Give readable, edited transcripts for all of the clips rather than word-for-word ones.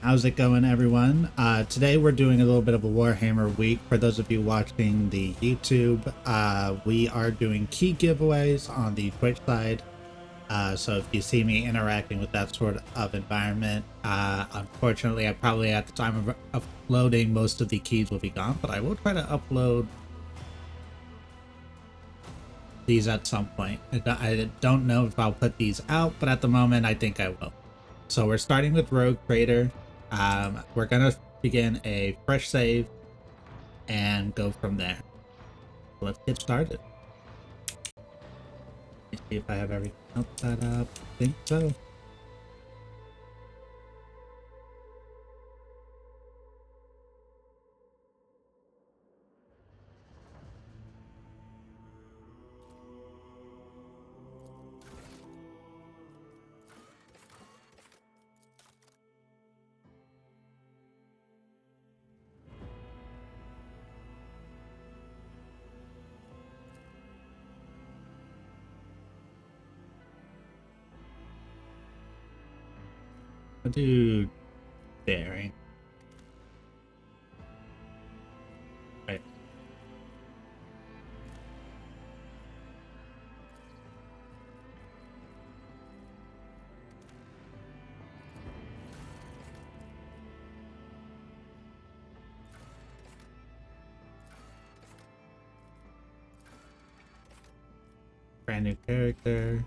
How's it going, everyone? Today we're doing a little bit of a Warhammer week. For those of you watching the YouTube, we are doing key giveaways on the Twitch side. So if you see me interacting with that sort of environment, unfortunately, I probably at the time of uploading, most of the keys will be gone, but I will try to upload these at some point. I don't know if I'll put these out, but at the moment, I think I will. So we're starting with Rogue Trader. We're gonna begin a fresh save and go from there. Let's get started. Let me see if I have everything else set up. I think so. I'll do daring. Right. Brand new character.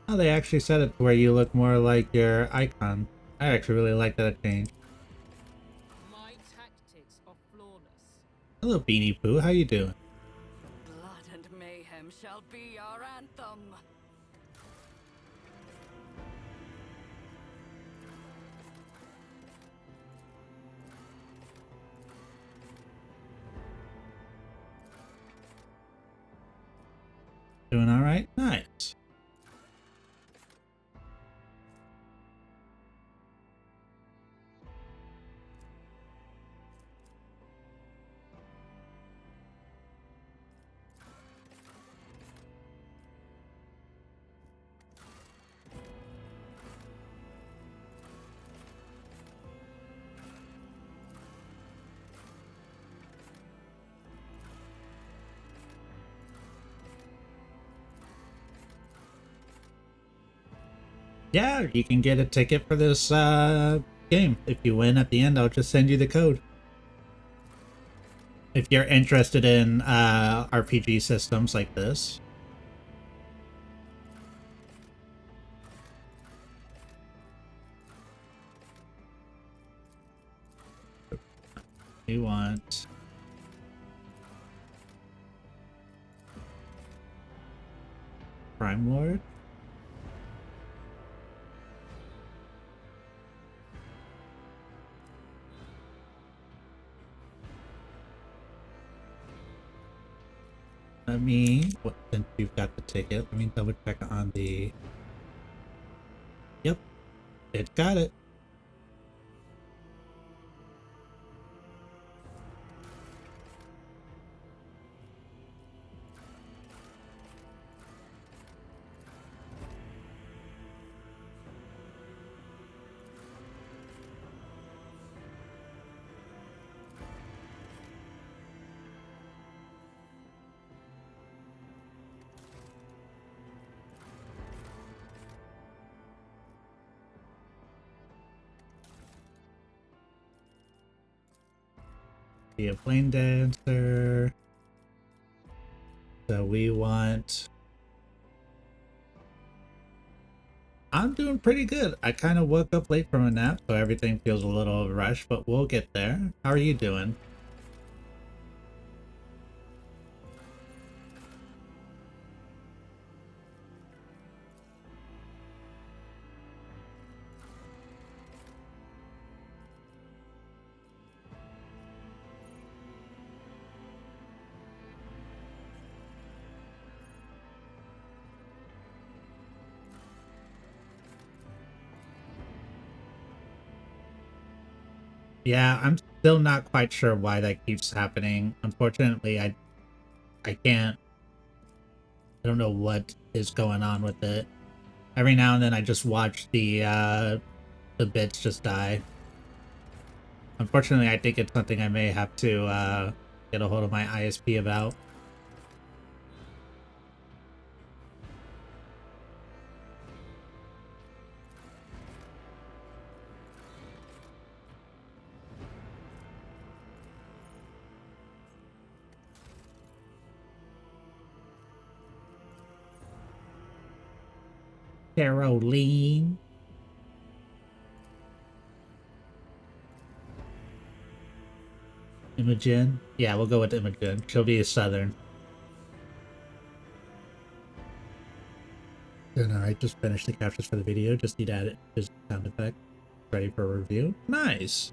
Oh, they actually set it to where you look more like your icon. I actually really like that change. My tactics are flawless. Hello, Beanie Pooh. How you doing? Blood and mayhem shall be our anthem. Doing all right? Nice. Yeah, you can get a ticket for this game. If you win at the end, I'll just send you the code. If you're interested in RPG systems like this. We want Prime Lord. Let me, since you've got the ticket, let me double check on the, yep, it got it. Be a plane dancer. So we want, I'm doing pretty good. I kind of woke up late from a nap, so everything feels a little rushed, but we'll get there. How are you doing? Yeah, I'm still not quite sure why that keeps happening. Unfortunately, I can't. I don't know what is going on with it. Every now and then, I just watch the bits just die. Unfortunately, I think it's something I may have to get a hold of my ISP about. Caroline. Imogen? Yeah, we'll go with Imogen. She'll be a Southern. And alright, just finished the captions for the video. Just need to add it as sound effect. Ready for review. Nice.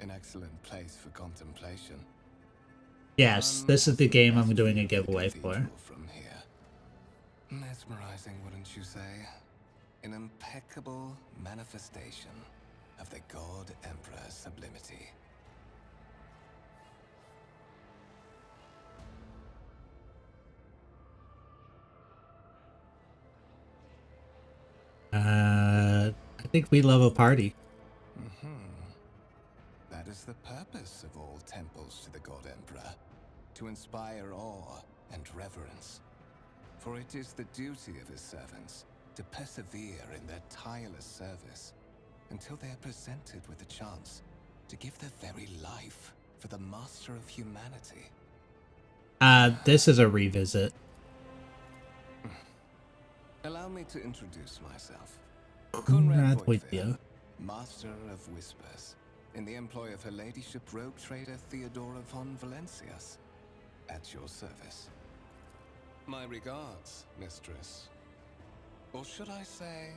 An excellent place for contemplation. Yes, One this is has the game I'm best doing a view of the giveaway for. cathedral from here. Mesmerizing, wouldn't you say? An impeccable manifestation of the God Emperor's sublimity. I think we love a party. That is the purpose of all temples to the God Emperor, to inspire awe and reverence. For it is the duty of his servants to persevere in their tireless service until they are presented with the chance to give their very life for the master of humanity. This is a revisit. Allow me to introduce myself. Conrad Voivir, Master of Whispers, in the employ of Her Ladyship Rogue Trader Theodora von Valencias, at your service. My regards, mistress. Or should I say,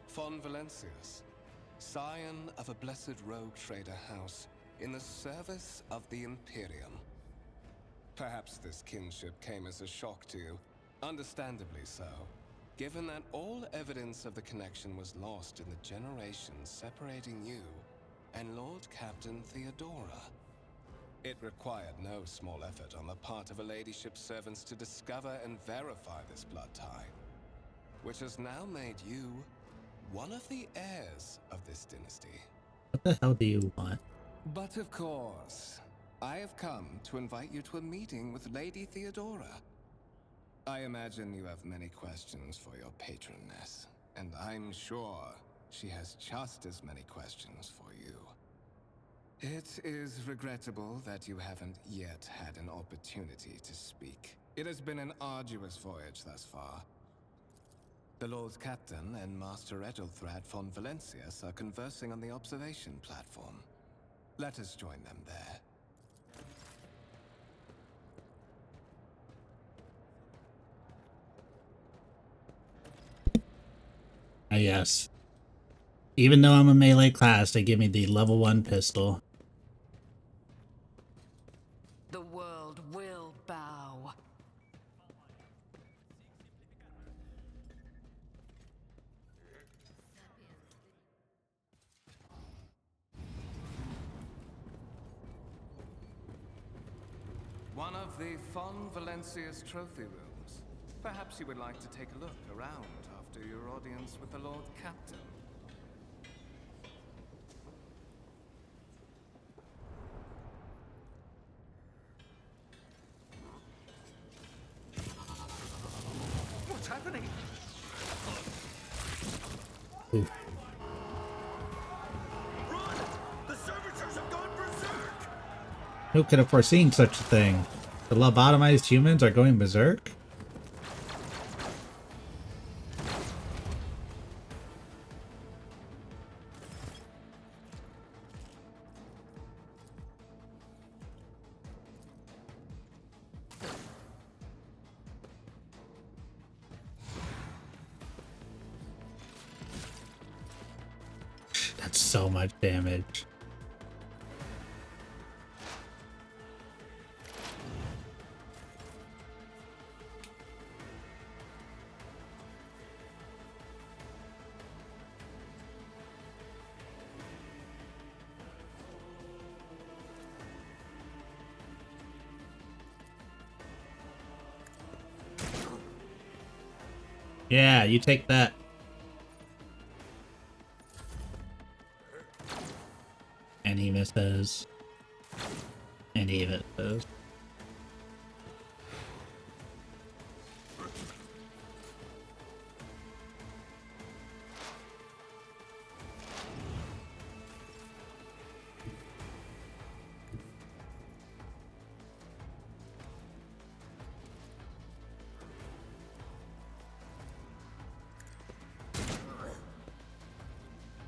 von Valencias, scion of a blessed rogue trader house in the service of the Imperium. Perhaps this kinship came as a shock to you, understandably so, given that all evidence of the connection was lost in the generations separating you and Lord Captain Theodora. It required no small effort on the part of Her Ladyship's servants to discover and verify this blood tie, which has now made you one of the heirs of this dynasty. What the hell do you want? But of course, I have come to invite you to a meeting with Lady Theodora. I imagine you have many questions for your patroness, and I'm sure she has just as many questions for you. It is regrettable that you haven't yet had an opportunity to speak. It has been an arduous voyage thus far. The Lord Captain and Master Ethelthrad von Valencias are conversing on the observation platform. Let us join them there. Yes. Even though I'm a melee class, they give me the level 1 pistol. The world will bow. One of the von Valencia's trophy rooms. Perhaps you would like to take a look around after your audience with the Lord Captain. happening? Ooh. Run! The servitors have gone berserk! Who could have foreseen such a thing? The lobotomized humans are going berserk? That's so much damage. Yeah, you take that. And he misses. And he misses.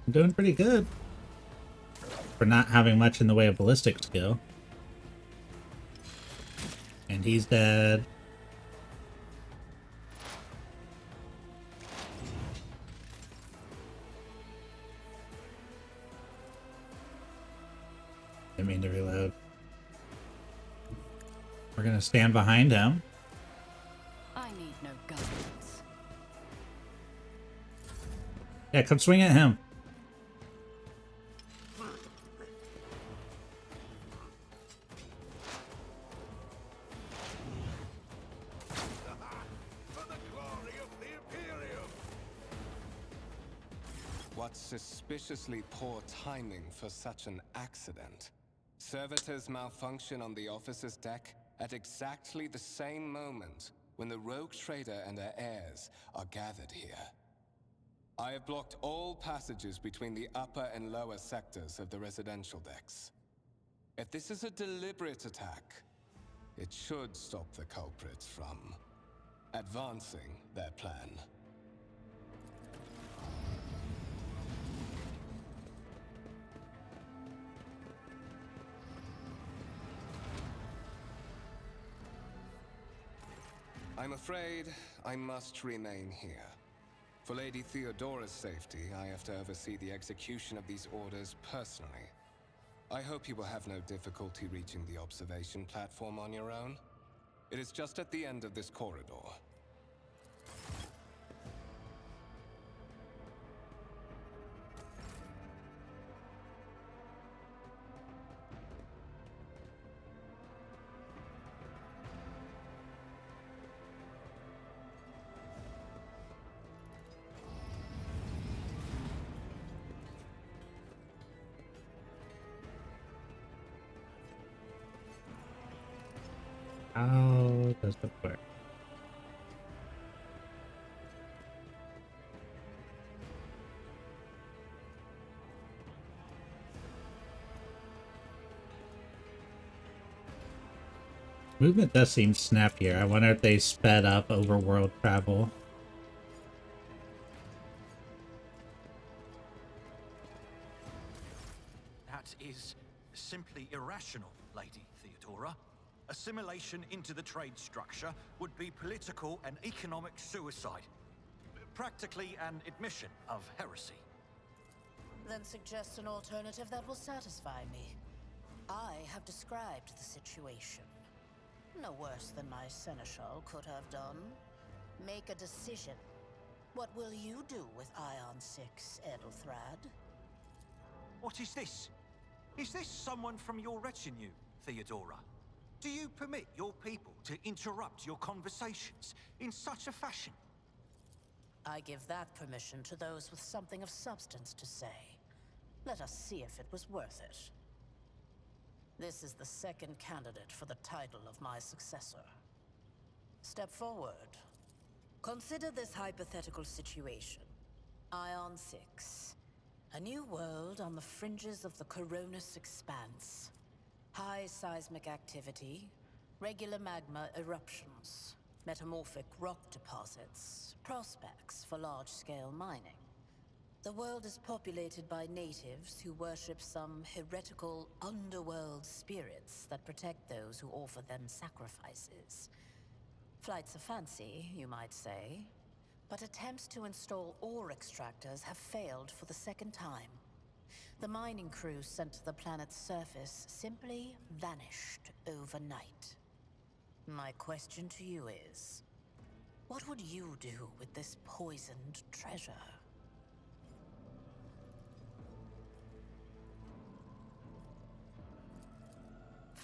I'm doing pretty good for not having much in the way of ballistic skill. And he's dead. Didn't mean to reload. We're gonna stand behind him. I need no guidance. Yeah, come swing at him. For the glory of the Imperium! What suspiciously poor timing for such an accident. Servitors malfunction on the officer's deck at exactly the same moment when the rogue trader and her heirs are gathered here. I have blocked all passages between the upper and lower sectors of the residential decks. If this is a deliberate attack, it should stop the culprits from advancing their plan. I'm afraid I must remain here. For Lady Theodora's safety, I have to oversee the execution of these orders personally. I hope you will have no difficulty reaching the observation platform on your own. It is just at the end of this corridor. How does it work? Movement does seem snappier. I wonder if they sped up overworld travel. That is simply irrational, Lady Theodora. Assimilation into the trade structure would be political and economic suicide. Practically an admission of heresy. Then suggest an alternative that will satisfy me. I have described the situation. No worse than my seneschal could have done. Make a decision. What will you do with Ion 6, Edelthrad? What is this? Is this someone from your retinue, Theodora? Do you permit your people to interrupt your conversations in such a fashion? I give that permission to those with something of substance to say. Let us see if it was worth it. This is the second candidate for the title of my successor. Step forward. Consider this hypothetical situation. Ion 6. A new world on the fringes of the Coronis expanse. High seismic activity, regular magma eruptions, metamorphic rock deposits, prospects for large-scale mining. The world is populated by natives who worship some heretical underworld spirits that protect those who offer them sacrifices. Flights of fancy, you might say, but attempts to install ore extractors have failed for the second time. The mining crews sent to the planet's surface simply vanished overnight. My question to you is, what would you do with this poisoned treasure?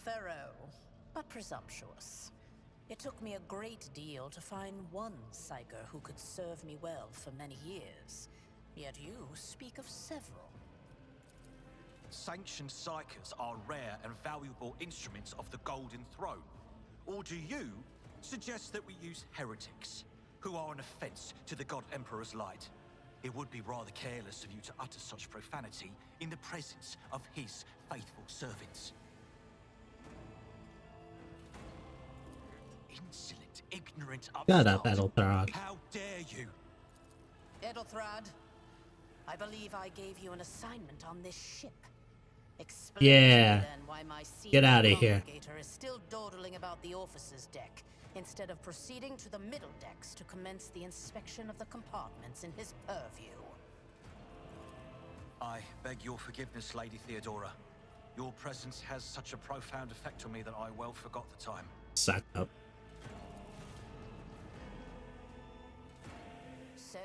Thorough, but presumptuous. It took me a great deal to find one psyker who could serve me well for many years. Yet you speak of several. Sanctioned psychers are rare and valuable instruments of the Golden Throne. Or do you suggest that we use heretics, who are an offense to the God Emperor's light? It would be rather careless of you to utter such profanity in the presence of his faithful servants. Insolent, ignorant Shut up, upstart. Edelthrod. How dare you? Edelthrod, I believe I gave you an assignment on this ship. Explain Yeah. to me then why my Get senior outta here. congregator is still dawdling about the officer's deck, instead of proceeding to the middle decks to commence the inspection of the compartments in his purview. I beg your forgiveness, Lady Theodora. Your presence has such a profound effect on me that I well forgot the time. Suck up. So,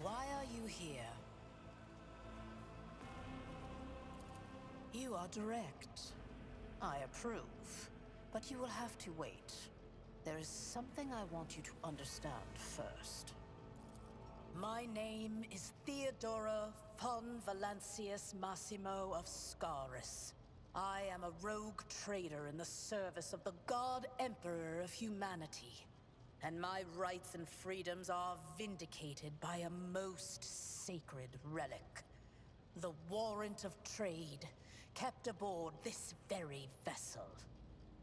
why are you here? You are direct. I approve. But you will have to wait. There is something I want you to understand first. My name is Theodora von Valancius Massimo of Scaris. I am a rogue trader in the service of the God Emperor of humanity. And my rights and freedoms are vindicated by a most sacred relic. The warrant of trade, kept aboard this very vessel.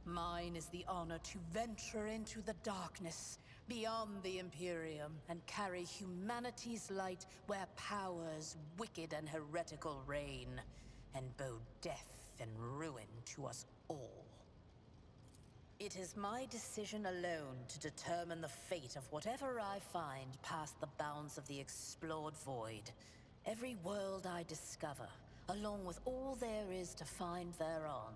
Mine is the honor to venture into the darkness, beyond the Imperium, and carry humanity's light where powers wicked and heretical reign, and bow death and ruin to us all. It is my decision alone to determine the fate of whatever I find past the bounds of the explored void. Every world I discover, along with all there is to find thereon,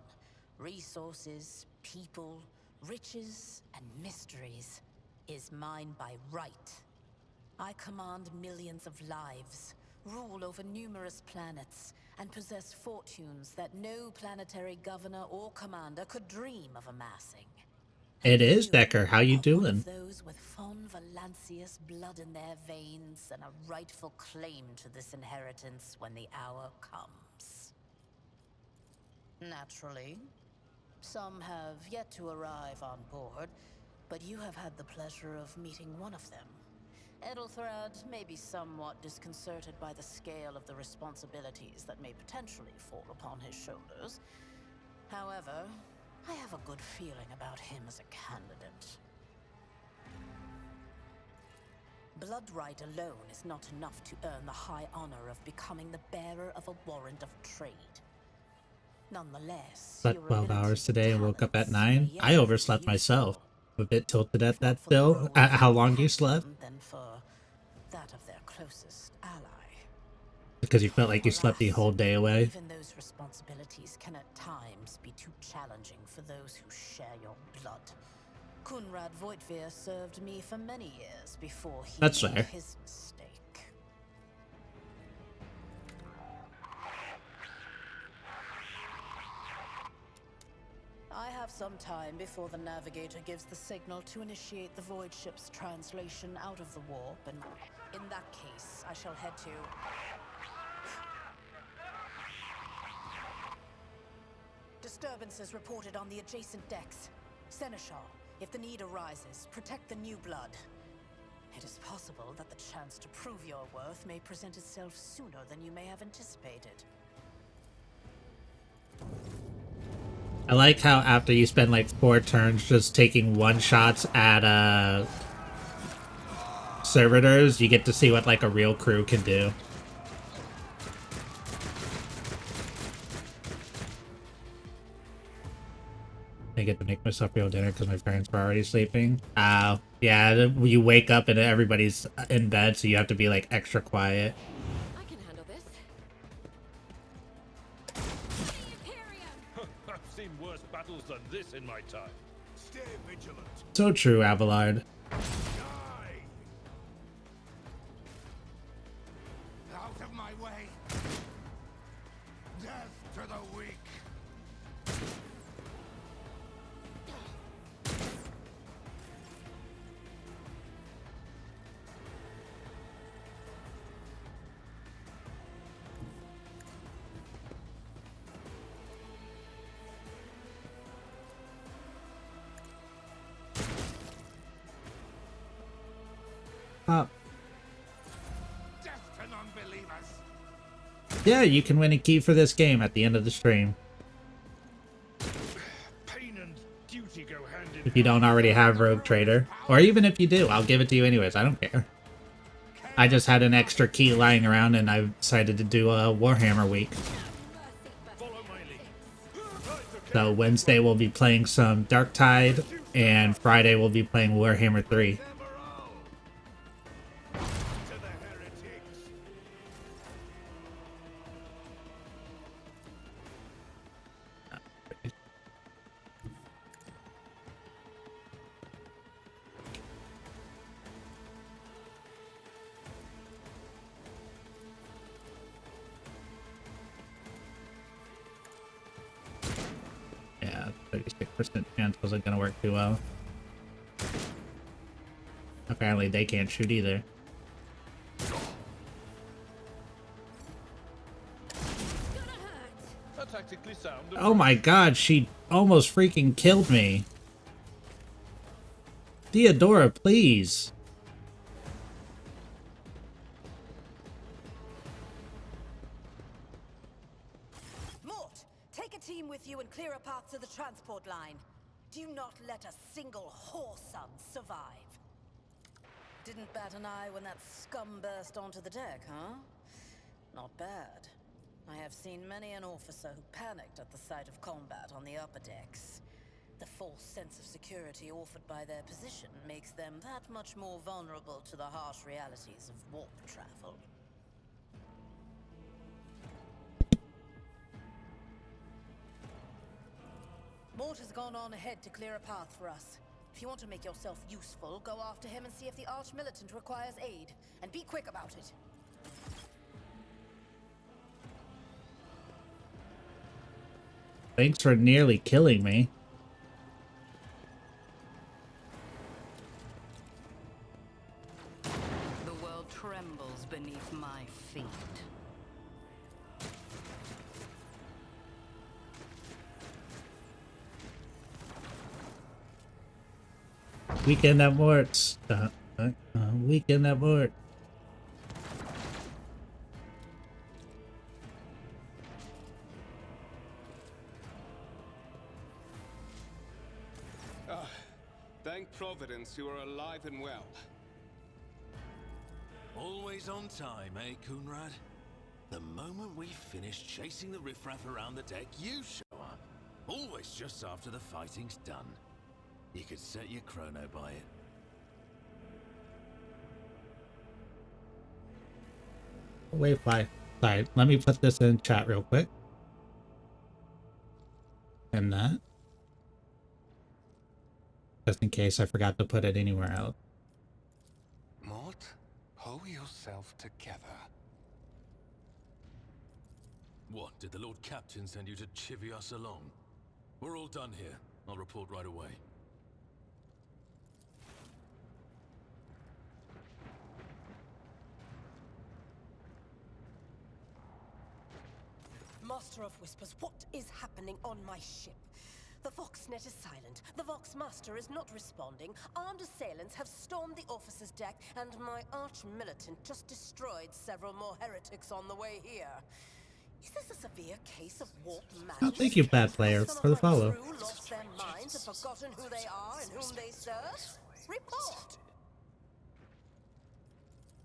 resources, people, riches, and mysteries, is mine by right. I command millions of lives, rule over numerous planets, and possess fortunes that no planetary governor or commander could dream of amassing. It is, You Decker. How you are one doing? of those with von Valancius blood in their veins and a rightful claim to this inheritance when the hour comes. Naturally, some have yet to arrive on board, but you have had the pleasure of meeting one of them. Edelthrod may be somewhat disconcerted by the scale of the responsibilities that may potentially fall upon his shoulders. However, I have a good feeling about him as a candidate. Blood right alone is not enough to earn the high honor of becoming the bearer of a warrant of trade. Nonetheless, Slept your 12 hours abilities and today and woke up at talents 9. may yet I prove overslept myself. useful. I'm a bit tilted at If not that for the though. role At how of long you slept? companion, then for that of their closest ally. Because you felt like you slept the Alas, whole day away. Even those responsibilities can at times be too challenging for those who share your blood. Kunrad Voitvir served me for many years before he That's made fair. his mistake. I have some time before the navigator gives the signal to initiate the void ship's translation out of the warp, and in that case, I shall head to... Disturbances reported on the adjacent decks. Seneschal, if the need arises, protect the new blood. It is possible that the chance to prove your worth may present itself sooner than you may have anticipated. I like how after you spend like 4 turns just taking one shots at servitors, you get to see what like a real crew can do. I get to make myself real dinner because my parents were already sleeping. Yeah, you wake up and everybody's in bed, so you have to be like extra quiet. I can handle this. I've seen worse battles than this in my time. Stay vigilant. So true, Abelard. Die! Out of my way! Death to the weak! Oh. Death to non-believers! Yeah, you can win a key for this game at the end of the stream. Pain and duty go hand in If you don't already have Rogue Trader. Or even if you do, I'll give it to you anyways. I don't care. I just had an extra key lying around and I decided to do a Warhammer week. Follow my lead. So Wednesday we'll be playing some Darktide, and Friday we'll be playing Warhammer 3. To the heretics. Yeah, 36% chance wasn't gonna work too well. Apparently they can't shoot either. A tactically sound. Oh my god, she almost freaking killed me. Theodora, please. Mort, take a team with you and clear a path to the transport line. Do not let a single whoreson survive. Didn't bat an eye when that scum burst onto the deck, huh? Not bad. I have seen many an officer who panicked at the sight of combat on the upper decks. The false sense of security offered by their position makes them that much more vulnerable to the harsh realities of warp travel. Mort has gone on ahead to clear a path for us. If you want to make yourself useful, go after him and see if the Arch-Militant requires aid. And be quick about it. Thanks for nearly killing me. The world trembles beneath my feet. Weekend at Mort's. Weekend at Mort. Thank Providence you are alive and well. Always on time, eh, Coonrad? The moment we finish chasing the riffraff around the deck, you show up. Always just after the fighting's done. You could set your chrono by it. Wait, why? Sorry, let me put this in chat real quick. And that. Just in case I forgot to put it anywhere else. Mort, pull yourself together. What, did the Lord Captain send you to chivvy us along? We're all done here. I'll report right away. Master of Whispers, what is happening on my ship? The Voxnet is silent. The Vox Master is not responding. Armed assailants have stormed the officer's deck, and my arch-militant just destroyed several more heretics on the way here. Is this a severe case of warped magic? Oh, thank you, bad player, for the follow. Crew lost their minds and forgotten who they are and whom they serve? Report!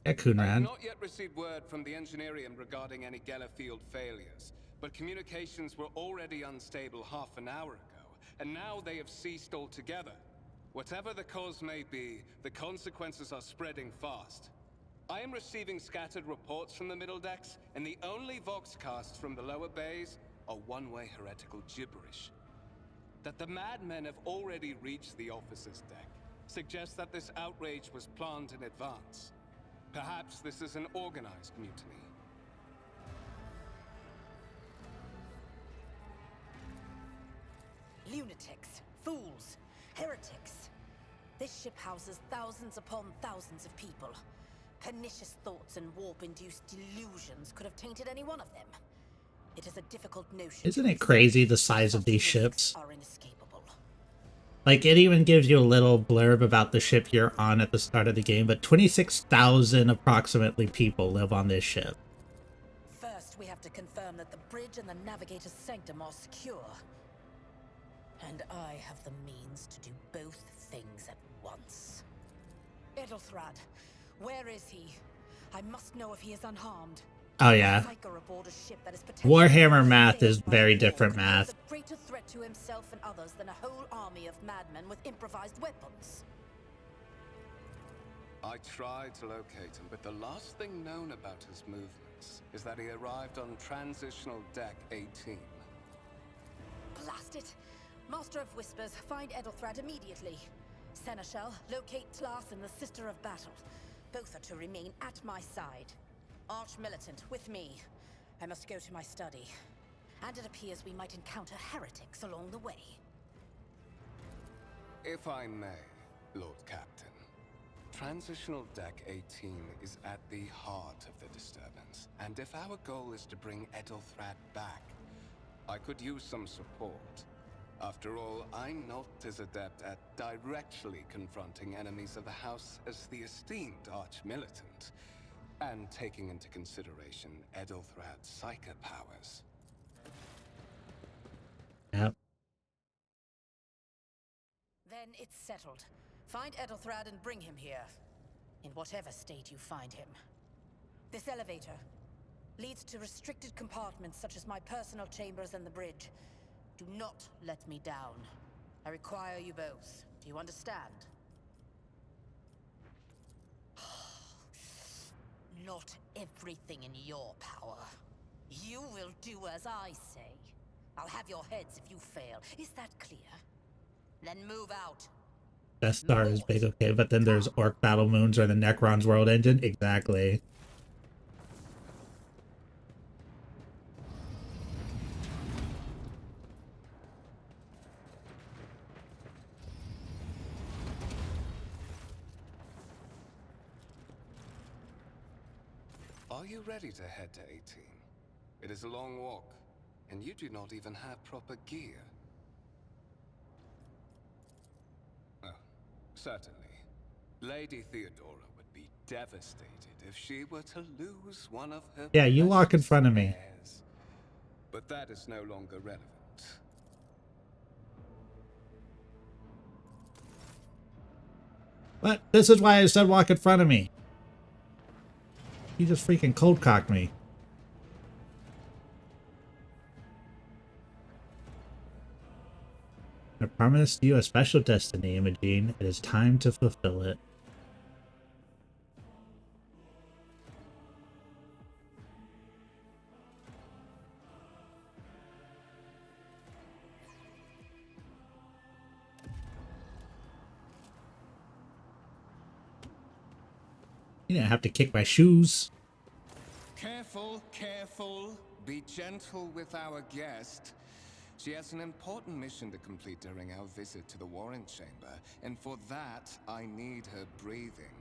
Yeah, I've Coonrad. not yet received word from the Engineerium regarding any Gellerfield failures, but communications were already unstable half an hour ago, and now they have ceased altogether. Whatever the cause may be, the consequences are spreading fast. I am receiving scattered reports from the middle decks, and the only voxcasts from the lower bays are one-way heretical gibberish. That the madmen have already reached the officer's deck suggests that this outrage was planned in advance. Perhaps this is an organized mutiny. Lunatics, fools, heretics. This ship houses thousands upon thousands of people. Pernicious thoughts and warp-induced delusions could have tainted any one of them. It is a difficult notion. Isn't it crazy the size of these ships? Are inescapable. Like, it even gives you a little blurb about the ship you're on at the start of the game, but 26,000 approximately people live on this ship. First, we have to confirm that the bridge and the navigator's sanctum are secure. And I have the means to do both things at once. Edelthrad, where is he? I must know if he is unharmed. Oh yeah. Warhammer math is very different math. A greater threat to himself and others than a whole army of madmen with improvised weapons. I tried to locate him, but the last thing known about his movements is that he arrived on Transitional Deck 18. Blast it! Master of Whispers, find Edelthrad immediately. Seneschal, locate Tlas and the Sister of Battle. Both are to remain at my side. Arch-militant, with me. I must go to my study. And it appears we might encounter heretics along the way. If I may, Lord Captain. Transitional Deck 18 is at the heart of the disturbance. And if our goal is to bring Edelthrad back, I could use some support. After all, I'm not as adept at directly confronting enemies of the House as the esteemed Arch-militant. And taking into consideration Edelthrad's psychic powers. Yep. Then it's settled. Find Edelthrad and bring him here. In whatever state you find him. This elevator leads to restricted compartments such as my personal chambers and the bridge. Do not let me down. I require you both. Do you understand? Not everything in your power. You will do as I say. I'll have your heads if you fail. Is that clear? Then move out. Death Star is big, okay, but then there's Orc Battle Moons or the Necron's World Engine. Exactly. Are you ready to head to 18? It is a long walk, and you do not even have proper gear. Oh, certainly. Lady Theodora would be devastated if she were to lose one of her Yeah, you walk in front of me. spares. But that is no longer relevant. But this is why I said walk in front of me. He just freaking cold cocked me. I promised you a special destiny, Imogene. It is time to fulfill it. You didn't have to kick my shoes. Careful, careful. Be gentle with our guest. She has an important mission to complete during our visit to the Warrant Chamber, and for that, I need her breathing.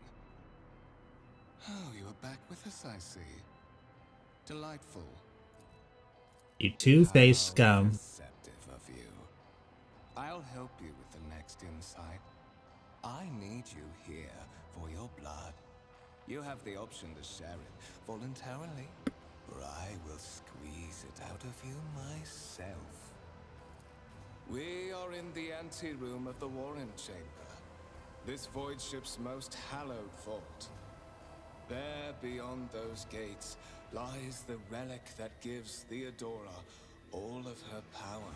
Oh, you are back with us, I see. Delightful. You two-faced How scum. deceptive of you. I need you here for your blood. You have the option to share it voluntarily, or I will squeeze it out of you myself. We are in the anteroom of the Warren Chamber, this void ship's most hallowed vault. There, beyond those gates, lies the relic that gives Theodora all of her power.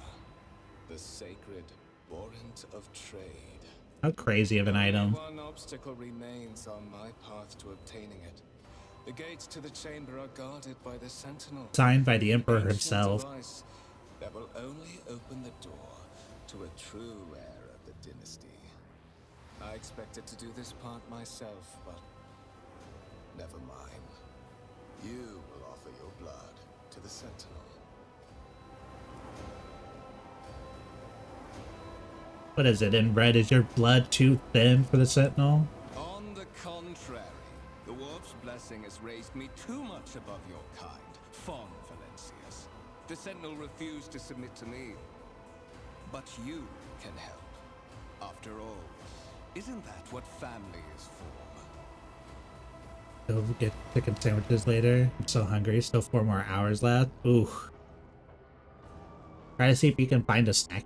The sacred warrant of trade. How crazy of an item. Only one obstacle remains on my path to obtaining it. The gates to the chamber are guarded by the Sentinel. Signed by the Emperor Ancient himself. device that will only open the door to a true heir of the dynasty. I expected to do this part myself, but never mind. You will offer your blood to the Sentinel. What is it, inbred? Is your blood too thin for the Sentinel? On the contrary, the Warp's blessing has raised me too much above your kind, Fon Valencius. The Sentinel refused to submit to me. But you can help. After all, isn't that what family is for? Go get chicken sandwiches later. I'm so hungry. Still 4 more hours left. Ooh. Try to see if you can find a snack.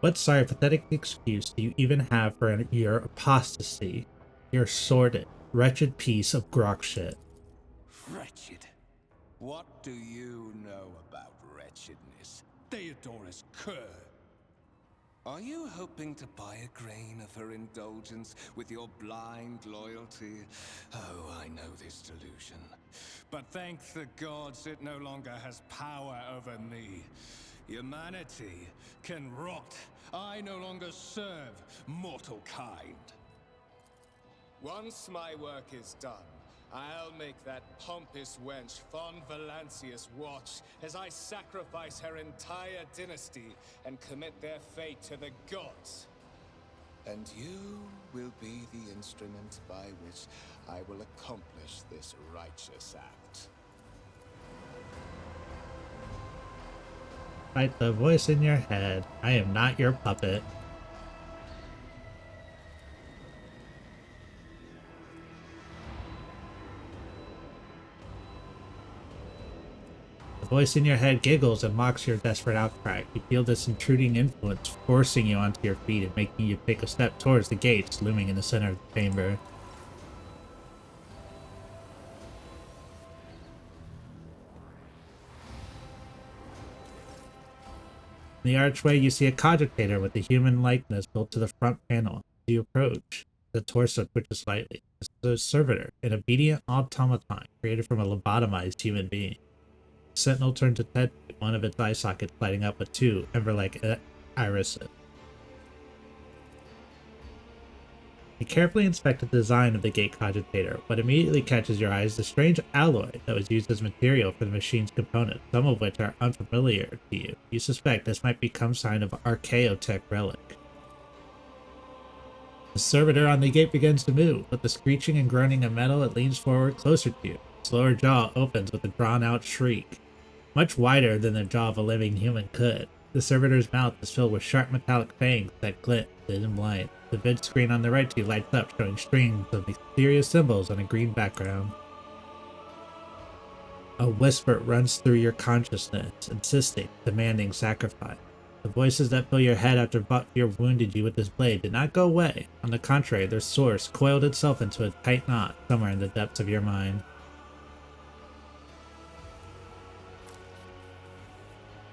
What sorry pathetic excuse do you even have for your apostasy? Your sordid, wretched piece of grok shit. Wretched? What do you know about wretchedness? Theodora's cur. Are you hoping to buy a grain of her indulgence with your blind loyalty? Oh, I know this delusion. But thank the gods it no longer has power over me. Humanity can rot. I no longer serve mortal kind. Once my work is done, I'll make that pompous wench Fon Valencius watch as I sacrifice her entire dynasty and commit their fate to the gods. And you will be the instrument by which I will accomplish this righteous act. Fight the voice in your head. I am not your puppet. The voice in your head giggles and mocks your desperate outcry. You feel this intruding influence forcing you onto your feet and making you take a step towards the gates looming in the center of the chamber. In the archway, you see a cogitator with a human likeness built to the front panel. As you approach, the torso twitches slightly. This is a servitor, an obedient automaton created from a lobotomized human being. The Sentinel turns its head, one of its eye sockets lighting up with 2 ember-like irises. You carefully inspect the design of the gate cogitator. What immediately catches your eye is the strange alloy that was used as material for the machine's components, some of which are unfamiliar to you. You suspect this might be some sign of archaeotech relic. The servitor on the gate begins to move. With the screeching and groaning of metal, it leans forward closer to you. Its lower jaw opens with a drawn-out shriek, much wider than the jaw of a living human could. The servitor's mouth is filled with sharp metallic fangs that glint in light. The vid screen on the right to you lights up, showing strings of mysterious symbols on a green background. A whisper runs through your consciousness, insisting, demanding sacrifice. The voices that fill your head after Botfear wounded you with this blade did not go away. On the contrary, their source coiled itself into a tight knot somewhere in the depths of your mind.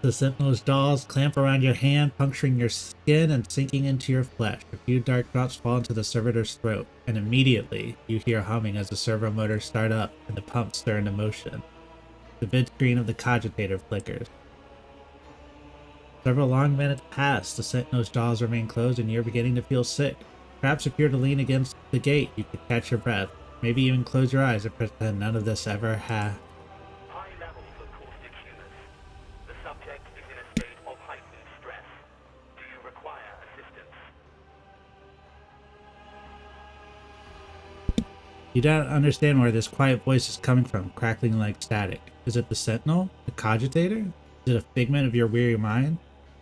The Sentinel's jaws clamp around your hand, puncturing your skin and sinking into your flesh. A few dark drops fall into the servitor's throat, and immediately you hear humming as the servo motors start up and the pumps stir into motion. The vid screen of the cogitator flickers. Several long minutes pass, the Sentinel's jaws remain closed, and you're beginning to feel sick. Perhaps if you were to lean against the gate, you could catch your breath. Maybe even close your eyes and pretend none of this ever happened. High levels of caustic humors. The subject is in a state of heightened stress. Do you require assistance? You don't understand where this quiet voice is coming from, crackling like static. Is it the Sentinel? The cogitator? Is it a figment of your weary mind?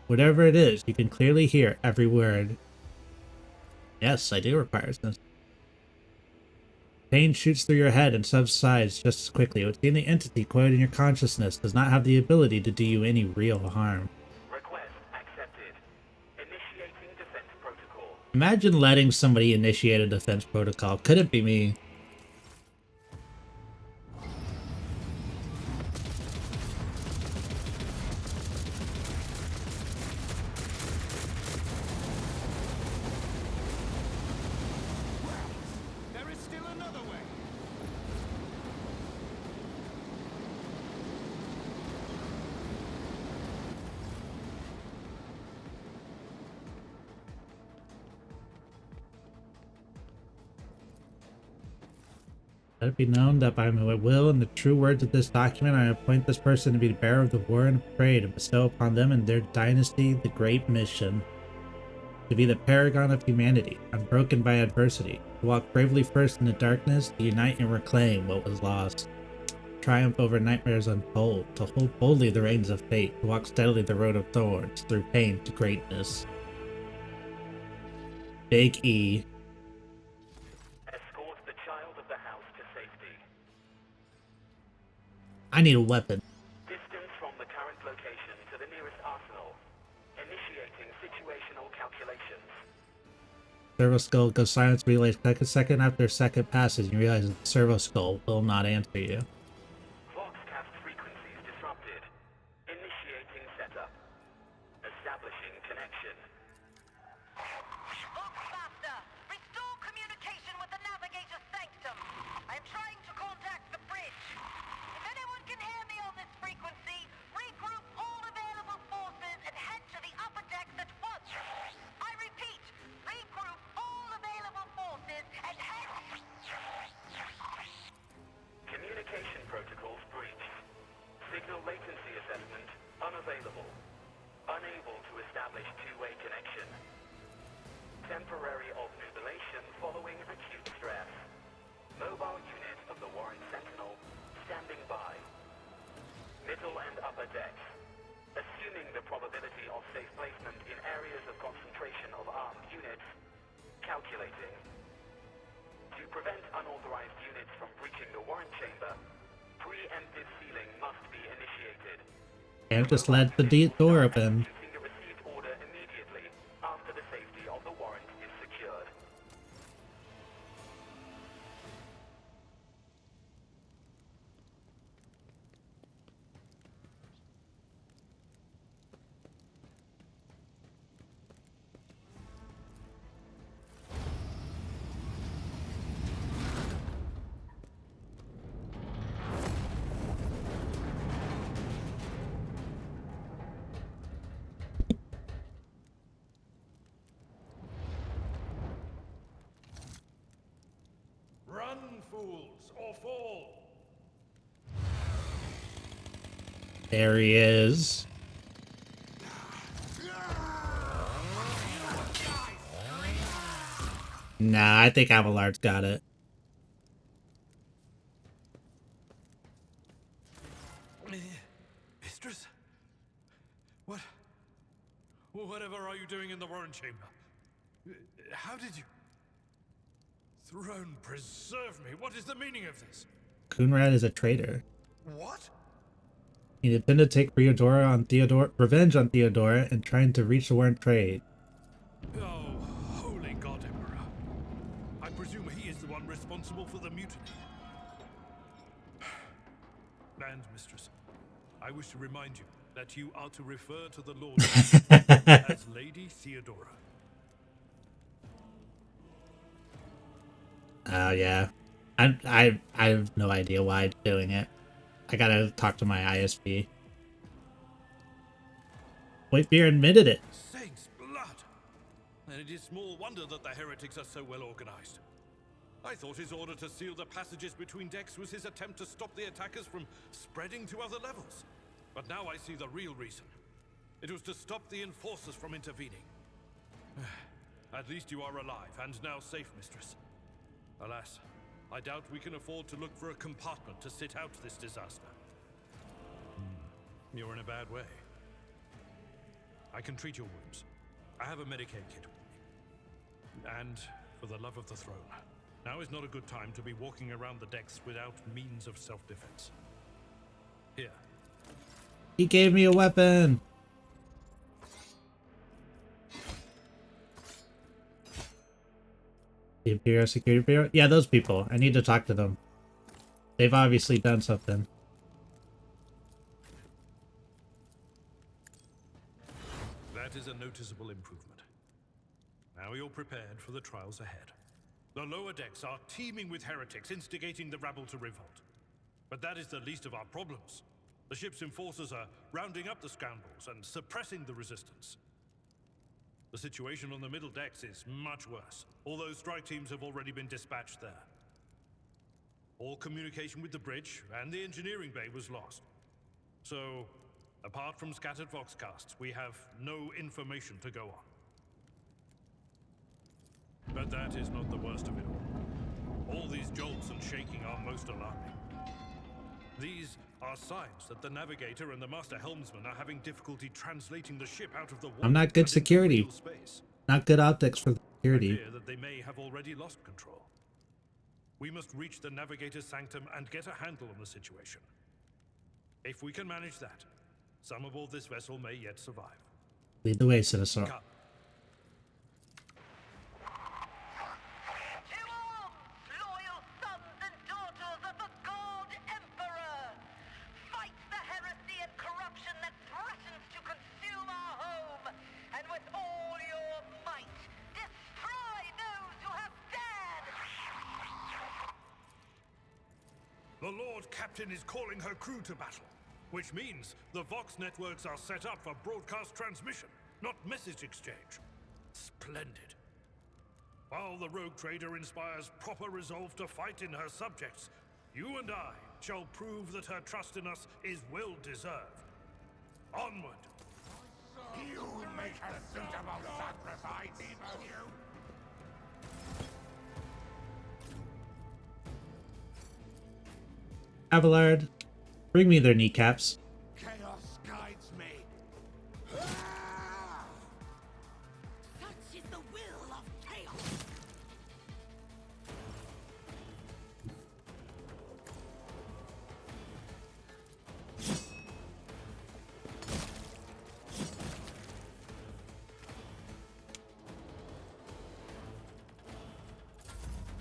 Whatever it is, you can clearly hear every word. Yes, I do require assistance. Pain shoots through your head and subsides just as quickly. It would seem the entity coiled in your consciousness does not have the ability to do you any real harm. Request accepted. Initiating defense protocol. Imagine letting somebody initiate a defense protocol. Couldn't be me. There is still another way. Let it be known that by my will and the true words of this document, I appoint this person to be the bearer of the warrant of prey to bestow upon them and their dynasty the great mission. To be the paragon of humanity, unbroken by adversity. To walk bravely first in the darkness, to unite and reclaim what was lost. Triumph over nightmares untold. To hold boldly the reins of fate. To walk steadily the road of thorns, through pain to greatness. Big E. Escort the child of the house to safety. I need a weapon. Distance from the current location to the nearest arsenal. Initiating situational calculations. Servo skull goes silence relay second after second passes and you realize that the servo skull will not answer you. Voxcast frequencies disrupted. Initiating setup. Establishing connection. Faster! Restore communication with the navigator's sanctum. I am trying to contact the bridge. If anyone can hear me on this frequency, regroup all available forces and head to the upper decks at once. I repeat, regroup all available forces and head... Communication protocols breached. Signal latency assessment unavailable. Unable to establish two-way connection. Temporary obnubilation following acute stress. Mobile unit of the Warren Sentinel standing by. Middle and upper decks. Assuming the probability of safe placement in areas of concentration of armed units. Calculating. To prevent unauthorized units from breaching the Warren chamber, preemptive sealing must be initiated. And just let the door open. Executing the received order immediately after the safety of the warrant is secured. Run, fools, or fall! There he is. Nah, I think Avalard's got it. Mistress? What? Whatever are you doing in the Warren chamber? How did you... Throne preserve me. What is the meaning of this? Coonrad is a traitor. What? He intended to take revenge on Theodora and trying to reach the Warren trade. Oh, holy God, Emperor. I presume he is the one responsible for the mutiny. And, Mistress, I wish to remind you that you are to refer to the Lord as Lady Theodora. Oh yeah. I have no idea why I'm doing it. I gotta talk to my ISP. Whitebeard admitted it. Saints' blood! And it is small wonder that the heretics are so well organized. I thought his order to seal the passages between decks was his attempt to stop the attackers from spreading to other levels. But now I see the real reason. It was to stop the enforcers from intervening. At least you are alive, and now safe, Mistress. Alas, I doubt we can afford to look for a compartment to sit out this disaster. You're in a bad way. I can treat your wounds. I have a Medicaid kit with me. And for the love of the throne, now is not a good time to be walking around the decks without means of self-defense. Here. He gave me a weapon. The Imperial Security Bureau? Yeah, those people. I need to talk to them. They've obviously done something. That is a noticeable improvement. Now you're prepared for the trials ahead. The lower decks are teeming with heretics, instigating the rabble to revolt. But that is the least of our problems. The ship's enforcers are rounding up the scoundrels and suppressing the resistance. The situation on the middle decks is much worse, although strike teams have already been dispatched there. All communication with the bridge and the engineering bay was lost. So, apart from scattered voxcasts, we have no information to go on. But that is not the worst of it all. All these jolts and shaking are most alarming. These are signs that the navigator and the master helmsman are having difficulty translating the ship out of the water. I'm not good security. Not good optics for the security. I fear that they may have already lost control. We must reach the navigator's sanctum and get a handle on the situation. If we can manage that, some aboard this vessel may yet survive. Lead the way, Citizen. To arms, loyal sons and daughters of the God Emperor! Fight the heresy and corruption that threatens to consume our home, and with all your might, destroy those who have dared! The Lord Captain is calling her crew to battle, which means the Vox networks are set up for broadcast transmission, not message exchange. Splendid. While the rogue trader inspires proper resolve to fight in her subjects, you and I shall prove that her trust in us is well deserved. Onward! You make a suitable sacrifice, you. Abelard, bring me their kneecaps. Chaos guides me. Such is the will of chaos!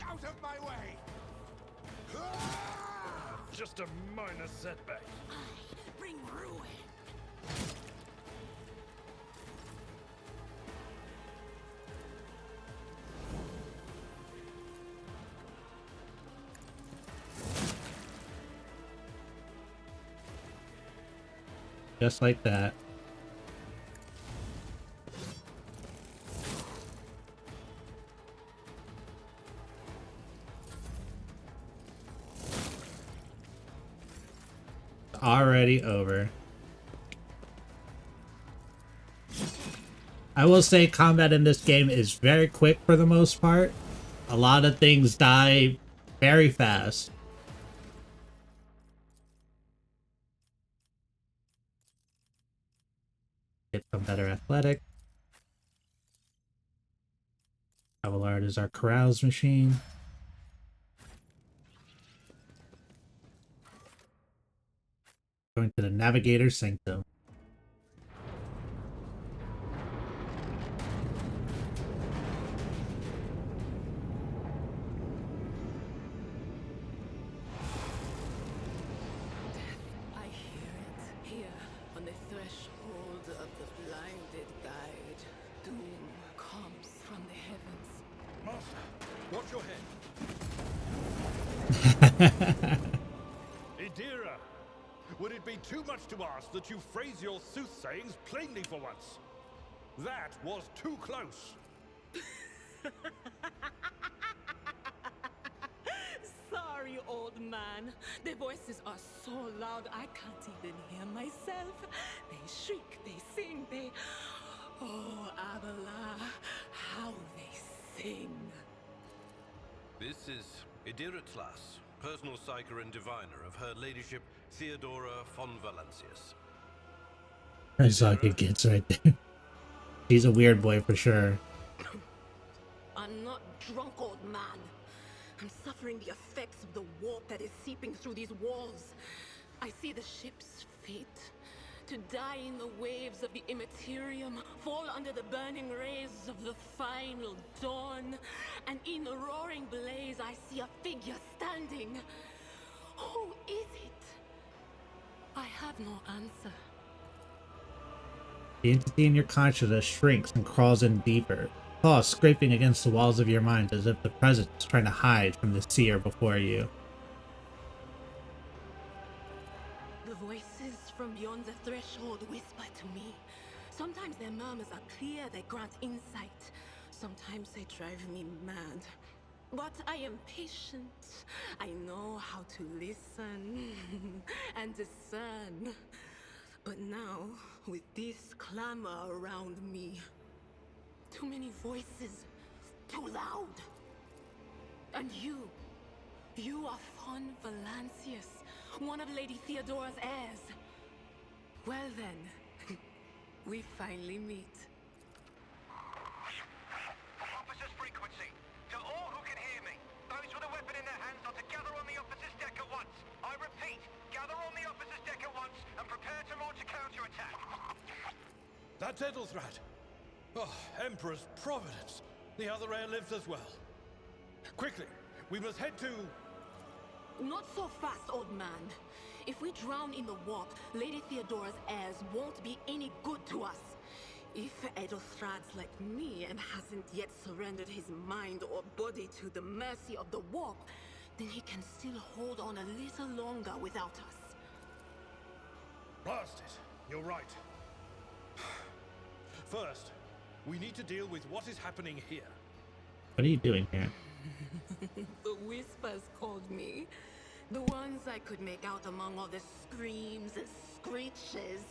Out of my way! Just a minor setback. I bring ruin! Just like that. Already over. I will say combat in this game is very quick for the most part. A lot of things die very fast. Get some better athletic. Abelard is our carouse machine. Going to the Navigator's Sanctum. I hear it here on the threshold of the blinded guide. Doom comes from the heavens. Master, watch your head. Idira, would it be too much to ask that you phrase your soothsayings plainly for once? That was too close. Sorry, old man. The voices are so loud I can't even hear myself. They shriek, they sing, they... Oh, Abelard, how they sing. This is Idira Tlas, personal psyker and diviner of Her Ladyship Theodora von Valancius. That's all good kids right there. He's a weird boy for sure. An monitoring the effects of the warp that is seeping through these walls. I see the ship's fate. To die in the waves of the immaterium, fall under the burning rays of the final dawn. And in the roaring blaze, I see a figure standing. Who is it? I have no answer. The entity in your consciousness shrinks and crawls in deeper, claws scraping against the walls of your mind as if the presence is trying to hide from the seer before you. The voices from beyond the threshold whisper to me. Sometimes their murmurs are clear, they grant insight. Sometimes they drive me mad. But I am patient. I know how to listen and discern. But now, with this clamor around me, too many voices, too loud. And you are Von Valancius, one of Lady Theodora's heirs. Well then, we finally meet. Officer's frequency. To all who can hear me, those with a weapon in their hands are to gather on the officer's deck at once. I repeat, gather on the officer's deck at once and prepare to launch a counterattack. That's Edelthrat. Oh, Emperor's Providence. The other heir lives as well. Quickly, we must head to... Not so fast, old man. If we drown in the warp, Lady Theodora's heirs won't be any good to us. If Edelthrat's like me and hasn't yet surrendered his mind or body to the mercy of the warp, then he can still hold on a little longer without us. Blast it. You're right. First, we need to deal with what is happening here. What are you doing here? The whispers called me. The ones I could make out among all the screams and screeches.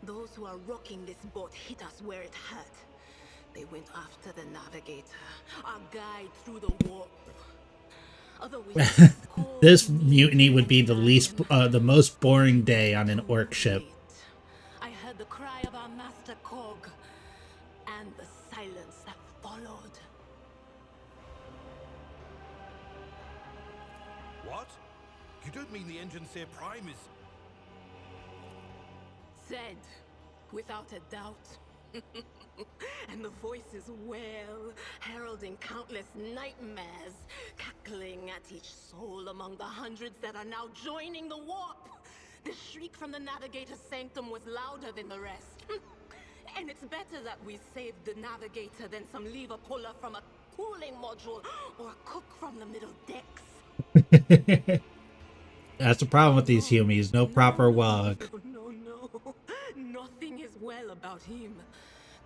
Those who are rocking this boat hit us where it hurt. They went after the navigator, our guide through the warp. Other whispers called This me mutiny would be the most boring day on an orc ship. I heard the cry of our master Cog, and the silence that followed. What? You don't mean the Engineer Prime is... Said, without a doubt. And the voices wail, heralding countless nightmares, cackling at each soul among the hundreds that are now joining the warp. The shriek from the Navigator's sanctum was louder than the rest. And it's better that we saved the Navigator than some lever puller from a cooling module or a cook from the middle decks. That's the problem with these humies. No proper wog. No. Nothing is well about him.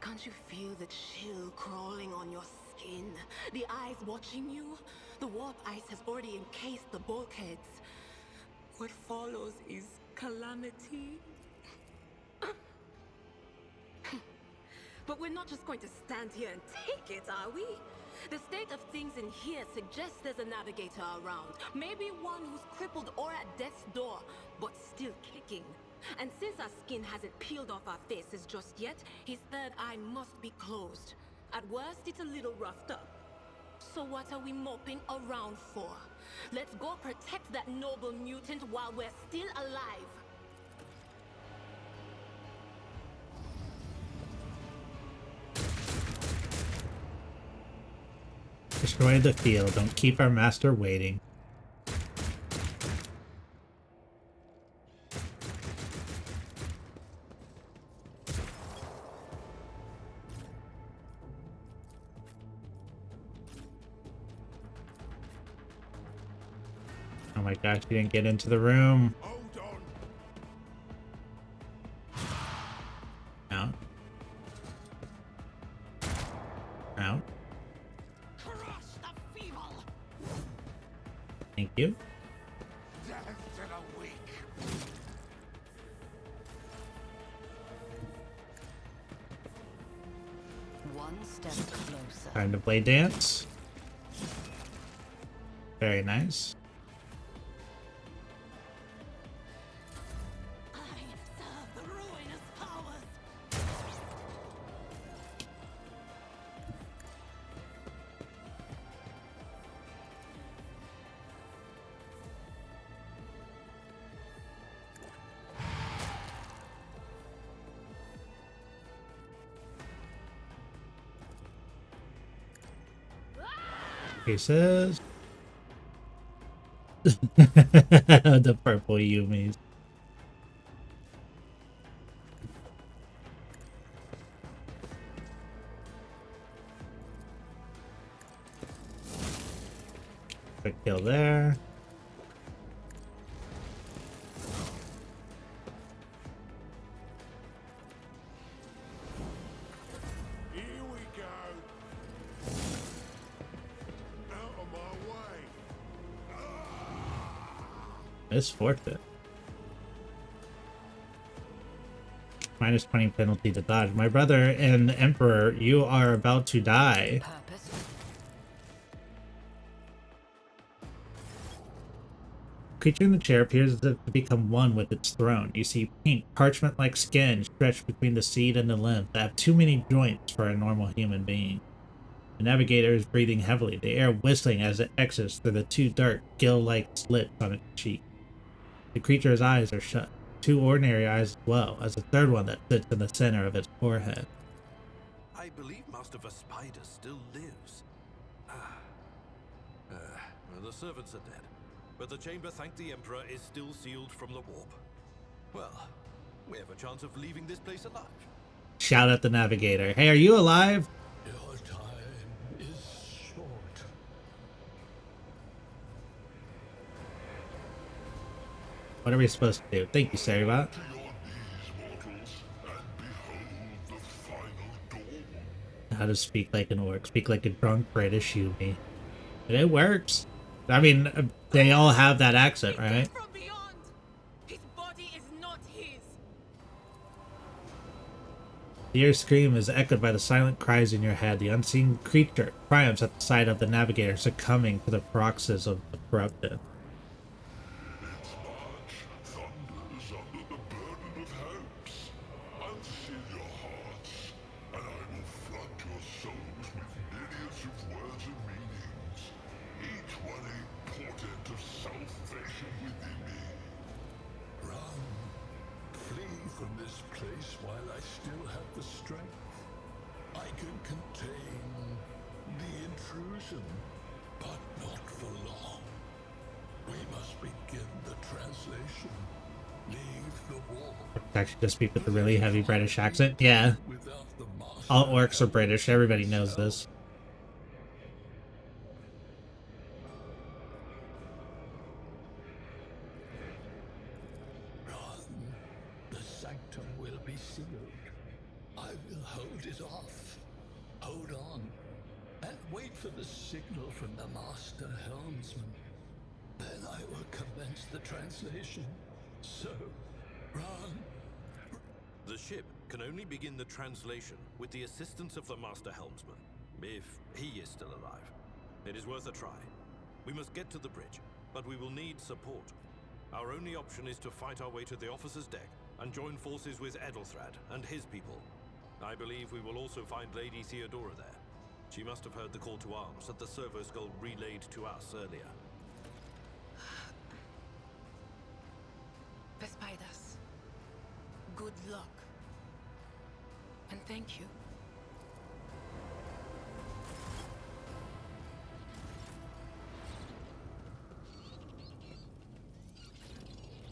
Can't you feel the chill crawling on your skin? The eyes watching you? The warp ice has already encased the bulkheads. What follows is calamity. But we're not just going to stand here and take it, are we? The state of things in here suggests there's a navigator around. Maybe one who's crippled or at death's door, but still kicking. And since our skin hasn't peeled off our faces just yet, his third eye must be closed. At worst, it's a little roughed up. So what are we moping around for? Let's go protect that noble mutant while we're still alive. Destroy the field. Don't keep our master waiting. Oh my gosh, you didn't get into the room. Hold on. Out. Out. Crush the feeble! Thank you. Death to the weak. One step closer. Time to play dance. Very nice. I serve the ruinous powers. He says. The purple Yumis. Quick kill there. Here we go. Out of my way. It's forfeit. Minus 20 penalty to dodge. My brother and Emperor, you are about to die. Purpose. Creature in the chair appears to become one with its throne. You see pink, parchment-like skin stretched between the seat and the limb that have too many joints for a normal human being. The navigator is breathing heavily, the air whistling as it exits through the two dark, gill-like slits on its cheek. The creature's eyes are shut, two ordinary eyes as well, as a third one that sits in the center of its forehead. I believe Master Spider still lives. The servants are dead, but the chamber, thank the Emperor, is still sealed from the warp. Well, we have a chance of leaving this place alive. Shout at the navigator. Hey, are you alive? Your time is short. What are we supposed to do? Thank you, Saribot. To your knees, mortals, and behold the final dawn. How to speak like an orc. Speak like a drunk British Yumi. And it works. I mean, they all have that accent, right? From beyond. His body is not his. Your scream is echoed by the silent cries in your head. The unseen creature triumphs at the sight of the navigator succumbing to the paroxysm of corruption. Its march thunders under the burden of hopes. Unseal your hearts, and I will flood your souls with myriads of words and meanings, each one a portent of salvation within me. Run, flee from this place while I still have the strength. I can contain the intrusion, but not for long. We must begin the translation. Leave the wall. Actually, just speak with a really heavy British accent. Yeah, Without the master. all orcs are British. Everybody knows this. Run. The sanctum will be sealed. I will hold it off. Hold on. And wait for the signal from the master helmsman. Then I will commence the translation. So, run. The ship can only begin the translation with the assistance of the Master Helmsman, if he is still alive. It is worth a try. We must get to the bridge, but we will need support. Our only option is to fight our way to the officer's deck and join forces with Edelthrad and his people. I believe we will also find Lady Theodora there. She must have heard the call to arms that the servo skull relayed to us earlier. The spiders. Good luck. And thank you.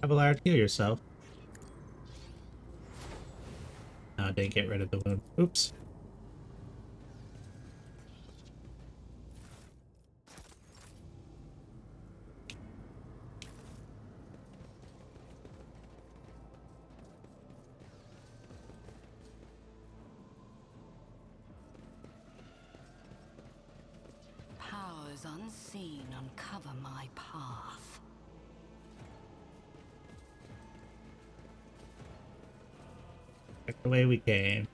Abelard, heal yourself. No, I didn't get rid of the wound. Oops. Powers unseen uncover my path. Back the way we came.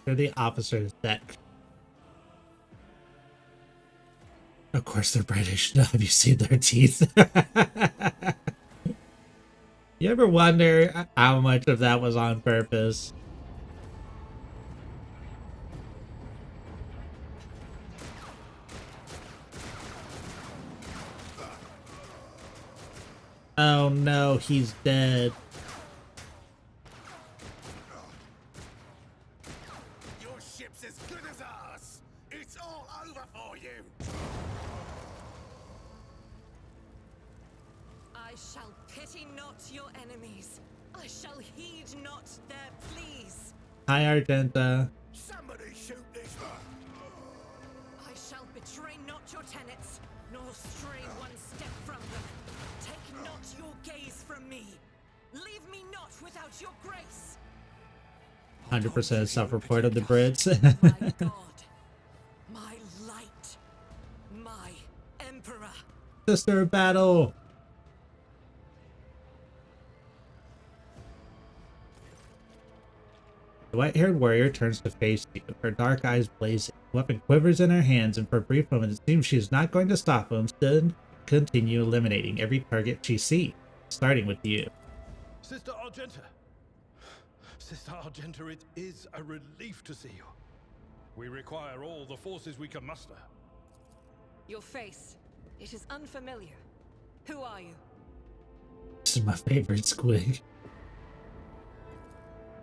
They're the officer's deck. Of course they're British. Now have you seen their teeth? You ever wonder how much of that was on purpose? Oh no, he's dead. shall pity not your enemies. I shall heed not their pleas. Hi, Argenta. Somebody shoot this man! I shall betray not your tenets, nor stray one step from them. Take not your gaze from me. Leave me not without your grace. 100% self-report of the Brits. My God, my light, my emperor. Sister battle. The white-haired warrior turns to face you, her dark eyes blazing. The weapon quivers in her hands, and for a brief moment it seems she is not going to stop him, instead continue eliminating every target she sees, starting with you. Sister Argenta! Sister Argenta, it is a relief to see you. We require all the forces we can muster. Your face, it is unfamiliar. Who are you? This is my favorite squig.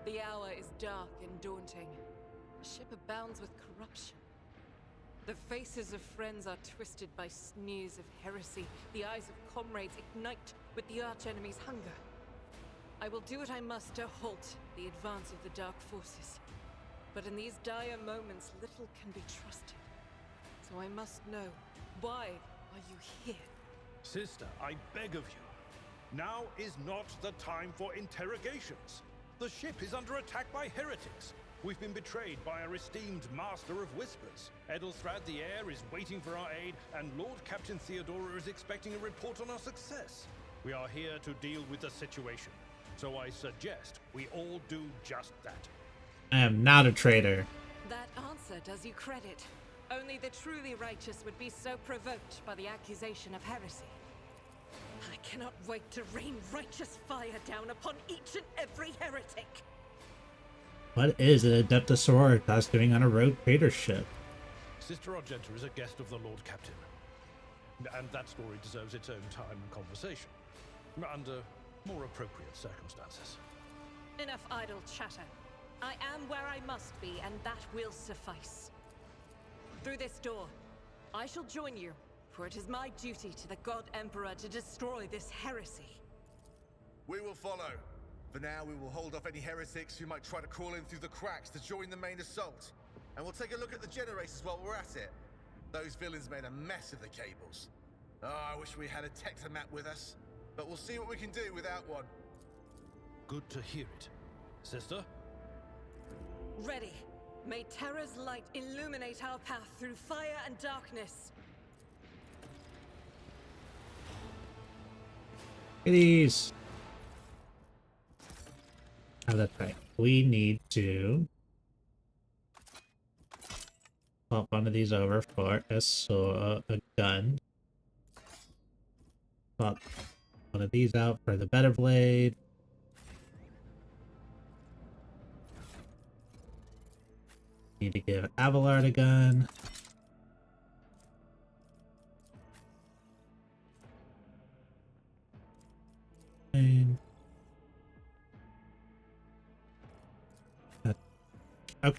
The hour is dark and daunting. The ship abounds with corruption. The faces of friends are twisted by sneers of heresy. The eyes of comrades ignite with the archenemy's hunger. I will do what I must to halt the advance of the dark forces. But in these dire moments, little can be trusted. So I must know, why are you here? Sister, I beg of you. Now is not the time for interrogations. The ship is under attack by heretics. We've been betrayed by our esteemed Master of Whispers. Edelthrad the Heir is waiting for our aid, and Lord Captain Theodora is expecting a report on our success. We are here to deal with the situation, so I suggest we all do just that. I am not a traitor. That answer does you credit. Only the truly righteous would be so provoked by the accusation of heresy. I cannot wait to rain righteous fire down upon each and every heretic. What is an Adeptus Sororitas doing on a rogue trader ship? Sister Argenta is a guest of the Lord Captain. And that story deserves its own time and conversation. Under more appropriate circumstances. Enough idle chatter. I am where I must be, and that will suffice. Through this door, I shall join you, for it is my duty to the God Emperor to destroy this heresy. We will follow. For now, we will hold off any heretics who might try to crawl in through the cracks to join the main assault. And we'll take a look at the generators while we're at it. Those villains made a mess of the cables. Oh, I wish we had a Tectomat with us. But we'll see what we can do without one. Good to hear it. Sister? Ready. May Terra's light illuminate our path through fire and darkness. Kitties. Oh, that's right. We need to swap one of these over for a gun. Swap one of these out for the better blade. Need to give Abelard a gun. And okay.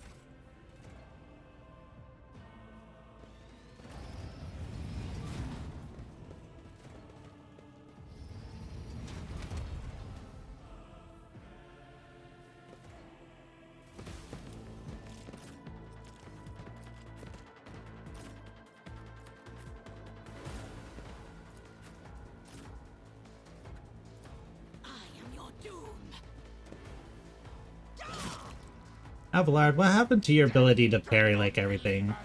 Abelard, what happened to your ability to parry like everything?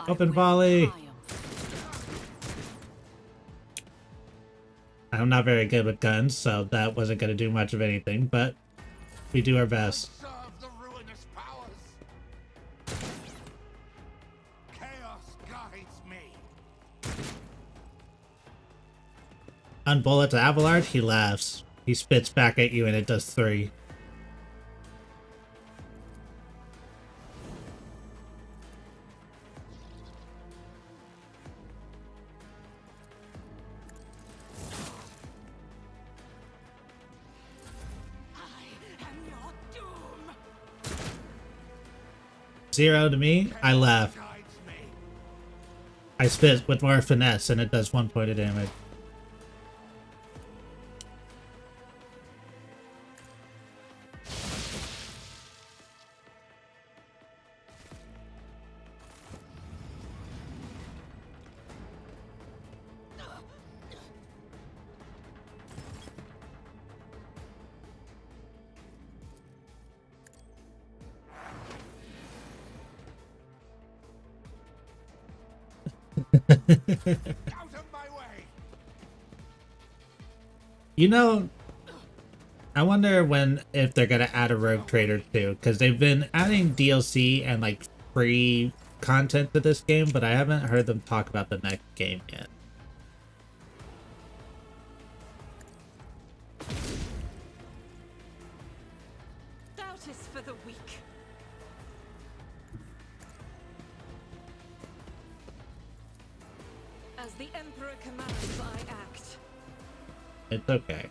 Open volley! I'm not very good with guns, so that wasn't going to do much of anything, but we do our best. Serve the ruinous powers! Chaos guides me! Unbullet to Abelard, he laughs. He spits back at you and it does 3. I am your doom. 0 to me. I left. I spit with more finesse and it does 1 point of damage. Out of my way! You know, I wonder if they're gonna add a rogue trader too, because they've been adding DLC and like free content to this game, but I haven't heard them talk about the next game yet. Doubt is for the weak. As the Emperor commands, I act. It's okay.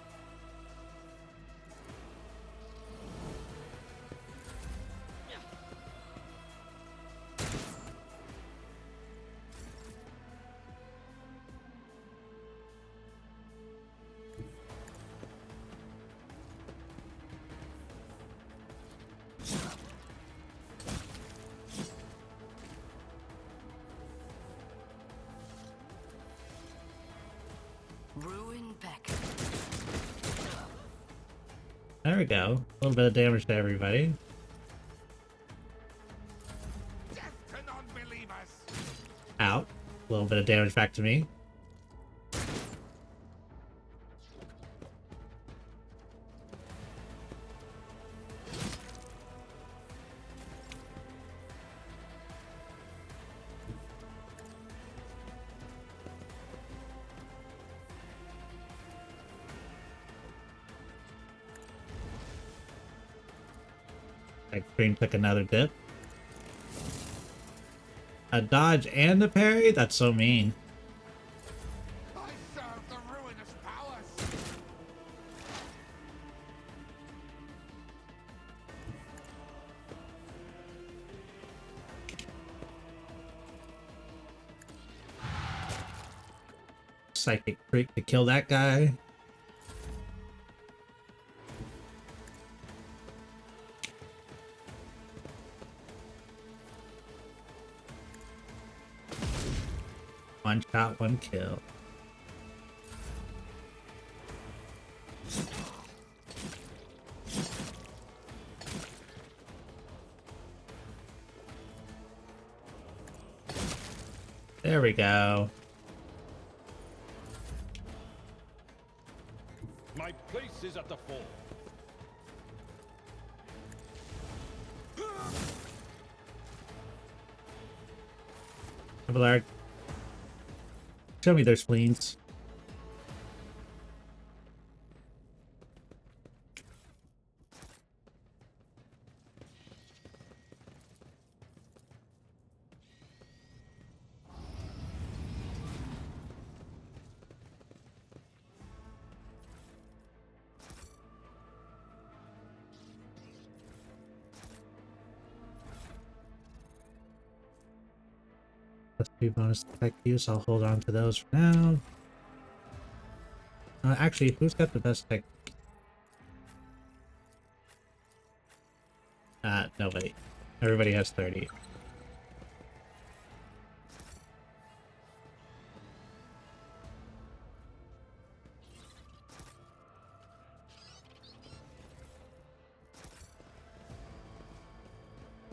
Ruin back. There we go. A little bit of damage to everybody. Death to non-believers! Out. A little bit of damage back to me. Green took another dip. A dodge and a parry? That's so mean. I serve the ruinous powers! Psychic freak to kill that guy. One shot, 1 kill. There we go. My place is at the fore. Abelard. Show me their spleens. Plus 2 bonus attack use. I'll hold on to those for now. Actually, who's got the best tech? Nobody. Everybody has 30.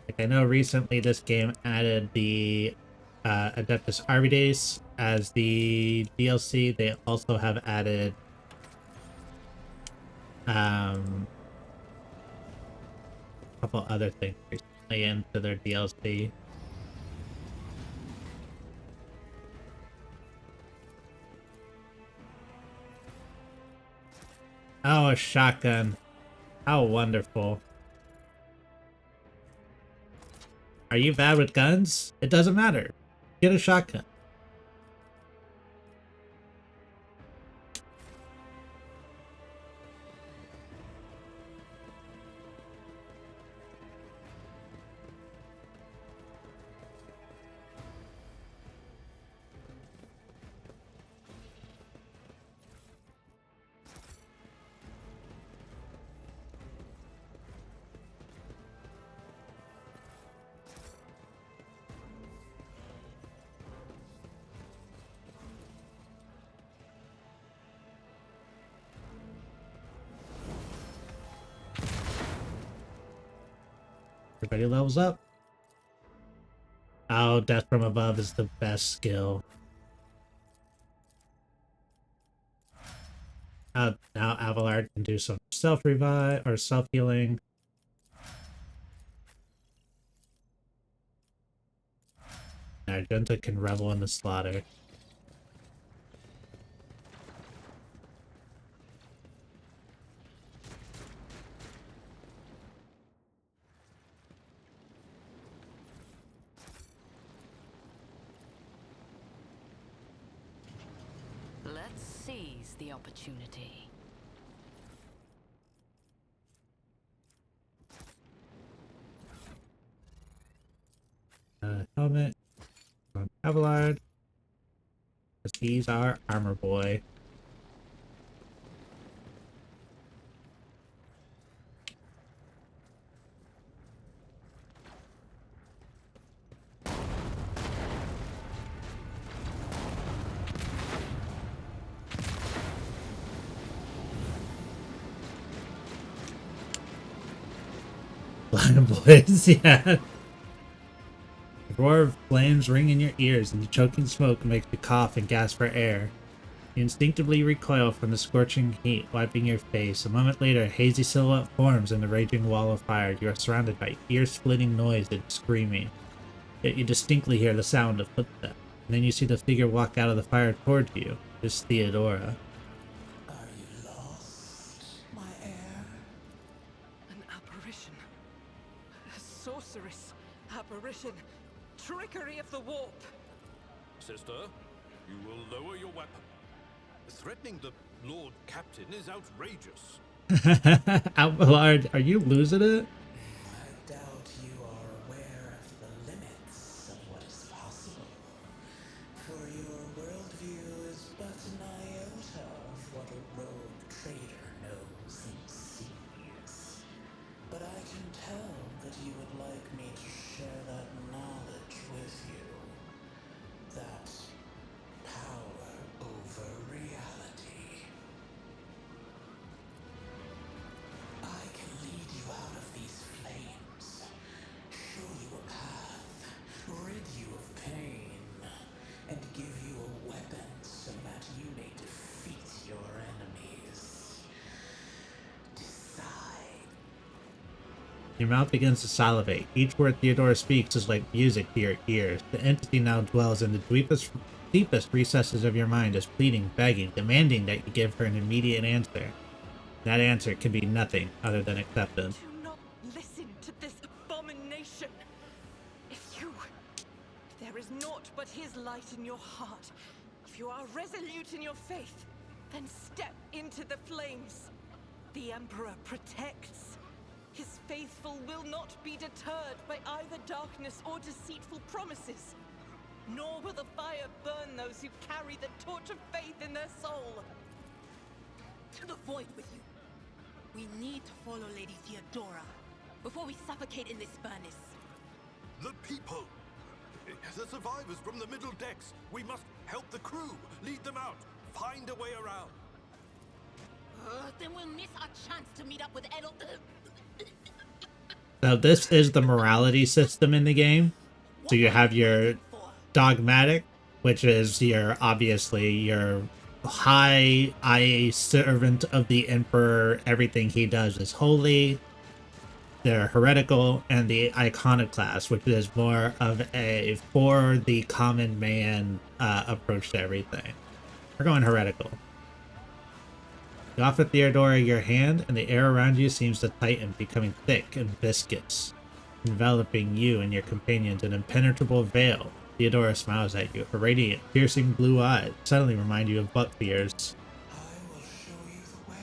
Like, I know recently this game added the Adeptus Arbites as the DLC. They also have added a couple other things recently into their DLC. Oh, a shotgun. How wonderful. Are you bad with guns? It doesn't matter. Get a shotgun. Everybody levels up. Oh, Death from Above is the best skill. Now Abelard can do some self-revive or self-healing. Now Junta can revel in the slaughter. Let's seize the opportunity. Helmet on Abelard. He's our armor boy. Blind boys, yeah. The roar of flames ring in your ears, and the choking smoke makes you cough and gasp for air. You instinctively recoil from the scorching heat, wiping your face. A moment later, a hazy silhouette forms in the raging wall of fire. You are surrounded by ear-splitting noise and screaming. Yet you distinctly hear the sound of footsteps. And then you see the figure walk out of the fire toward you. It's Theodora. Are you lost, my heir? An apparition. A sorceress apparition. Trickery of the warp. Sister, you will lower your weapon. Threatening the Lord Captain is outrageous. Abelard, are you losing it? I doubt you are aware of the limits of what is possible. For your worldview is but an iota of what a rogue trader knows and sees. But I can tell that you would like me to share that knowledge with you. That power over reality. I can lead you out of these flames, show you a path, rid you of pain, and give you a weapon so that you may defeat your enemies. Decide. Your mouth begins to salivate. Each word Theodora speaks is like music to your ears. The entity now dwells in the deepest recesses of your mind, is pleading, begging, demanding that you give her an immediate answer. That answer can be nothing other than acceptance. Do not listen to this abomination. If there is naught but his light in your heart, if you are resolute in your faith, then step into the flames. The Emperor protects. His faithful will not be deterred by either darkness or deceitful promises. Nor will the fire burn those who carry the torch of faith in their soul. To the void with you. We need to follow Lady Theodora before we suffocate in this furnace. The people! The survivors from the middle decks! We must help the crew! Lead them out! Find a way around! Then we'll miss our chance to meet up with Edel. Now this is the morality system in the game. So you have your dogmatic, which is your obviously your high servant of the Emperor. Everything he does is holy. They're heretical, and the iconoclast, which is more of a for the common man approach to everything. We're going heretical. You offer Theodora your hand, and the air around you seems to tighten, becoming thick and viscous, enveloping you and your companions in an impenetrable veil. Theodora smiles at you. Her radiant, piercing blue eyes suddenly remind you of Buckbeard's. I will show you the way.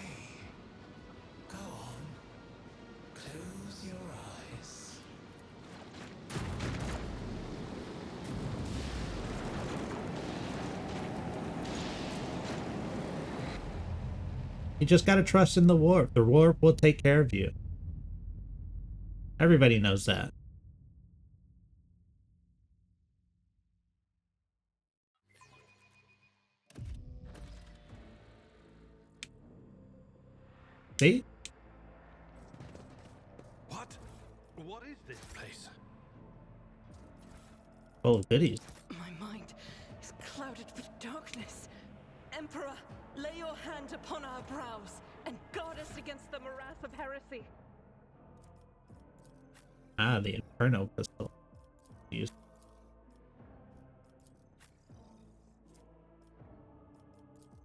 Go on. Close your eyes. You just gotta trust in the warp. The warp will take care of you. Everybody knows that. See? What? What is this place? Full of goodies. My mind is clouded with darkness. Emperor, lay your hand upon our brows and guard us against the morass of heresy. Ah, the Inferno pistol. Used.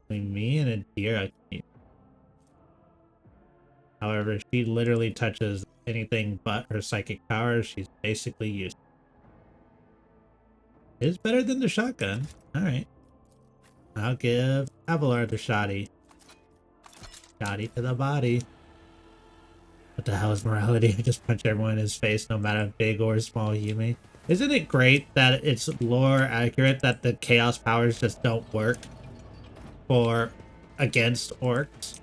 Between me and a deer, I can eat. However, she literally touches anything but her psychic powers. She's basically useless. It's better than the shotgun. Alright. I'll give Avalar the shotty. Shotty to the body. What the hell is morality? I just punch everyone in his face, no matter big or small human. Isn't it great that it's lore accurate that the chaos powers just don't work for against orcs?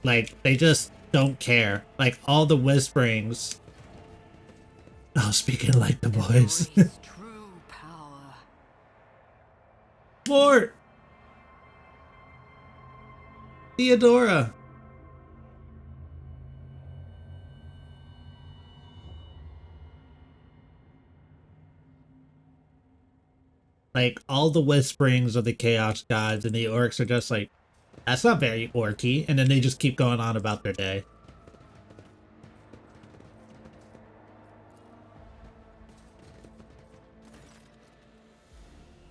Like, they just don't care. Like, all the whisperings. Oh, speaking like the boys. True power. Mort! Theodora! Like, all the whisperings of the Chaos Gods and the orcs are just like, that's not very orky, and then they just keep going on about their day.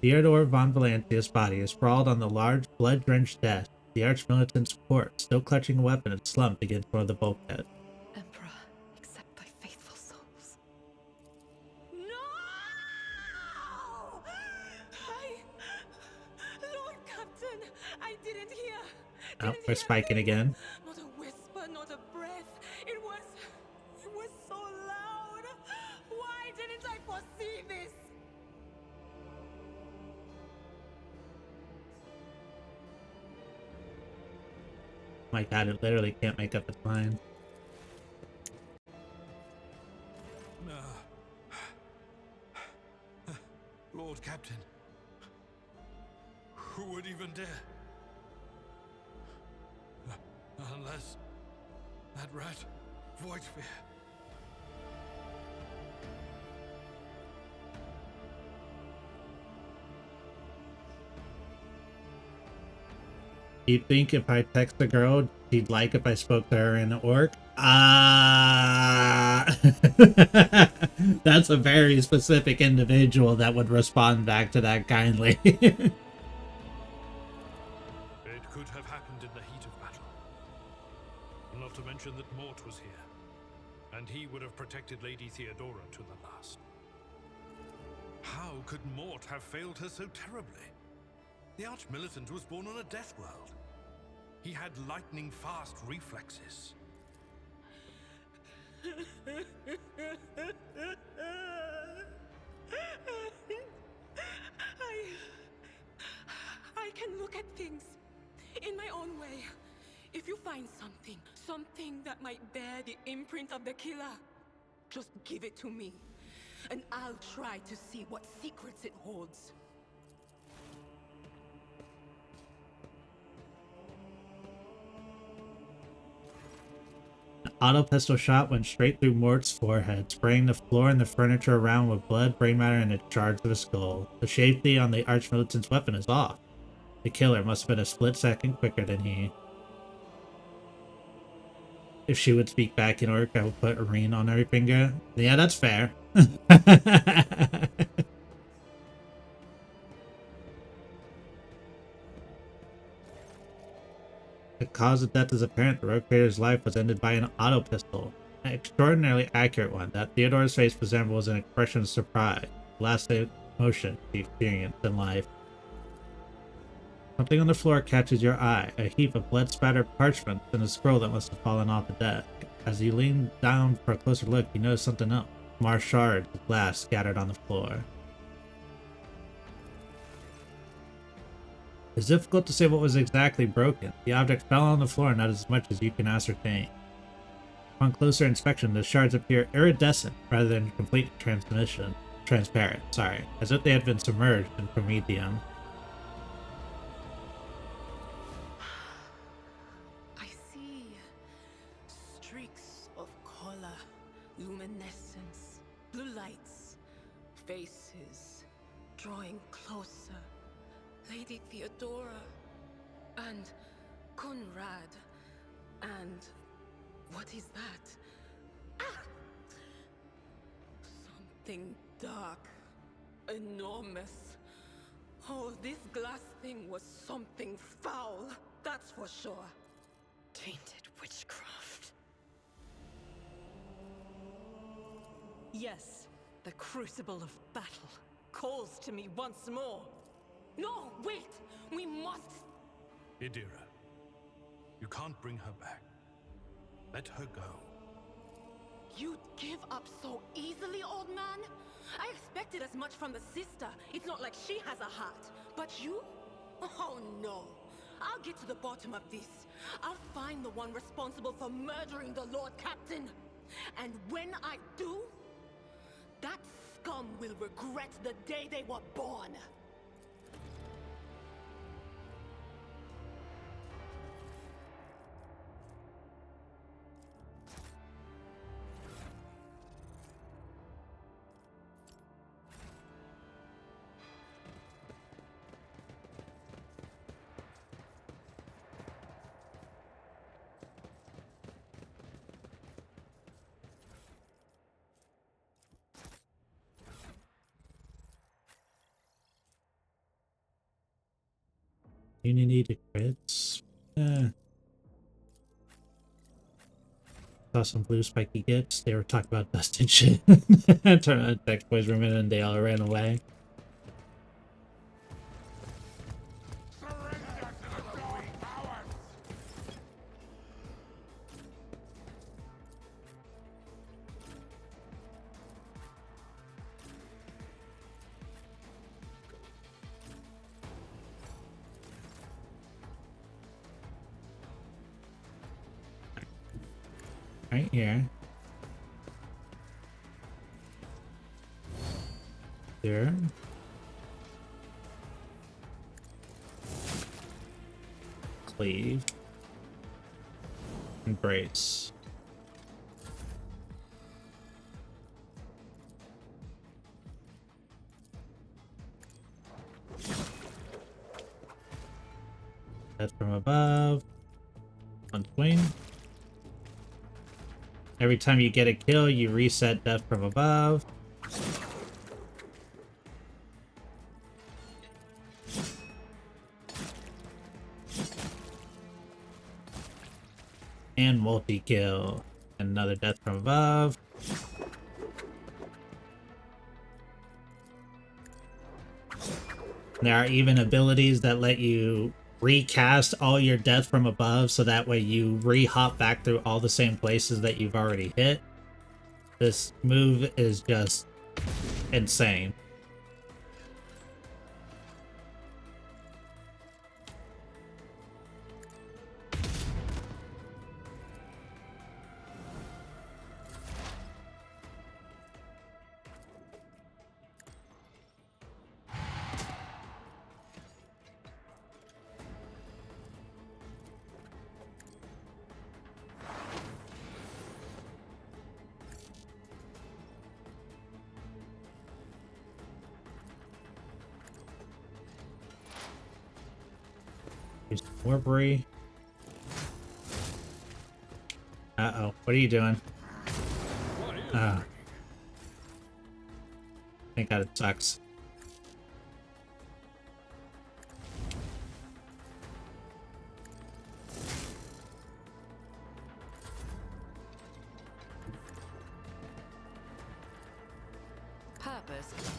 Theodore von Valancia's body is sprawled on the large, blood-drenched desk. The Archmilitant's corpse, still clutching a weapon, is slumped against one of the bulkheads. Emperor, accept thy faithful souls. No! Lord Captain, I didn't hear. Oh, we're spiking again. Not a whisper, not a breath. It was so loud. Why didn't I foresee this? My god, it literally can't make up its mind. Lord Captain, who would even dare? Unless that rat, Voidsphere. Do you think if I text the girl, she'd like if I spoke to her in orc? Ah, that's a very specific individual that would respond back to that kindly. It could have happened in the heat of battle. Not to mention that Mort was here, and he would have protected Lady Theodora to the last. How could Mort have failed her so terribly? The Archmilitant was born on a death world. He had lightning-fast reflexes. I can look at things in my own way. If you find something that might bear the imprint of the killer, just give it to me, and I'll try to see what secrets it holds. Auto pistol shot went straight through Mort's forehead, spraying the floor and the furniture around with blood, brain matter, and a charge of a skull. The safety on the Archmilitant's weapon is off. The killer must have been a split second quicker than he. If she would speak back in orc, I would put a ring on every finger. Yeah, that's fair. The cause of death is apparent. The rogue trader's life was ended by an auto pistol. An extraordinarily accurate one. That Theodora's face resembles an expression of surprise. The last emotion she experienced in life. Something on the floor catches your eye. A heap of blood-spattered parchments and a scroll that must have fallen off the desk. As you lean down for a closer look, you notice something else. More shards of glass scattered on the floor. It's difficult to say what was exactly broken. The object fell on the floor, not as much as you can ascertain. Upon closer inspection, the shards appear iridescent rather than complete transparent, as if they had been submerged in promethium. I see streaks of color, luminescence, blue lights, faces drawing closer. Lady Theodora and Conrad and what is that? Ah! Something dark, enormous. Oh, this glass thing was something foul, that's for sure. Tainted witchcraft. Yes, the crucible of battle calls to me once more. No, wait! We must... Idira, you can't bring her back. Let her go. You'd give up so easily, old man? I expected as much from the sister. It's not like she has a heart. But you? Oh no. I'll get to the bottom of this. I'll find the one responsible for murdering the Lord Captain. And when I do, that scum will regret the day they were born. Unity to crits. Saw some blue spiky gits. They were talking about dust and shit. Turned out text boys room in and they all ran away. Right here. There. Cleave. Embrace. Death from above. One swing. Every time you get a kill, you reset death from above. And multi-kill. Another death from above. There are even abilities that let you recast all your death from above, so that way you re-hop back through all the same places that you've already hit. This move is just insane. Use Warbury. Uh-oh. What are you doing? Oh. Thank God it sucks. first.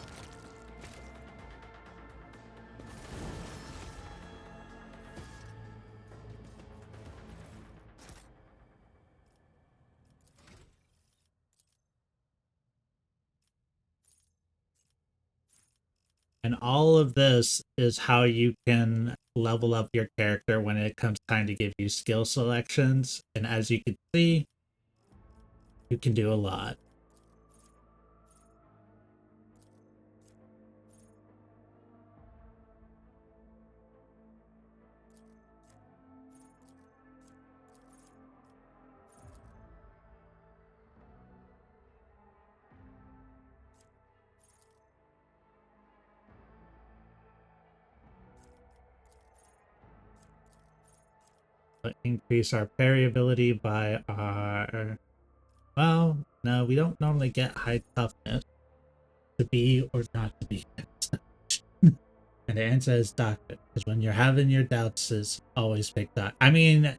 And all of this is how you can level up your character when it comes time to give you skill selections. And as you can see, you can do a lot. Increase our parry ability by our... Well, no, we don't normally get high toughness to be or not to be. And the answer is doctor, because when you're having your doubts, is always pick doctor. I mean,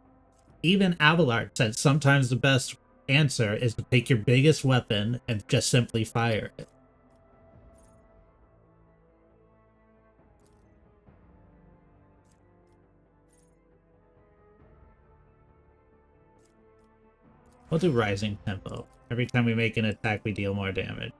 even Abelard said sometimes the best answer is to pick your biggest weapon and just simply fire it. We'll do rising tempo. Every time we make an attack, we deal more damage.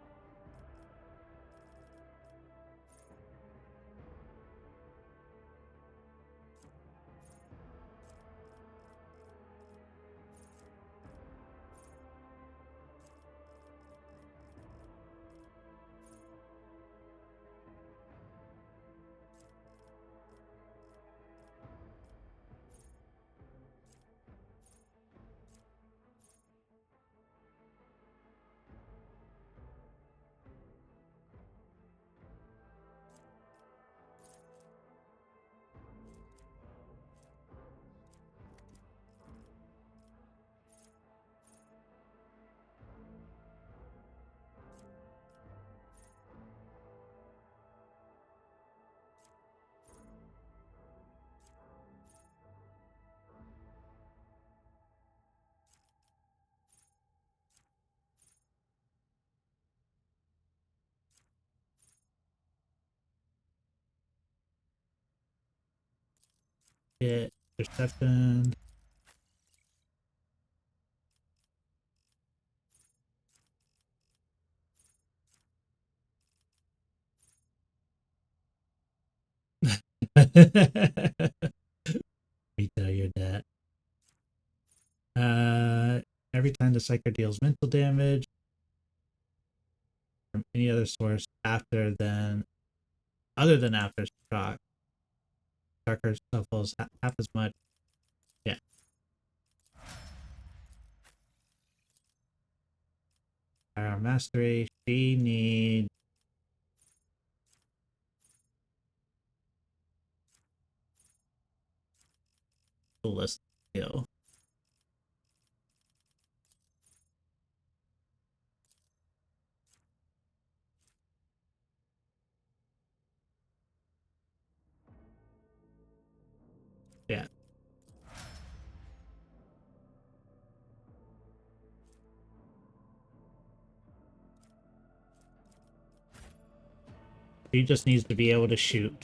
Get perception. We tell you that. Every time the psyker deals mental damage from any other source other than after shock, Darker suffers half as much. Yeah. Our mastery, she needs ballistic skill. Yeah. She just needs to be able to shoot.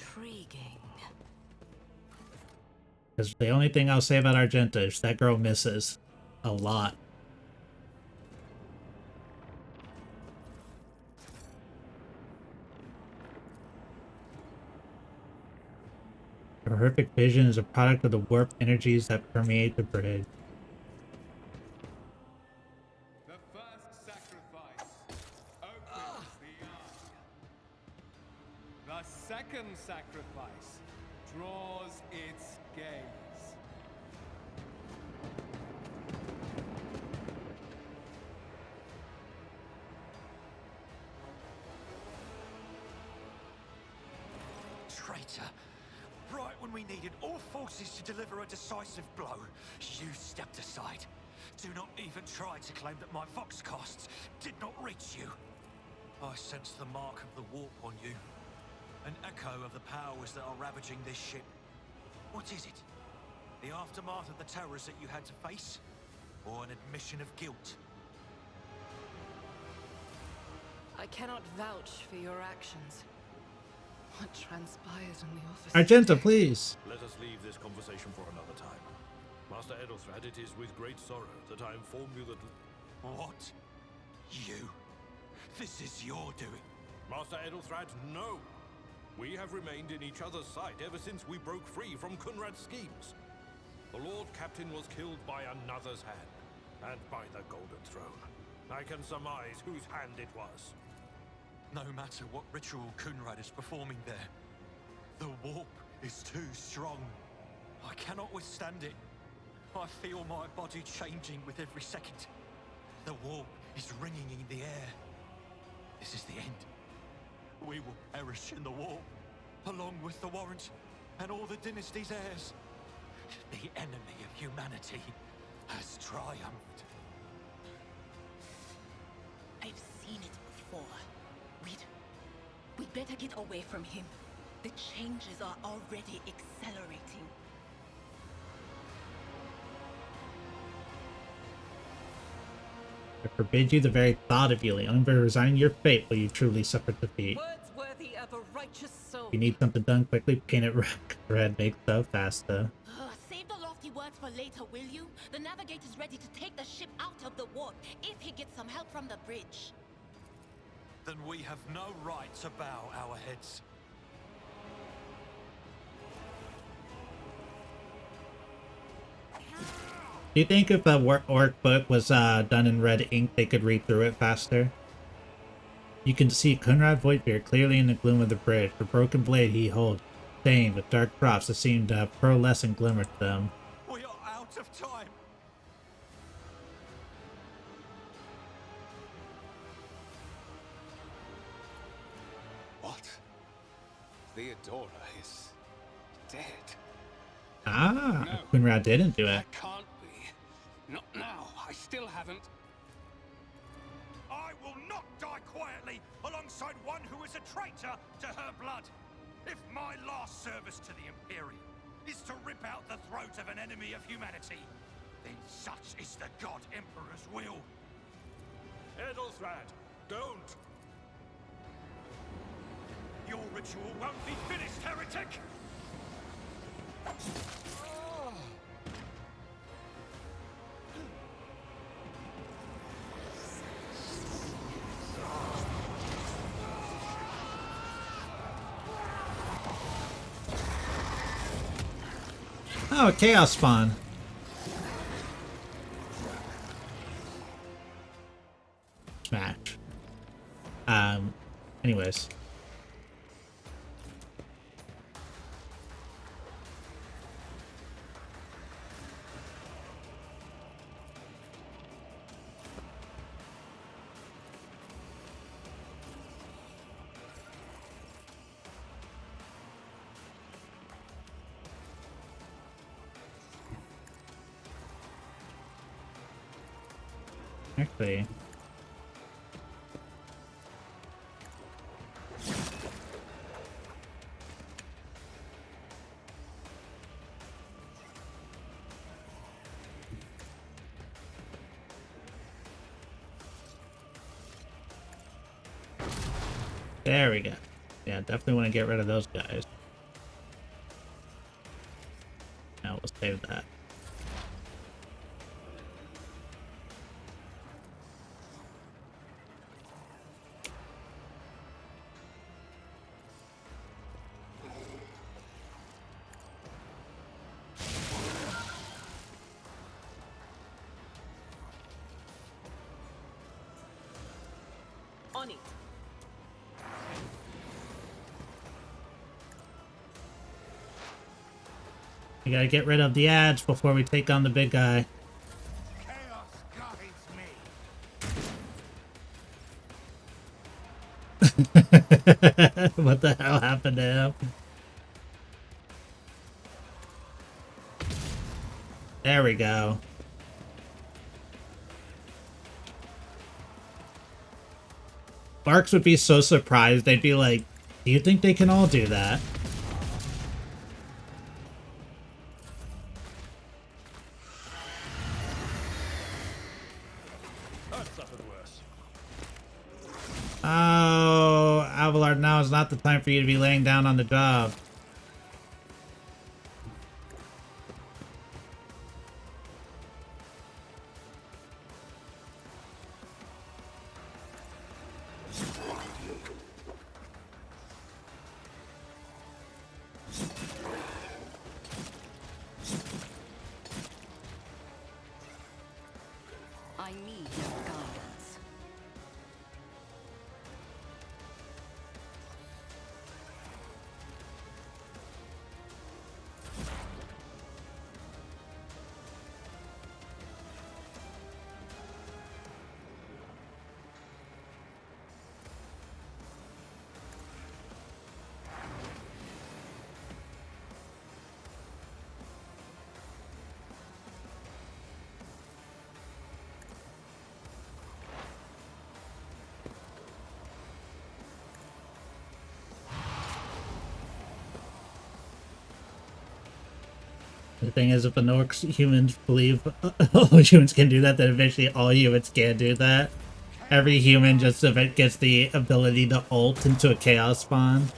Because the only thing I'll say about Argenta is that girl misses a lot. Her horrific vision is a product of the warped energies that permeate the bridge. The first sacrifice opens the ark. The second sacrifice draws its gaze. Traitor. Right when we needed all forces to deliver a decisive blow, you stepped aside. Do not even try to claim that my vox casts did not reach you. I sense the mark of the warp on you. An echo of the powers that are ravaging this ship. What is it? The aftermath of the terrors that you had to face? Or an admission of guilt? I cannot vouch for your actions. What transpired in the office? Argenta, please. Let us leave this conversation for another time. Master Edelthrad, it is with great sorrow that I inform you that... What? You? This is your doing? Master Edelthrad, no! We have remained in each other's sight ever since we broke free from Kunrad's schemes. The Lord Captain was killed by another's hand, and by the Golden Throne. I can surmise whose hand it was. No matter what ritual Kunrad is performing there, the warp is too strong. I cannot withstand it. I feel my body changing with every second. The warp is ringing in the air. This is the end. We will perish in the warp, along with the Warrant and all the dynasty's heirs. The enemy of humanity has triumphed. I've seen it before. We'd better get away from him. The changes are already accelerating. I forbid you the very thought of yielding. By resigning your fate will you truly suffer defeat. Words worthy of a righteous soul. If you need something done quickly, paint it red. Make so faster. Save the lofty words for later, will you? The navigator's ready to take the ship out of the warp if he gets some help from the bridge. Then we have no right to bow our heads. Do you think if the orc book was done in red ink, they could read through it faster? You can see Kunrad Voigtbeard clearly in the gloom of the bridge. The broken blade he holds, stained with dark drops that seem to have pearlescent glimmer to them. We are out of time. What? Theodora is dead. Ah, No, Kunrad didn't do it. that can't be. Not now. I still haven't. I will not die quietly alongside one who is a traitor to her blood. If my last service to the Imperium is to rip out the throat of an enemy of humanity, then such is the God Emperor's will. Edelthrad, don't! Your ritual won't be finished, heretic! Oh, Chaos Spawn. Smash. Anyways. Actually, there we go. Yeah, definitely want to get rid of those guys. Now we'll save that. On it. We gotta get rid of the ads before we take on the big guy. Chaos guides me. What the hell happened to him? There we go. Barks would be so surprised. They'd be like, do you think they can all do that? I've suffered worse. Abelard, now is not the time for you to be laying down on the job. I need your guidance. The thing is, if the Norks humans believe all humans can do that, then eventually all humans can do that. Every human just gets the ability to ult into a chaos spawn.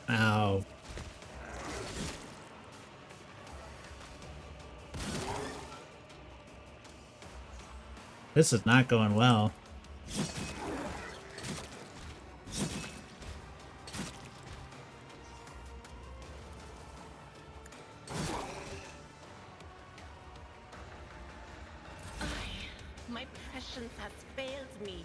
Ow. This is not going well. My prescience has failed me.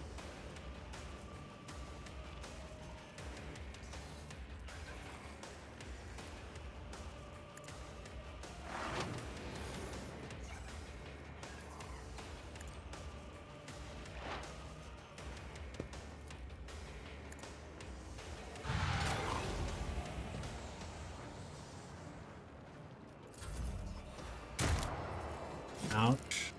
Ouch.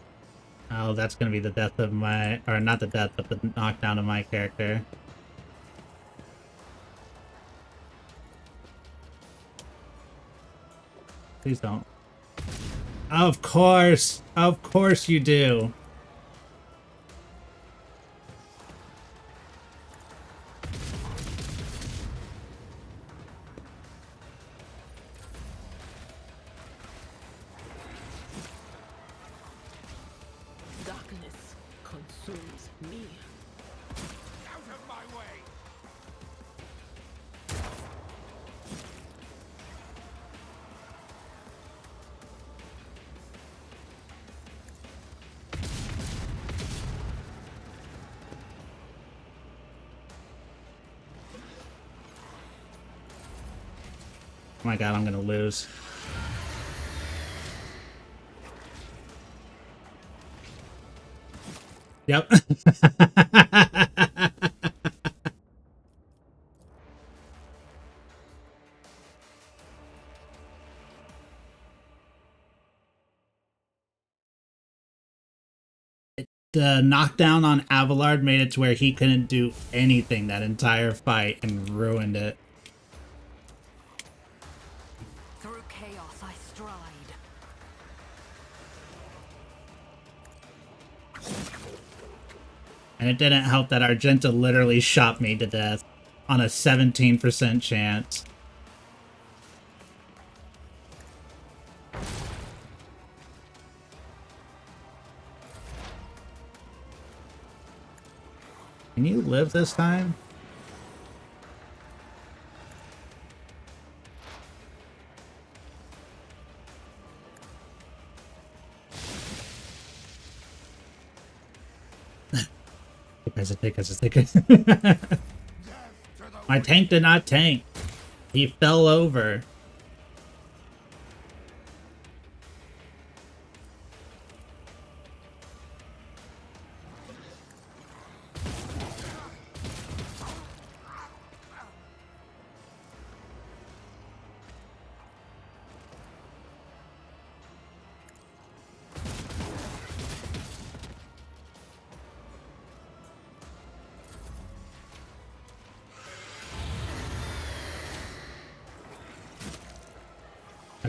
Oh, that's gonna be the death of my... or not the death, but the knockdown of my character. Please don't. Of course! Of course you do! Darkness consumes me. Out of my way! Oh my god, I'm gonna lose. Yep. The knockdown on Abelard made it to where he couldn't do anything that entire fight and ruined it. Through chaos I stride. And it didn't help that Argenta literally shot me to death on a 17% chance. Can you live this time? Take us. My tank did not tank. He fell over.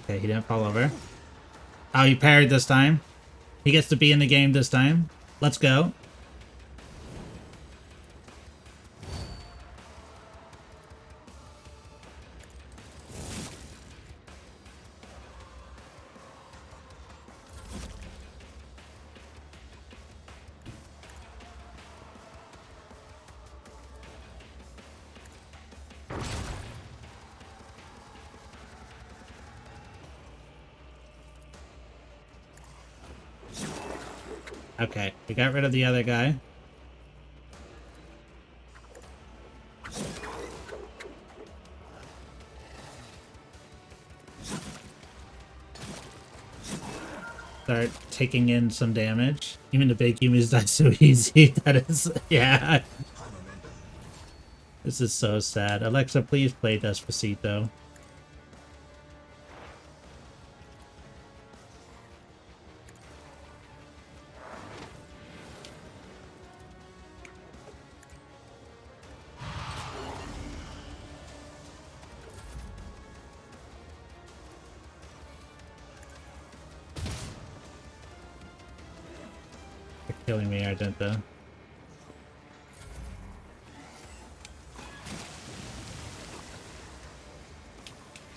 Okay, he didn't fall over. Oh, he parried this time. He gets to be in the game this time. Let's go. Okay, we got rid of the other guy. Start taking in some damage. Even the big humans die so easy. That is, yeah. This is so sad. Alexa, please play Despacito. They're killing me, Argenta.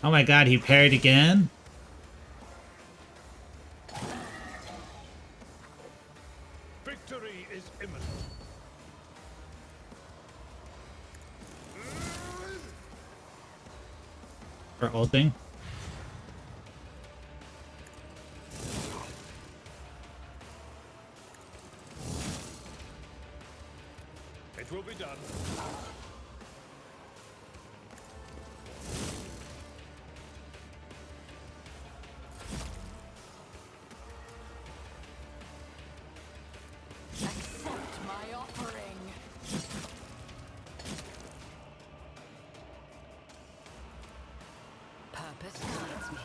Oh my god, he parried again? Victory is imminent. For ulting? It will be done. Accept my offering. Purpose guides me.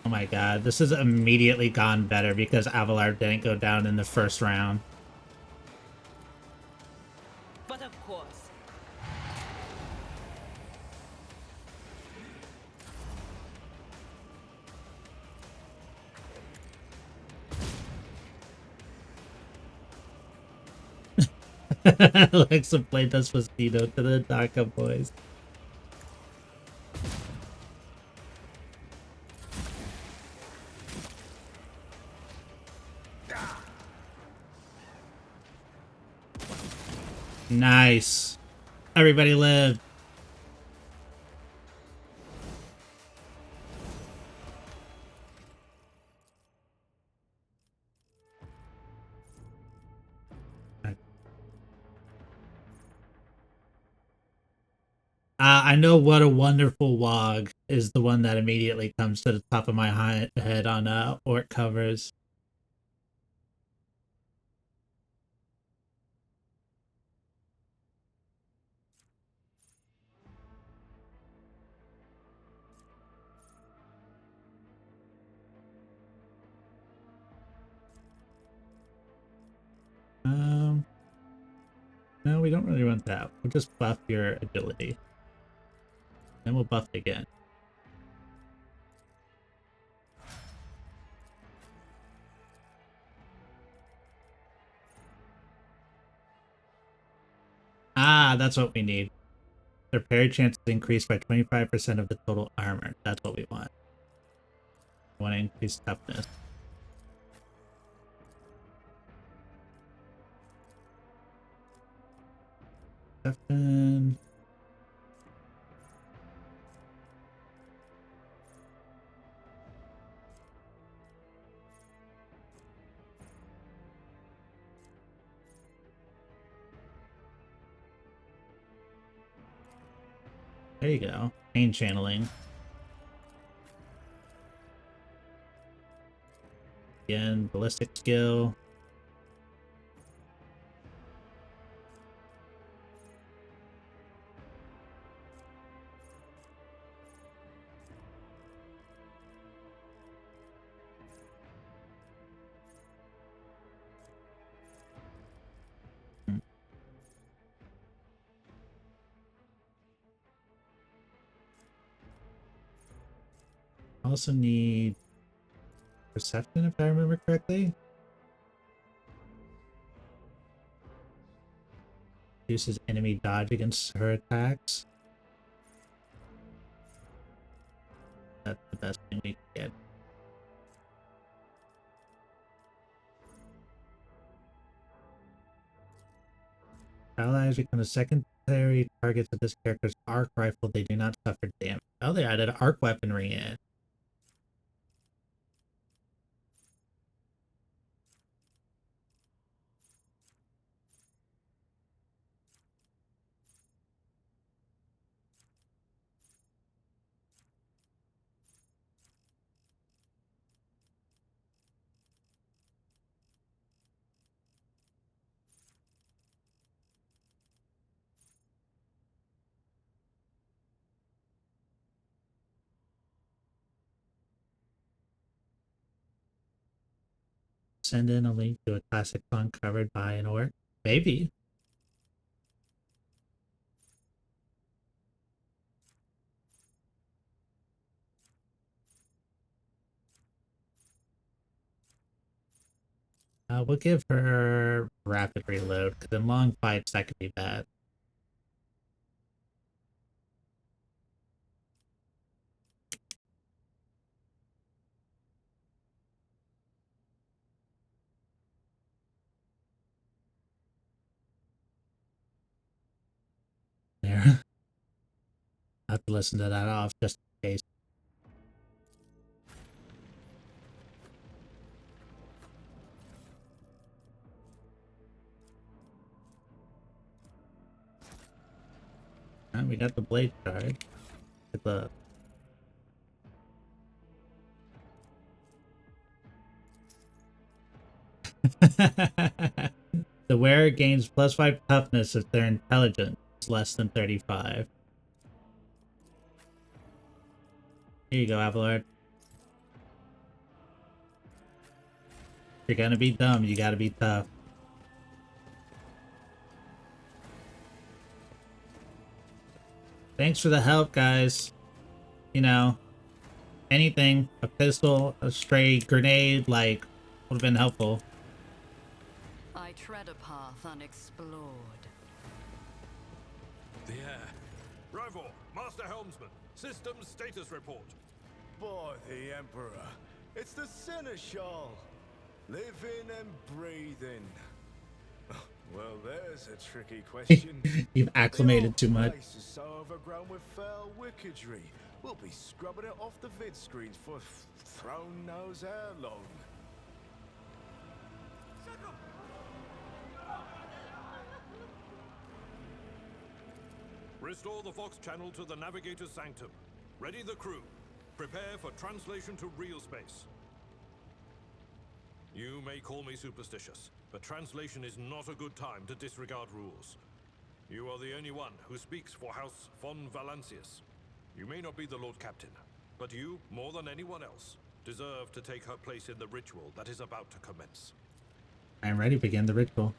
Oh my god, this has immediately gone better because Avalar didn't go down in the first round. But of course. Alexa played Despacito to the DACA boys. Nice. Everybody lived. I know What a Wonderful Wog is the one that immediately comes to the top of my head on orc covers. No, we don't really want that. We'll just buff your agility. Then we'll buff it again. Ah, that's what we need. Their parry chances increased by 25% of the total armor. That's what we want. We want to increase toughness. Toughen. There you go. Pain channeling. Again, ballistic skill. Also need perception, if I remember correctly. Uses enemy dodge against her attacks. That's the best thing we can get. Allies become a secondary target to this character's arc rifle. They do not suffer damage. Oh, they added arc weaponry in. Send in a link to a classic song covered by an orc. Maybe. We'll give her rapid reload, because in long fights that could be bad. There. I have to listen to that off just in case. And we got the blade charge. The the wearer gains +5 toughness if their intelligence is less than 35. Here you go, Abelard. If you're gonna be dumb, you gotta be tough. Thanks for the help, guys. You know, anything, a pistol, a stray grenade, like, would have been helpful. I tread a path unexplored. The air. Rivor, Master Helmsman, systems status report. By the Emperor, it's the Seneschal. Living and breathing. Well, there's a tricky question. You've acclimated too much. The place is so overgrown with foul wickedry. We'll be scrubbing it off the vid screens for throne knows how long. Restore the Vox channel to the Navigator's Sanctum. Ready the crew. Prepare for translation to real space. You may call me superstitious, but translation is not a good time to disregard rules. You are the only one who speaks for House von Valancius. You may not be the Lord Captain, but you, more than anyone else, deserve to take her place in the ritual that is about to commence. I am ready to begin the ritual.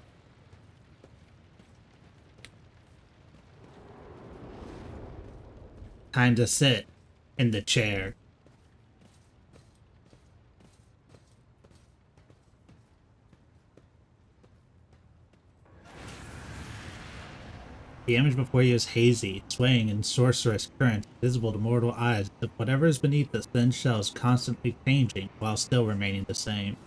Time to sit in the chair. The image before you is hazy, swaying in sorcerous currents, visible to mortal eyes, but whatever is beneath this thin shell is constantly changing, while still remaining the same.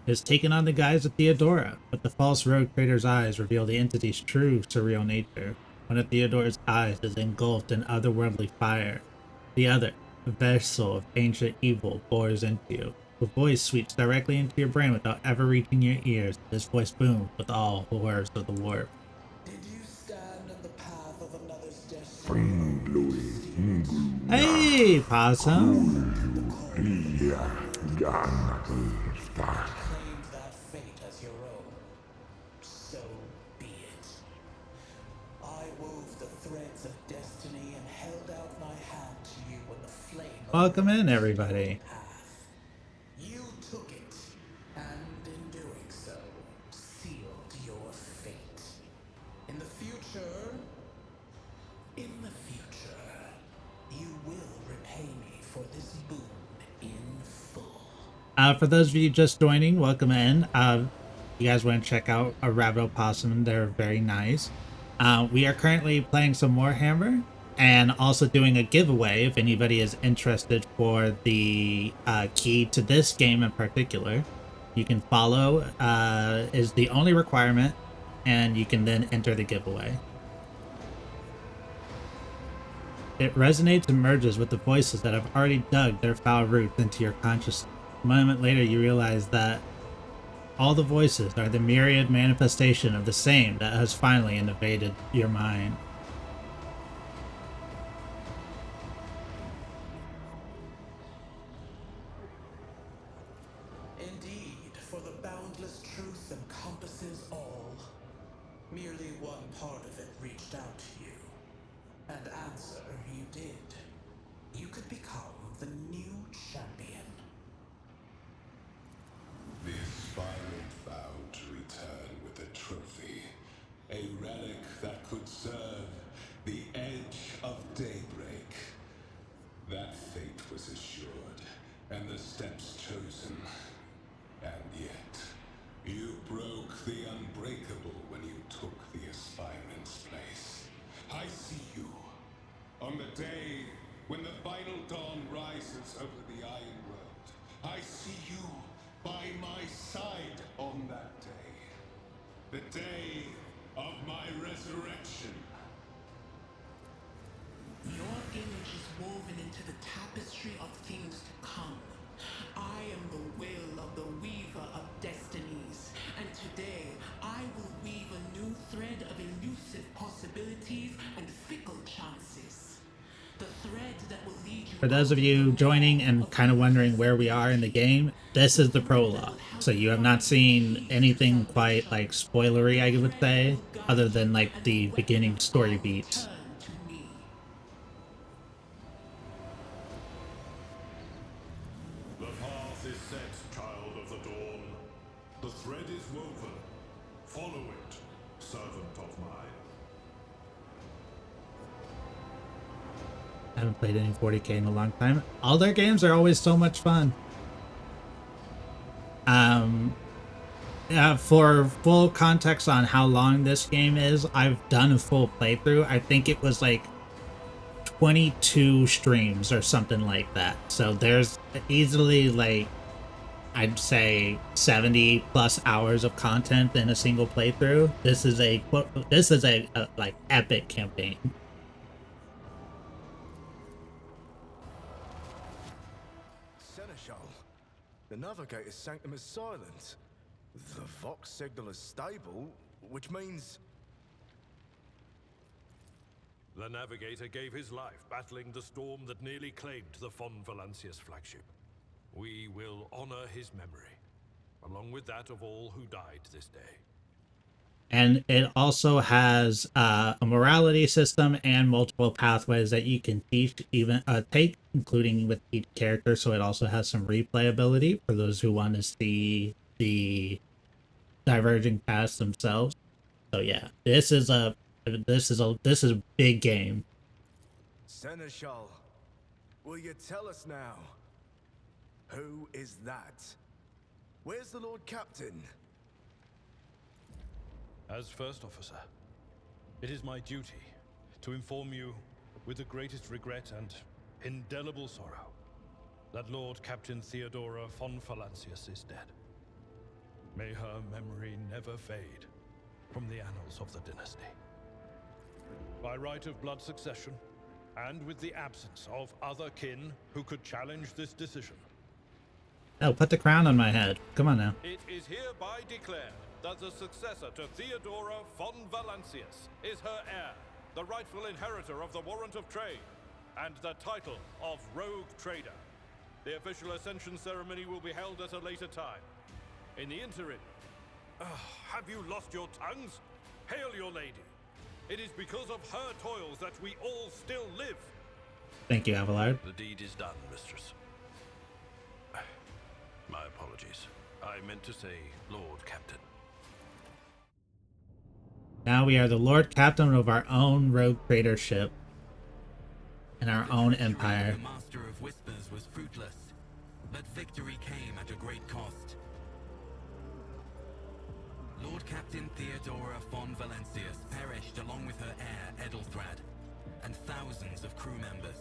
It has taken on the guise of Theodora, but the false road trader's eyes reveal the entity's true surreal nature. One of Theodora's eyes is engulfed in otherworldly fire. The other, a vessel of ancient evil, bores into you. A voice sweeps directly into your brain without ever reaching your ears. This voice booms with all horrors of the warp. Hey, Possum! Claim that fate as your own. So be it. I wove the threads of destiny and held out my hand to you when the flame. Welcome in, everybody. You took it, and in doing so, sealed your fate. In the future, you will repay me for this boon For those of you just joining, welcome in. You guys want to check out a rabbit opossum? They're very nice. We are currently playing some Warhammer and also doing a giveaway if anybody is interested for the key to this game in particular. You can follow is the only requirement, and you can then enter the giveaway. It resonates and merges with the voices that have already dug their foul roots into your consciousness. A moment later, you realize that all the voices are the myriad manifestation of the same that has finally invaded your mind. Indeed, for the boundless truth encompasses all. Merely one part of it reached out to you. And answer you did. You could become the new champion. The aspirant vowed to return with a trophy. A relic that could serve the edge of daybreak. That fate was assured, and the steps chosen. And yet, you broke the unbreakable when you took the aspirant's place. I see you. On the day when the final dawn rises over the Iron World, I see you by my side on that day. The day of my resurrection. Your image is woven into the tapestry of things to come. I am the will of the weaver of destinies, and today I will weave a new thread of elusive possibilities and fickle chances. The thread that will lead you. For those of you joining and kind of wondering where we are in the game, this is the prologue. So you have not seen anything quite like spoilery, I would say, other than like the beginning story beats. The path is set, child of the dawn. The thread is woven. Follow it, servant of mine. I haven't played any 40k in a long time. All their games are always so much fun. For full context on how long this game is, I've done a full playthrough. I think it was like 22 streams or something like that. So there's easily like, I'd say 70 plus hours of content in a single playthrough. This is a like epic campaign. Seneschal, the Navigator's sanctum is silent. The Vox signal is stable, which means... The Navigator gave his life battling the storm that nearly claimed the Von Valancius flagship. We will honor his memory, along with that of all who died this day. And it also has a morality system and multiple pathways that you can take, including with each character. So it also has some replayability for those who want to see the diverging paths themselves. So yeah, this is a big game. Seneschal, will you tell us now? Who is that? Where's the Lord Captain? As First Officer, it is my duty to inform you with the greatest regret and indelible sorrow that Lord Captain Theodora von Valancius is dead. May her memory never fade from the annals of the dynasty. By right of blood succession, and with the absence of other kin who could challenge this decision. Oh, put the crown on my head. Come on now. It is hereby declared that the successor to Theodora von Valancius is her heir, the rightful inheritor of the Warrant of Trade, and the title of Rogue Trader. The official ascension ceremony will be held at a later time. In the interim, have you lost your tongues? Hail your lady. It is because of her toils that we all still live. Thank you, Abelard. The deed is done, mistress. My apologies. I meant to say Lord Captain. Now we are the Lord Captain of our own rogue trader ship and our own empire. The Master of Whispers was fruitless. But victory came at a great cost. Lord Captain Theodora von Valencius perished along with her heir, Edelthrad, and thousands of crew members.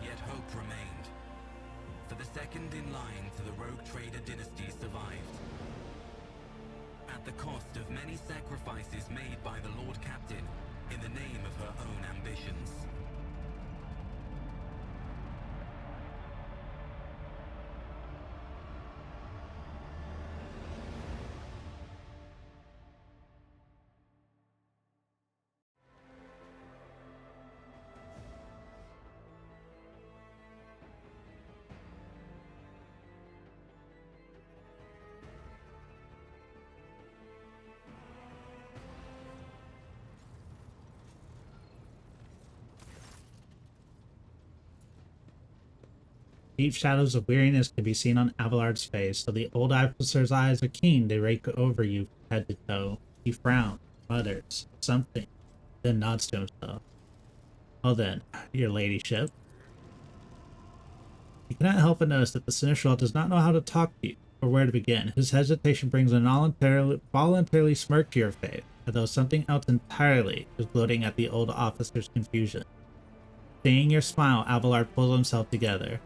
Yet hope remained, for the second in line to the rogue trader dynasty survived. At the cost of many sacrifices made by the Lord Captain in the name of her own ambitions. Deep shadows of weariness can be seen on Abelard's face, so the old officer's eyes are keen to rake over you from head to toe. He frowns, mutters something, then nods to himself. Well then, your ladyship. You cannot help but notice that the Seneschal does not know how to talk to you, or where to begin. His hesitation brings an voluntarily smirk to your face, as though something else entirely is gloating at the old officer's confusion. Seeing your smile, Abelard pulls himself together.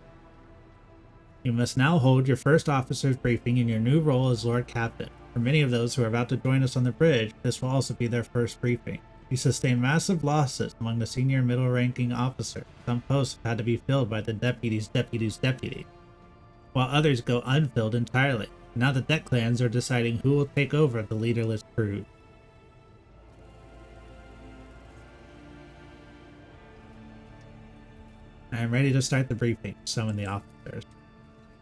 You must now hold your first officer's briefing in your new role as Lord Captain. For many of those who are about to join us on the bridge, this will also be their first briefing. You sustain massive losses among the senior and middle-ranking officers. Some posts have had to be filled by the deputy's deputy, while others go unfilled entirely. Now the deck clans are deciding who will take over the leaderless crew. I am ready to start the briefing, summon the officers.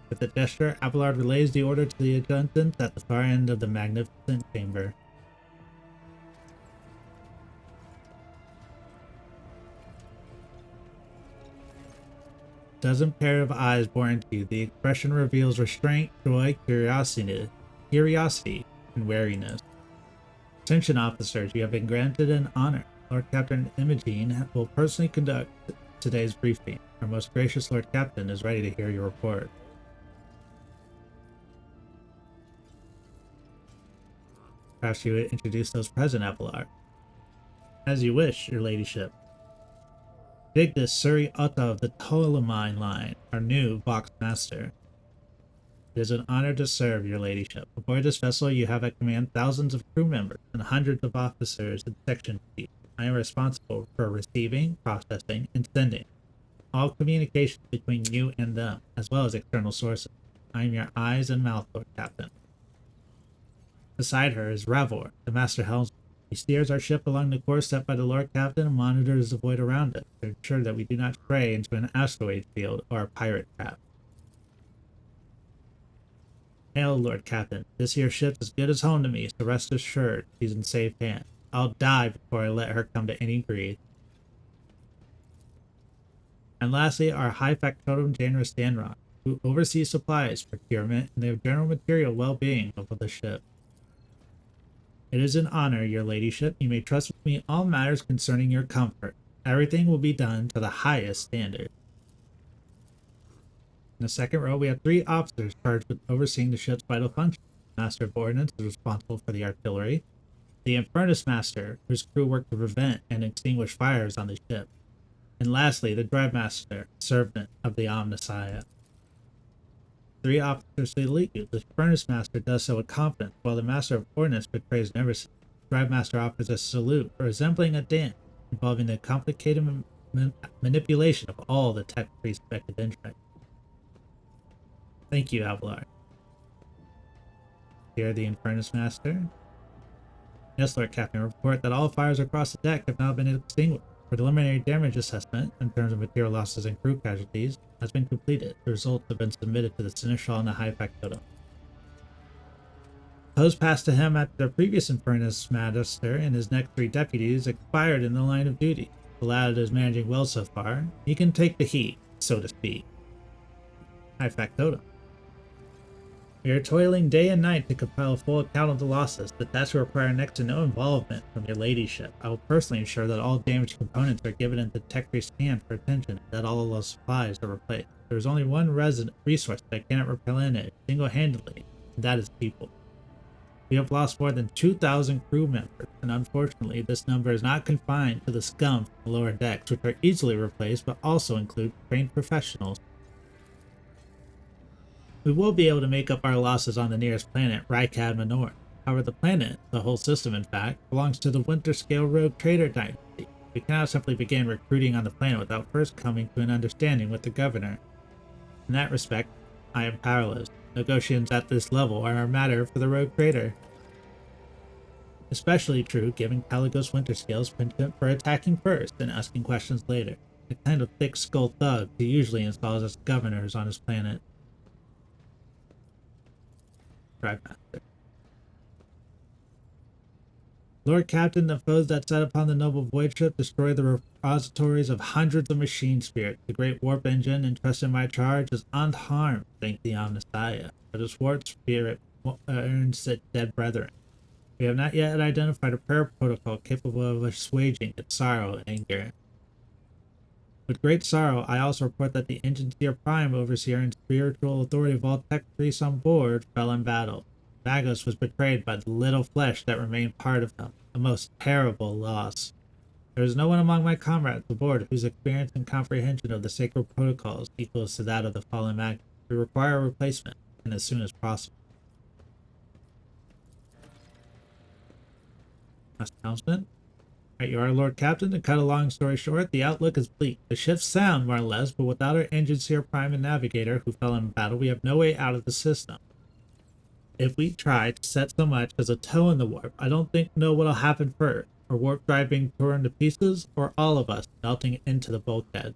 With a gesture, Abelard relays the order to the adjutant at the far end of the magnificent chamber. A dozen pair of eyes bore into you. The expression reveals restraint, joy, curiosity, and wariness. Attention, officers, you have been granted an honor. Lord Captain Imogen will personally conduct today's briefing. Our most gracious Lord Captain is ready to hear your report. Perhaps you would introduce those present, Abelard. As you wish, your ladyship. Vigdis Suri Otta of the Ptolemine line, our new Vox Master. It is an honor to serve, your ladyship. Aboard this vessel you have at command thousands of crew members and hundreds of officers and section chiefs. I am responsible for receiving, processing, and sending all communications between you and them, as well as external sources. I am your eyes and mouth, Lord Captain. Beside her is Ravor, the master helmsman. He steers our ship along the course set by the Lord Captain and monitors the void around it to ensure that we do not stray into an asteroid field or a pirate trap. Hail, Lord Captain. This here ship's as good as home to me, so rest assured she's in safe hands. I'll die before I let her come to any grief. And lastly, our high factotum Janus Danrock, who oversees supplies, procurement, and the general material well-being of the ship. It is an honor, your ladyship. You may trust with me all matters concerning your comfort. Everything will be done to the highest standard. In the second row, we have 3 officers charged with overseeing the ship's vital functions. The Master of Ordnance is responsible for the artillery. The Infernus Master, whose crew work to prevent and extinguish fires on the ship. And lastly, the Drive Master, servant of the Omnissiah. 3 officers salute you. The Furnace Master does so with confidence, while the Master of Ordnance betrays nervousness. The Drive Master offers a salute, resembling a dance, involving the complicated manipulation of all the tech-free spectred instruments. Thank you, Abelard. Here, the Infernus Master. Yes, Lord Captain, report that all fires across the deck have now been extinguished. Preliminary damage assessment, in terms of material losses and crew casualties, has been completed. The results have been submitted to the Seneschal and the High Factotum. Those passed to him after the previous Infernus Master and his next 3 deputies expired in the line of duty. The lad is managing well so far. He can take the heat, so to speak. High Factotum. We are toiling day and night to compile a full account of the losses. The task will require next to no involvement from your ladyship. I will personally ensure that all damaged components are given into Tech Priest's hand for attention, and that all of those supplies are replaced. There is only one resource that I cannot repel in it single-handedly, and that is people. We have lost more than 2,000 crew members, and unfortunately this number is not confined to the scum from the lower decks, which are easily replaced but also include trained professionals. We will be able to make up our losses on the nearest planet, Rykad Manor. However, the planet, the whole system in fact, belongs to the Winter-Scale Rogue Trader Dynasty. We cannot simply begin recruiting on the planet without first coming to an understanding with the governor. In that respect, I am powerless. Negotiations at this level are a matter for the Rogue Trader. Especially true given Caligos Winterscale's penchant for attacking first and asking questions later. The kind of thick-skulled thug who usually installs as governors on his planet. Master. Lord Captain, the foes that set upon the noble void ship destroy the repositories of hundreds of machine spirits. The great warp engine entrusted in my charge is unharmed, thank the Omnissiah, but its warp spirit earns its dead brethren. We have not yet identified a prayer protocol capable of assuaging its sorrow and anger. With great sorrow, I also report that the Engineer Prime, Overseer, and spiritual authority of all tech priests on board fell in battle. Magos was betrayed by the little flesh that remained part of him, a most terrible loss. There is no one among my comrades aboard whose experience and comprehension of the sacred protocols equals to that of the fallen Magus. We require a replacement, and as soon as possible. Last announcement. You are Lord Captain. To cut a long story short, the outlook is bleak. The ship's sound, more or less, but without our Engineer Prime and Navigator, who fell in battle, we have no way out of the system. If we try to set so much as a toe in the warp, I don't know what'll happen first. Or warp drive being torn to pieces, or all of us melting into the bulkhead.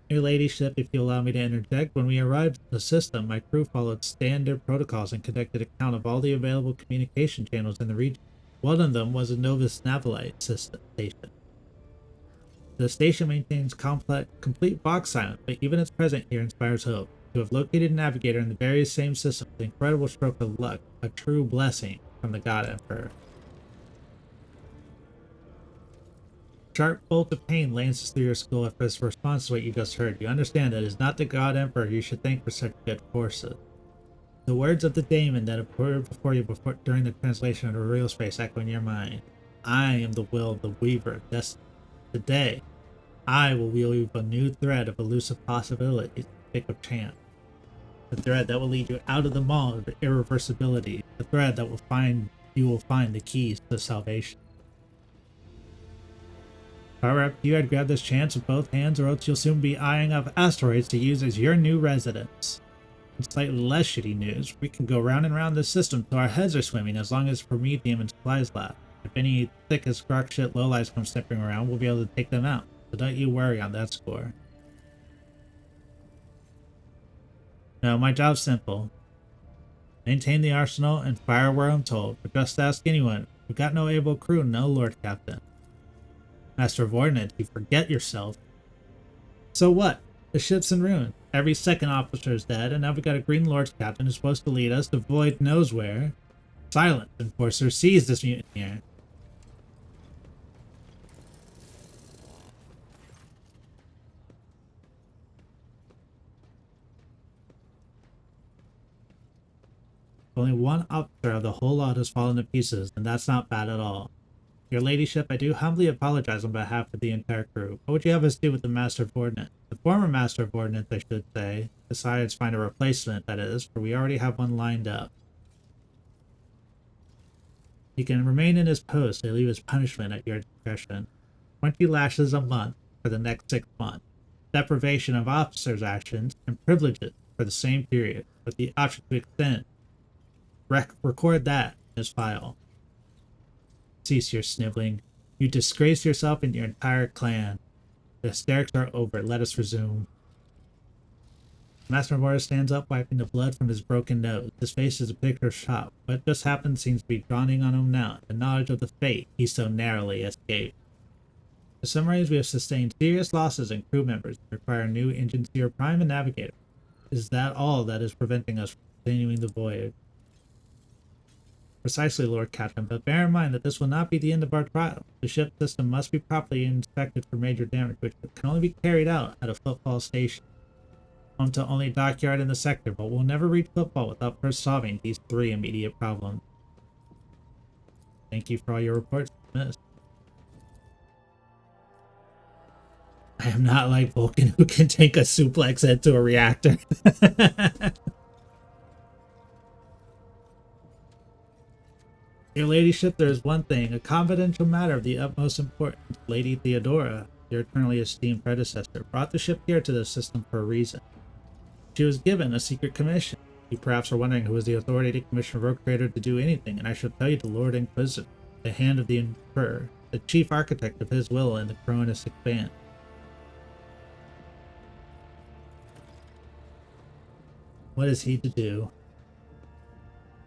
Your ladyship, if you allow me to interject, when we arrived at the system, my crew followed standard protocols and conducted a count of all the available communication channels in the region. One of them was a Novus Navalite station. The station maintains complete box silence, but even its presence here inspires hope. To have located a navigator in the very same system is an incredible stroke of luck, a true blessing from the God Emperor. Sharp bolt of pain lances through your skull after this response to what you just heard. You understand that it is not the God Emperor you should thank for such good forces. The words of the daemon that appeared before you during the translation of the real space echo in your mind. I am the will of the Weaver of Destiny. Today, I will weave a new thread of elusive possibilities, thick of chance. The thread that will lead you out of the maw of irreversibility. The thread that you will find the keys to salvation. Power up to you, I'd grab this chance with both hands, or else you'll soon be eyeing up asteroids to use as your new residence. In slightly less shitty news, we can go round and round this system till our heads are swimming as long as Prometheum and supplies last. If any thick as rock shit lowlights come stepping around, we'll be able to take them out, so don't you worry on that score. No, my job's simple. Maintain the arsenal and fire where I'm told, but just ask anyone. We've got no able crew, no Lord Captain. Master of Ordnance, you forget yourself. So what? The ship's in ruin. Every second officer is dead, and now we got a Green Lord Captain who's supposed to lead us to void knows where. Silence, Enforcer, seize this mutineer. Only one officer of the whole lot has fallen to pieces, and that's not bad at all. Your ladyship, I do humbly apologize on behalf of the entire crew. What would you have us do with the Master of Ordnance? The former Master of Ordnance, I should say. Besides, find a replacement, that is, for we already have one lined up. He can remain in his post and leave his punishment at your discretion. 20 lashes a month for the next 6 months. Deprivation of officers' actions and privileges for the same period, with the option to extend. Record that in his file. Cease your sniveling. You disgrace yourself and your entire clan. The hysterics are over. Let us resume. Master Mora stands up, wiping the blood from his broken nose. His face is a picture of shock. What just happened seems to be dawning on him now, the knowledge of the fate he so narrowly escaped. To summarize, we have sustained serious losses in crew members and require a new Engineer Prime and Navigator. Is that all that is preventing us from continuing the voyage? Precisely, Lord Captain, but bear in mind that this will not be the end of our trial. The ship system must be properly inspected for major damage, which can only be carried out at a football station. Home to only dockyard in the sector, but we'll never reach football without first solving these 3 immediate problems. Thank you for all your reports, Miss. I am not like Vulcan, who can take a suplex into a reactor. Your ladyship, there is one thing, a confidential matter of the utmost importance. Lady Theodora, your eternally esteemed predecessor, brought the ship here to the system for a reason. She was given a secret commission. You perhaps are wondering who is the authority to commission a rogue trader to do anything, and I shall tell you the Lord Inquisitor, the hand of the Emperor, the chief architect of his will in the Chronistic band. What is he to do?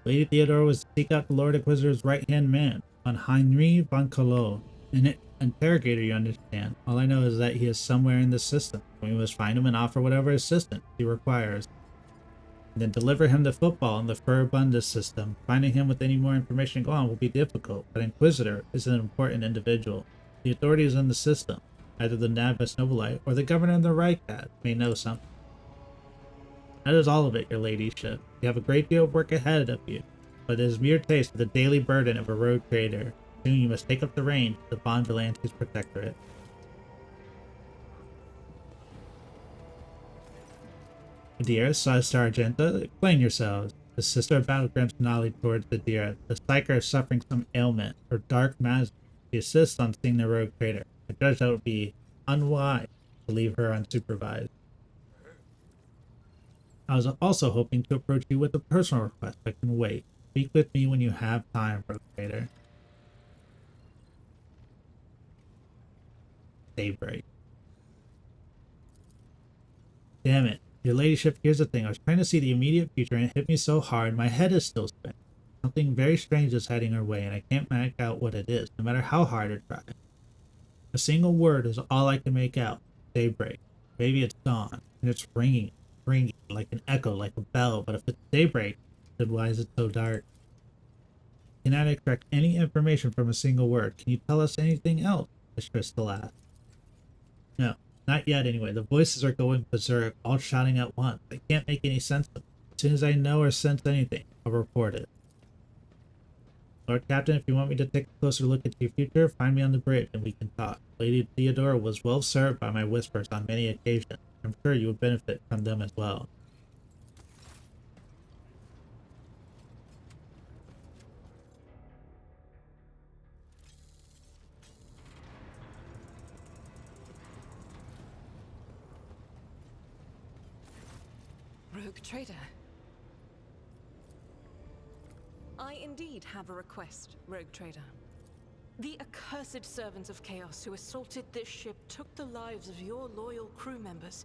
Lady Theodora was to seek out the Lord Inquisitor's right-hand man, on Heinrich von Cologne, an interrogator, you understand. All I know is that he is somewhere in this system. We must find him and offer whatever assistance he requires. And then deliver him the football in the Furibundus system. Finding him with any more information go on will be difficult, but Inquisitor is an important individual. The authorities in the system, either the Navis Nobilite or the governor of the Reichsrat, may know something. That is all of it, your ladyship. You have a great deal of work ahead of you, but it is mere taste of the daily burden of a rogue trader. Soon you must take up the reins of the Von Valances Protectorate. Dear Sargenta, explain yourselves. The sister of Battlegrim's nodded towards the deer. The psyker is suffering some ailment, or dark madness. She insists on seeing the rogue trader. I judge that it would be unwise to leave her unsupervised. I was also hoping to approach you with a personal request, but can wait. Speak with me when you have time, rogue trader. Daybreak. Damn it. Your ladyship, here's the thing. I was trying to see the immediate future and it hit me so hard my head is still spinning. Something very strange is heading our way and I can't make out what it is, no matter how hard I try. A single word is all I can make out. Daybreak. Maybe it's dawn, and it's ringing like an echo, like a bell, but if it's daybreak, then why is it so dark? Cannot extract any information from a single word. Can you tell us anything else? Miss Crystal asked. No. Not yet, anyway. The voices are going berserk, all shouting at once. I can't make any sense of it. As soon as I know or sense anything, I'll report it. Lord Captain, if you want me to take a closer look at your future, find me on the bridge and we can talk. Lady Theodora was well served by my whispers on many occasions. I'm sure you would benefit from them as well. Rogue Trader. I indeed have a request, Rogue Trader. The accursed servants of Chaos who assaulted this ship took the lives of your loyal crew members,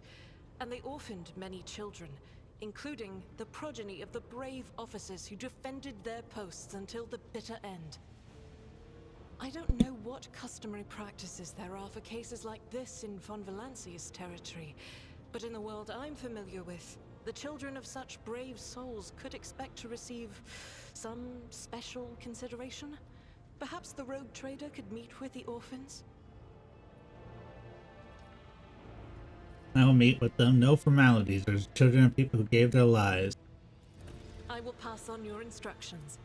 and they orphaned many children, including the progeny of the brave officers who defended their posts until the bitter end. I don't know what customary practices there are for cases like this in Von Valancia's territory, but in the world I'm familiar with, the children of such brave souls could expect to receive some special consideration. Perhaps the Rogue Trader could meet with the orphans? I will meet with them. No formalities. There's children of people who gave their lives. I will pass on your instructions.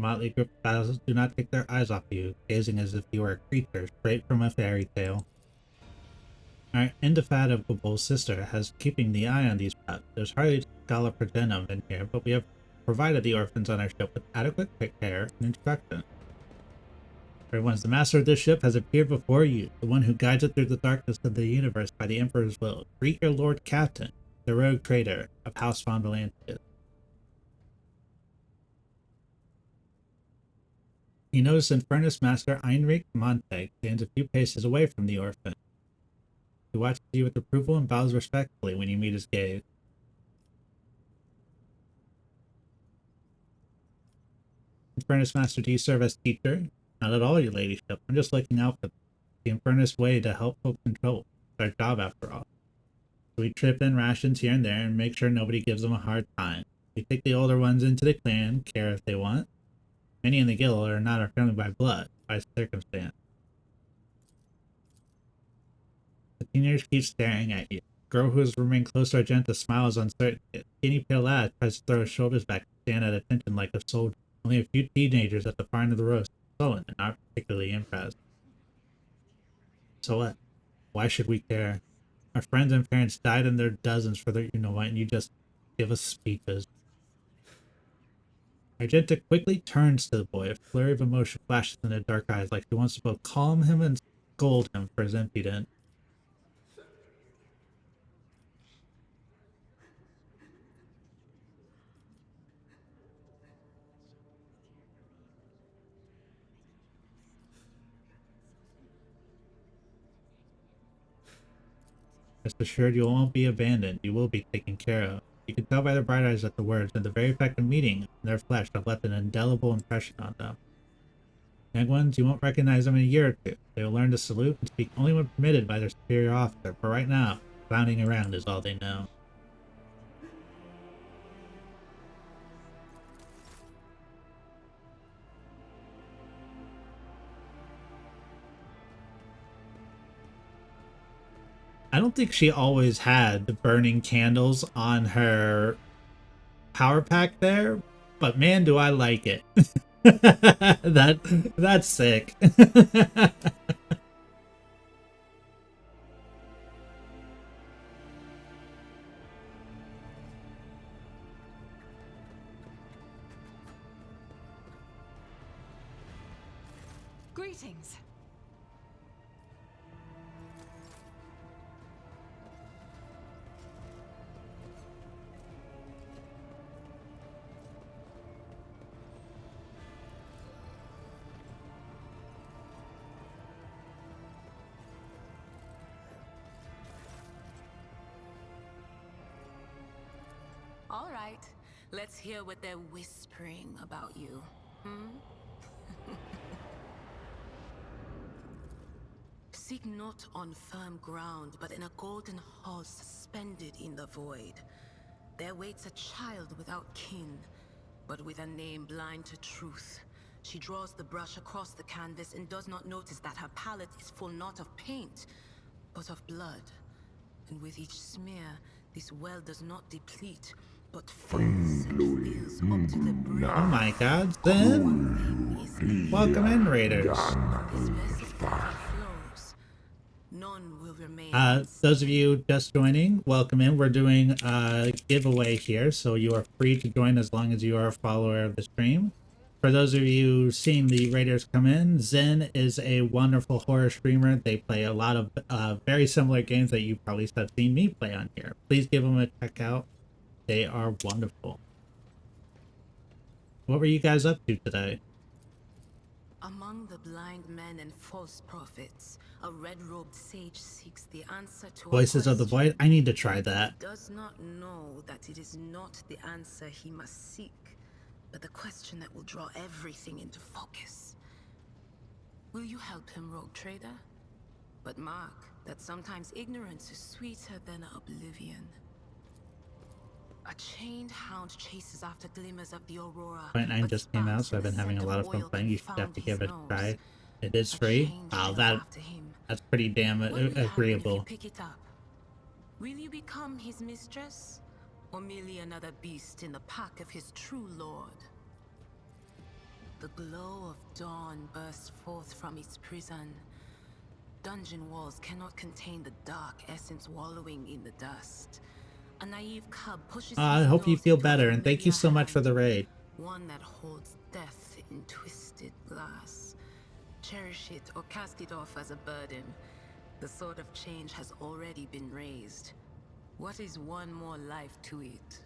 Motley group of thousands do not take their eyes off you, gazing as if you were a creature straight from a fairy tale. Our indefatigable sister has keeping the eye on these pups. There's hardly Scala Progenum in here, but we have provided the orphans on our ship with adequate care and instruction. Everyone's the master of this ship has appeared before you, the one who guides it through the darkness of the universe by the Emperor's will. Greet your Lord Captain, the Rogue Trader of House Von Valancius. He noticed Infernus Master Heinrich Montag stands a few paces away from the orphan. He He watches you with approval and bows respectfully when you meet his gaze. Infernus Master, do you serve as teacher? Not at all, your ladyship. I'm just looking out for the Infernus way to help folk control. It's our job, after all. So we trip in rations here and there and make sure nobody gives them a hard time. We take the older ones into the clan, care if they want. Many in the guild are not our family by blood, by circumstance. The teenagers keep staring at you. The girl who has remained close to Argenta smiles uncertainly. The skinny pale lad tries to throw his shoulders back and stand at attention like a soldier. Only a few teenagers at the far end of the row sullen and not particularly impressed. So what? Why should we care? Our friends and parents died in their dozens for their you-know-what, and you just give us speeches. Argenta quickly turns to the boy. A flurry of emotion flashes in her dark eyes like she wants to both calm him and scold him for his impudence. Rest assured you won't be abandoned. You will be taken care of. You can tell by their bright eyes that the words and the very fact of meeting in their flesh have left an indelible impression on them. Young ones, you won't recognize them in a year or two. They will learn to salute and speak only when permitted by their superior officer, but right now, clowning around is all they know. I don't think she always had the burning candles on her power pack there, but man, do I like it. That's sick. Greetings. All right, let's hear what they're whispering about you. Seek not on firm ground, but in a golden hall suspended in the void. There waits a child without kin, but with a name blind to truth. She draws the brush across the canvas and does not notice that her palette is full not of paint, but of blood. And with each smear, this well does not deplete, but fills and fills up to the brim. Oh my god, Zen! Welcome in, Raiders. None will remain. Those of you just joining, welcome in. We're doing a giveaway here, so you are free to join as long as you are a follower of the stream. For those of you seeing the Raiders come in, Zen is a wonderful horror streamer. They play a lot of very similar games that you probably have seen me play on here. Please give them a check out. They are wonderful. What were you guys up to today? Among the blind men and false prophets, a red-robed sage seeks the answer to Voices of the Void? I need to try that. He does not know that it is not the answer he must seek, but the question that will draw everything into focus. Will you help him, Rogue Trader? But mark that sometimes ignorance is sweeter than oblivion. A chained hound chases after glimmers of the aurora. 0.9 just came out, so I've been having a lot of fun playing. You should have to give it a try. It is free. Wow, that's pretty damn agreeable. Pick it up. Will you become his mistress, or merely another beast in the pack of his true lord? The glow of dawn bursts forth from its prison. Dungeon walls cannot contain the dark essence wallowing in the dust. A naive cub pushes I hope you feel better, and thank you so much for the raid. One that holds death in twisted glass. Cherish it or cast it off as a burden. The sword of change has already been raised. What is one more life to it?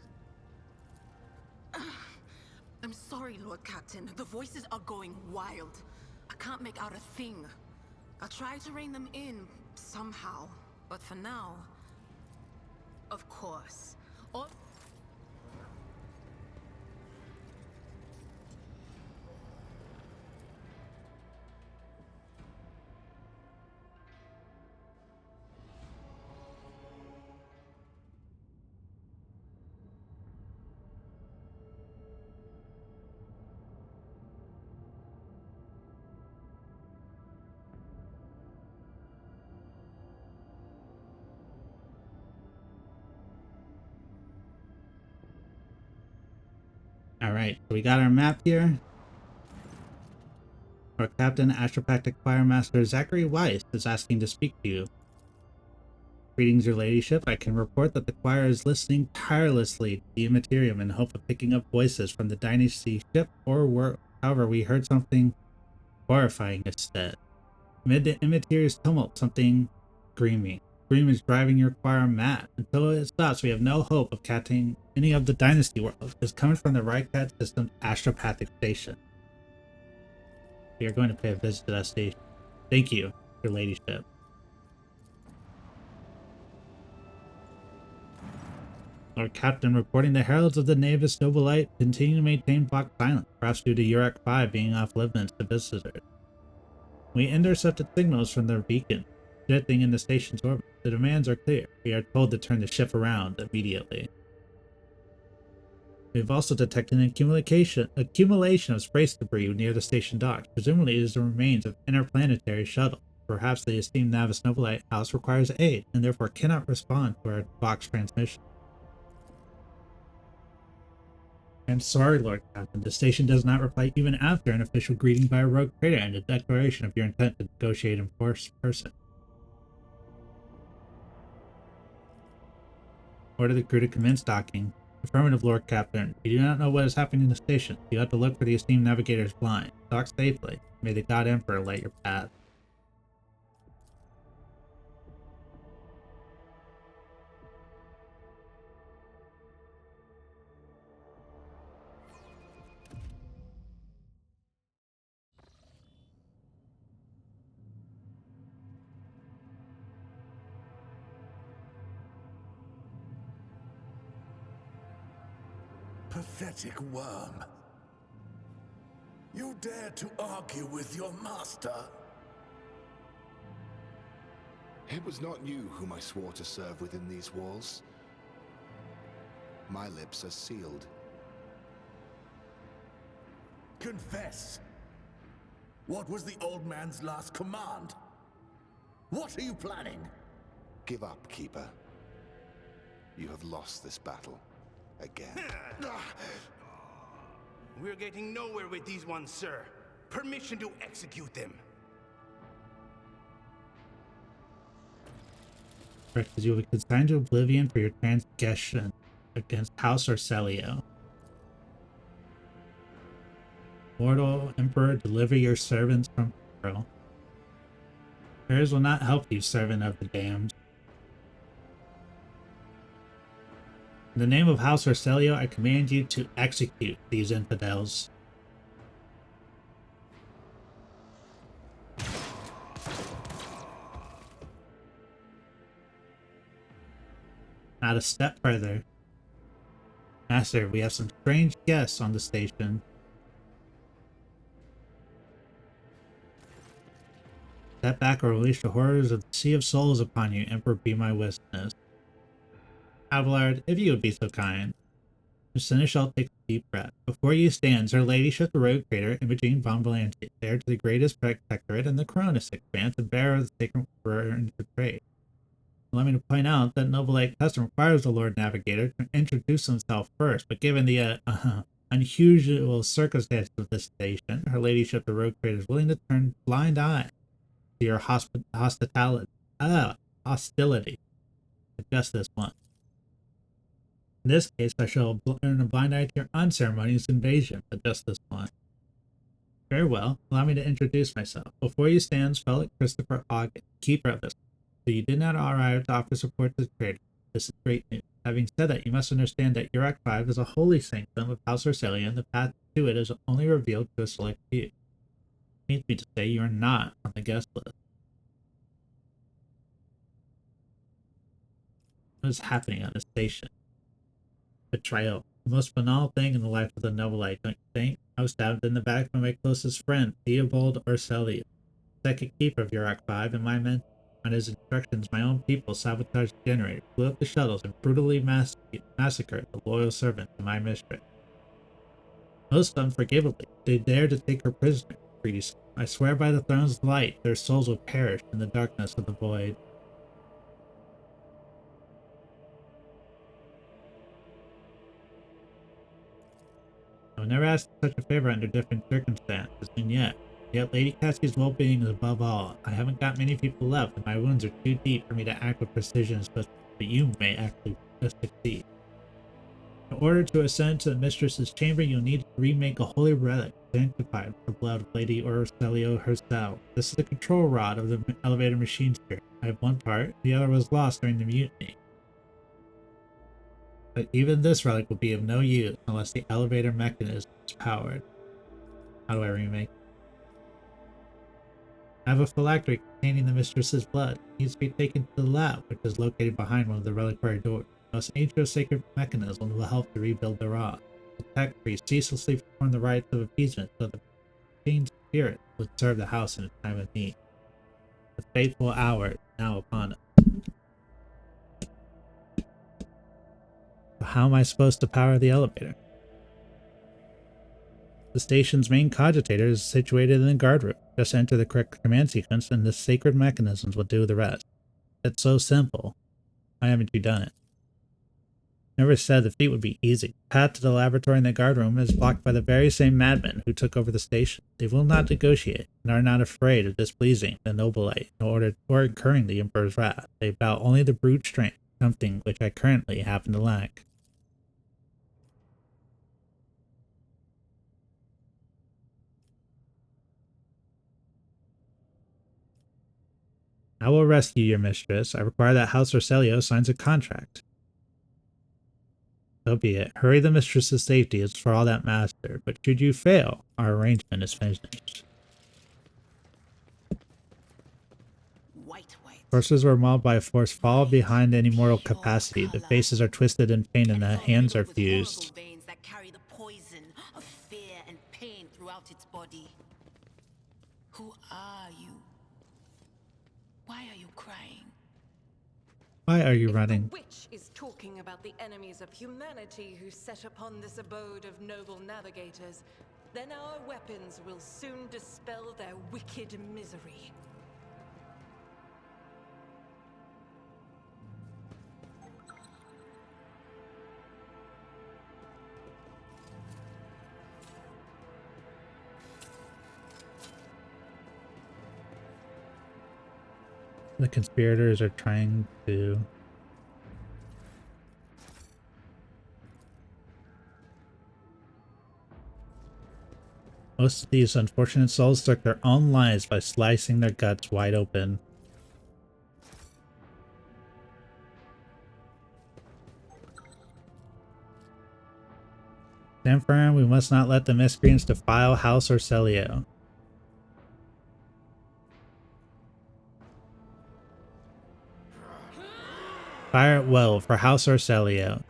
I'm sorry, Lord Captain. The voices are going wild. I can't make out a thing. I'll try to rein them in somehow, But for now, of course, all... Alright, so we got our map here. Our Captain Astropactic Firemaster Zachary Weiss is asking to speak to you. Greetings, your ladyship. I can report that the choir is listening tirelessly to the Immaterium in hope of picking up voices from the Dynasty ship or world. However, we heard something horrifying instead. Amid the Immaterium's tumult, something screaming. Scream is driving your choir mad. Until it stops, we have no hope of catching any of the Dynasty world. It's coming from the Rycat System's Astropathic Station. We are going to pay a visit to that station. Thank you, your ladyship. Lord Captain, reporting the heralds of the Navis Nobilite continue to maintain block silence, perhaps due to Urak 5 being off limits to visitors. We intercepted signals from their beacon, drifting in the station's orbit. The demands are clear. We are told to turn the ship around immediately. We've also detected an accumulation of space debris near the station docks. Presumably it is the remains of interplanetary shuttle. Perhaps the esteemed Navis Nobilite house requires aid, and therefore cannot respond to our box transmission. I'm sorry, Lord Captain. The station does not reply even after an official greeting by a rogue trader and a declaration of your intent to negotiate in person. Order the crew to commence docking. Affirmative, Lord Captain. We do not know what is happening in the station. You have to look for the esteemed navigator's blind. Dock safely. May the God Emperor light your path. Pathetic worm. You dare to argue with your master? It was not you whom I swore to serve within these walls. My lips are sealed. Confess! What was the old man's last command? What are you planning? Give up, Keeper. You have lost this battle. Again. We're getting nowhere with these ones, sir. Permission to execute them. Because you will be consigned to oblivion for your transgression against House Orcelio. Mortal Emperor, deliver your servants from peril. Prayers will not help you, servant of the damned. In the name of House Orcelio, I command you to execute these infidels. Not a step further. Master, we have some strange guests on the station. Step back or release the horrors of the Sea of Souls upon you, Emperor, be my witness. Abelard, if you would be so kind. The Seneschal takes a deep breath. Before you stands Her Ladyship the Rogue Trader, Imogene von Valenti, heir to the greatest protectorate in the Coronis expanse and bearer of the sacred burden to trade. Allow me to point out that Nobilite custom requires the Lord Navigator to introduce himself first, but given the unusual circumstances of this station, Her Ladyship the Rogue Trader is willing to turn blind eye to your hostility. Just this once. In this case, I shall turn a blind eye to your unceremonious invasion, but just this one. Very well, allow me to introduce myself. Before you stands Felix Christopher Ogden, keeper of this. So you did not arrive to offer support to the trader. This is great news. Having said that, you must understand that Urak 5 is a holy sanctum of House Orcelio, and the path to it is only revealed to a select few. It means me to say you are not on the guest list. was happening on the station. Betrayal. The most banal thing in the life of the Nobilite, don't you think? I was stabbed in the back by my closest friend, Theobald Orselio, second keeper of Yurok 5, and my men. On his instructions, my own people sabotaged the generator, blew up the shuttles, and brutally massacred the loyal servants of my mistress. Most unforgivably, they dared to take her prisoner. Priest, I swear by the throne's light, their souls will perish in the darkness of the void. I would never ask such a favor under different circumstances, and yet Lady Cassie's well-being is above all. I haven't got many people left, and my wounds are too deep for me to act with precision, but you may actually succeed. In order to ascend to the mistress's chamber, you'll need to remake a holy relic sanctified with the blood of Lady Orselio herself. This is the control rod of the elevator machine spirit. I have one part, the other was lost during the mutiny. But even this relic will be of no use unless the elevator mechanism is powered. How do I remake it? I have a phylactery containing the mistress's blood. It needs to be taken to the lab, which is located behind one of the reliquary doors. The most ancient sacred mechanism will help to rebuild the rod. The tech priest ceaselessly perform the rites of appeasement so the fiend's spirit would serve the house in a time of need. The fateful hour is now upon us. So how am I supposed to power the elevator? The station's main cogitator is situated in the guard room. Just enter the correct command sequence and the sacred mechanisms will do the rest. It's so simple. Why haven't you done it? Never said the feat would be easy. The path to the laboratory in the guard room is blocked by the very same madmen who took over the station. They will not negotiate and are not afraid of displeasing the Nobilite or incurring the Emperor's wrath. They bow only to brute strength, something which I currently happen to lack. I will rescue your mistress. I require that House Orselio signs a contract. So be it. Hurry the mistress's safety is for all that matter, but should you fail, our arrangement is finished. Horses were mauled by a force far behind any mortal capacity. The faces are twisted in pain and the hands are fused. Veins that carry the poison of fear and pain throughout its body. Who are you? Why are you crying? Why are you running? The witch is talking about the enemies of humanity who set upon this abode of noble navigators. Then our weapons will soon dispel their wicked misery. The conspirators are trying to... Most of these unfortunate souls took their own lives by slicing their guts wide open. Stand firm, we must not let the miscreants defile House Orselio. Fire at will for House Orselio.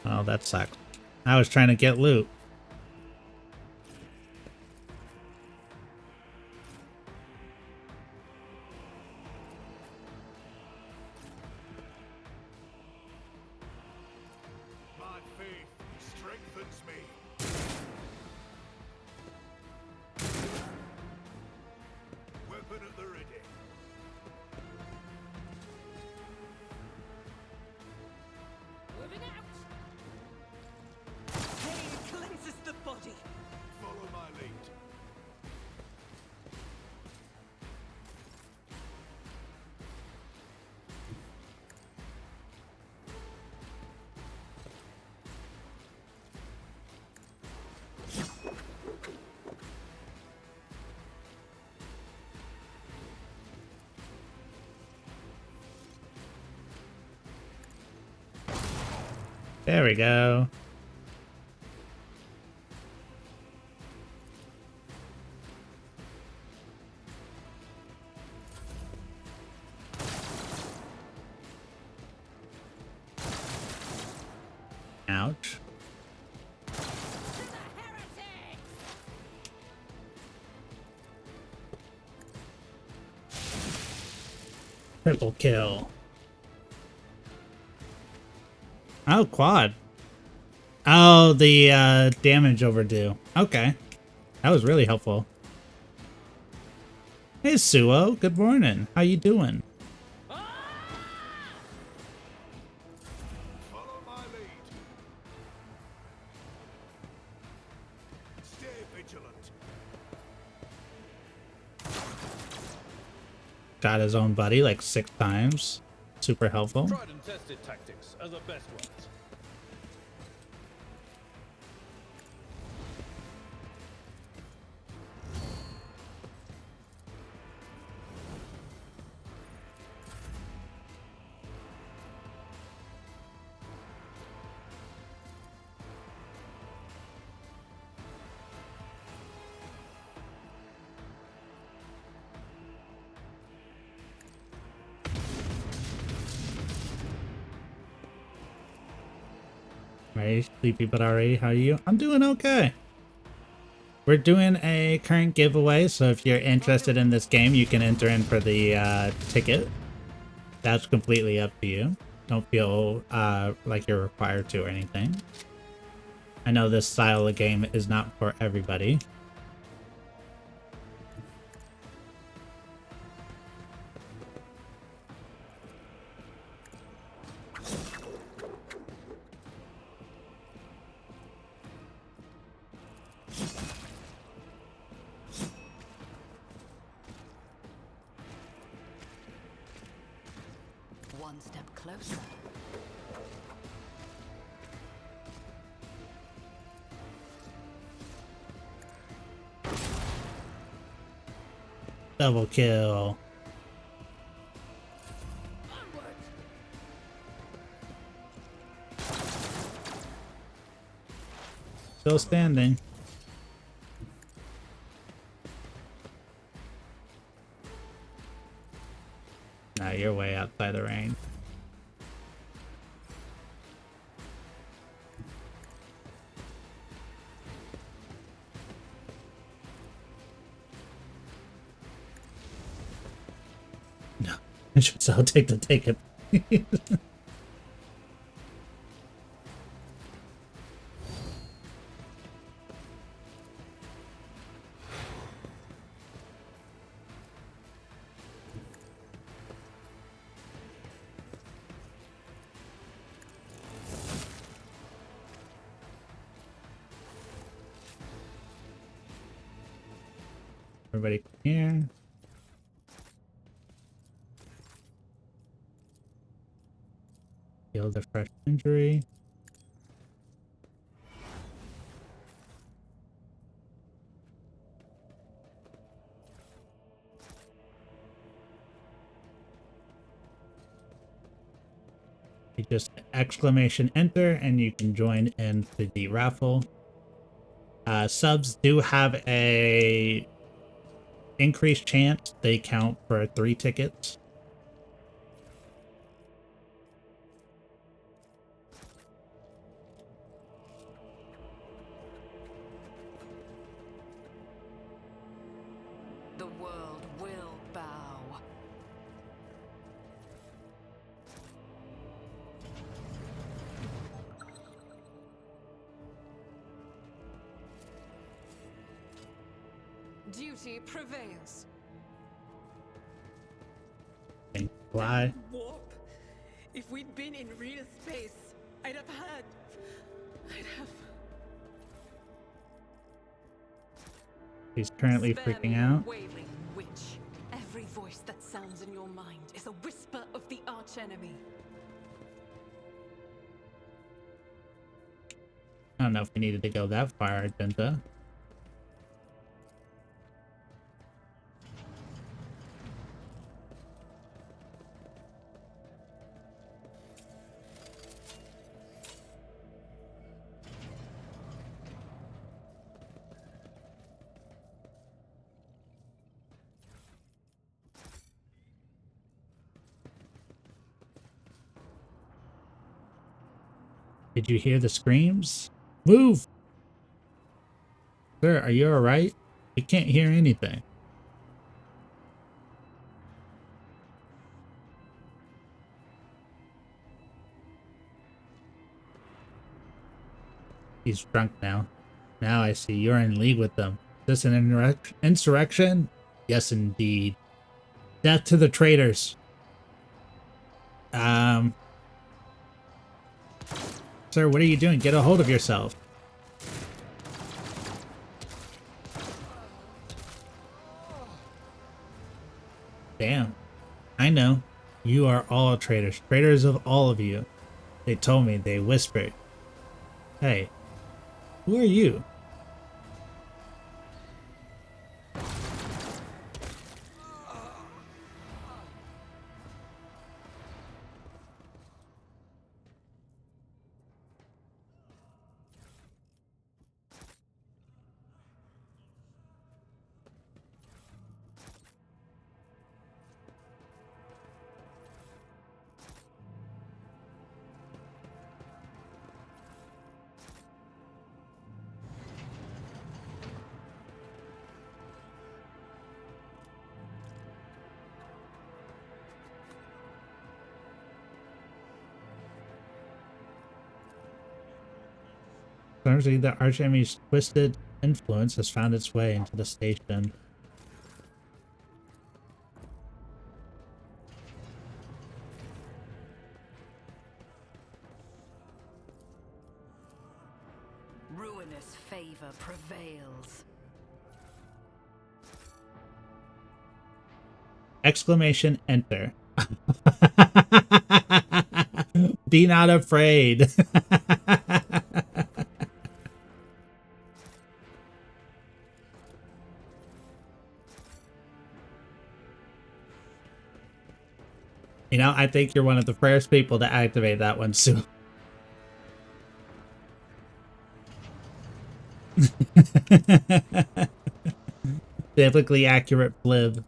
Oh, that sucks. I was trying to get loot. There we go. Ouch. Triple kill. Oh, quad. Oh, the damage overdue. Okay. That was really helpful. Hey, Suo. Good morning. How you doing? Follow my lead. Stay vigilant. Got his own buddy like 6 times. Super helpful. Tried and tested tactics are the best ones. Right, sleepy but already. How are you? I'm doing okay. We're doing a current giveaway, so if you're interested in this game, you can enter in for the ticket. That's completely up to you. Don't feel like you're required to or anything. I know this style of game is not for everybody. One step closer. Double kill. Still standing. Nah, you're way outside the range. No, so I'll take the ticket. Everybody here. Heal the fresh injury. You just exclamation enter and you can join into the raffle. Subs do have a increased chance they count for 3 tickets. The world will bow. Duty prevails. Fly. Warp. If we'd been in real space, I'd have. He's currently freaking out. Wailing witch. Every voice that sounds in your mind is a whisper of the archenemy. I don't know if we needed to go that far, Argenta. Did you hear the screams? Move! Sir, are you alright? We can't hear anything. He's drunk now. Now I see you're in league with them. Is this an insurrection? Yes, indeed. Death to the traitors. Sir, what are you doing? Get a hold of yourself. Damn. I know. You are all traitors. Traitors of all of you. They told me. They whispered. Hey, who are you? Strangely, the archenemy's twisted influence has found its way into the station. Ruinous favor prevails. Exclamation enter. Be not afraid. You know, I think you're one of the first people to activate that one, Sue. Biblically accurate blib.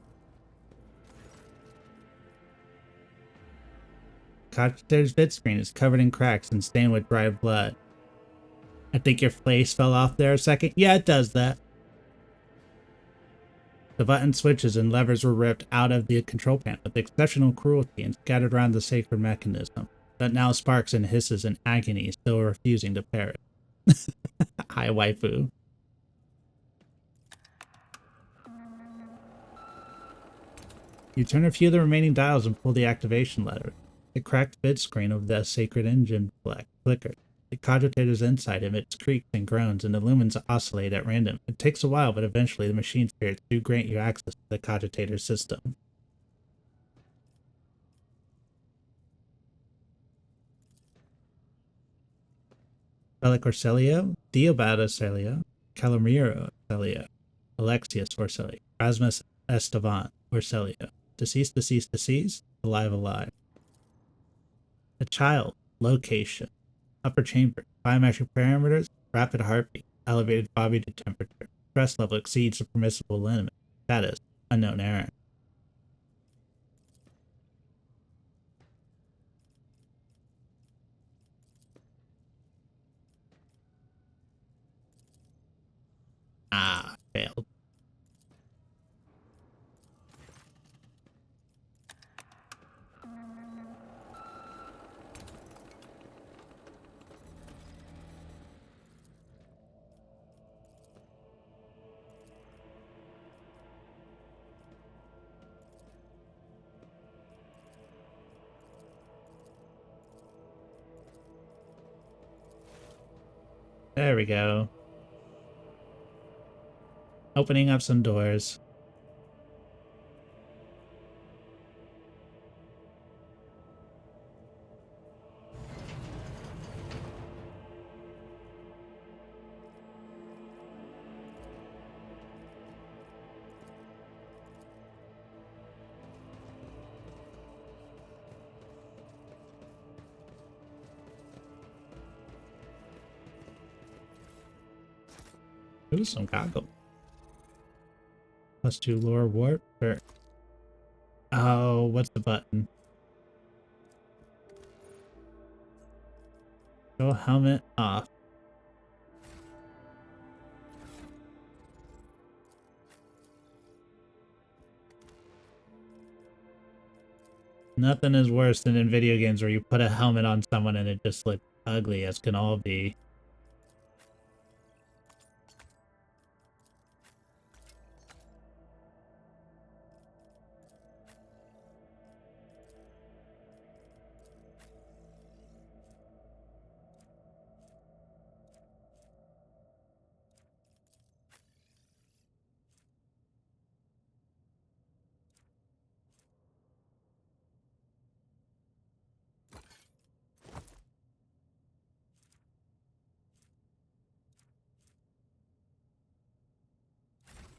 Cogitator's vid screen is covered in cracks and stained with dried blood. I think your face fell off there a second. Yeah, it does that. The button switches and levers were ripped out of the control panel with exceptional cruelty and scattered around the sacred mechanism that now sparks and hisses in agony, still refusing to perish. Hi, waifu. You turn a few of the remaining dials and pull the activation lever. The cracked vid screen of the sacred engine flickers. The cogitator's inside emits creaks and groans, and the lumens oscillate at random. It takes a while, but eventually the machine spirits do grant you access to the cogitator's system. Bella Corselio, Theobald Orselio, Calamiro Orselio, Alexius Orselio, Erasmus Estevan Orselio. Deceased, deceased, deceased, alive, alive. A child, location, upper chamber, biometric parameters, rapid heartbeat, elevated body temperature, stress level exceeds the permissible limit, status, unknown error. Ah, failed. There we go. Opening up some doors. Ooh, some goggles. +2 lore warp. Or... Oh, what's the button? Go helmet off. Nothing is worse than in video games where you put a helmet on someone and it just looks ugly as can all be.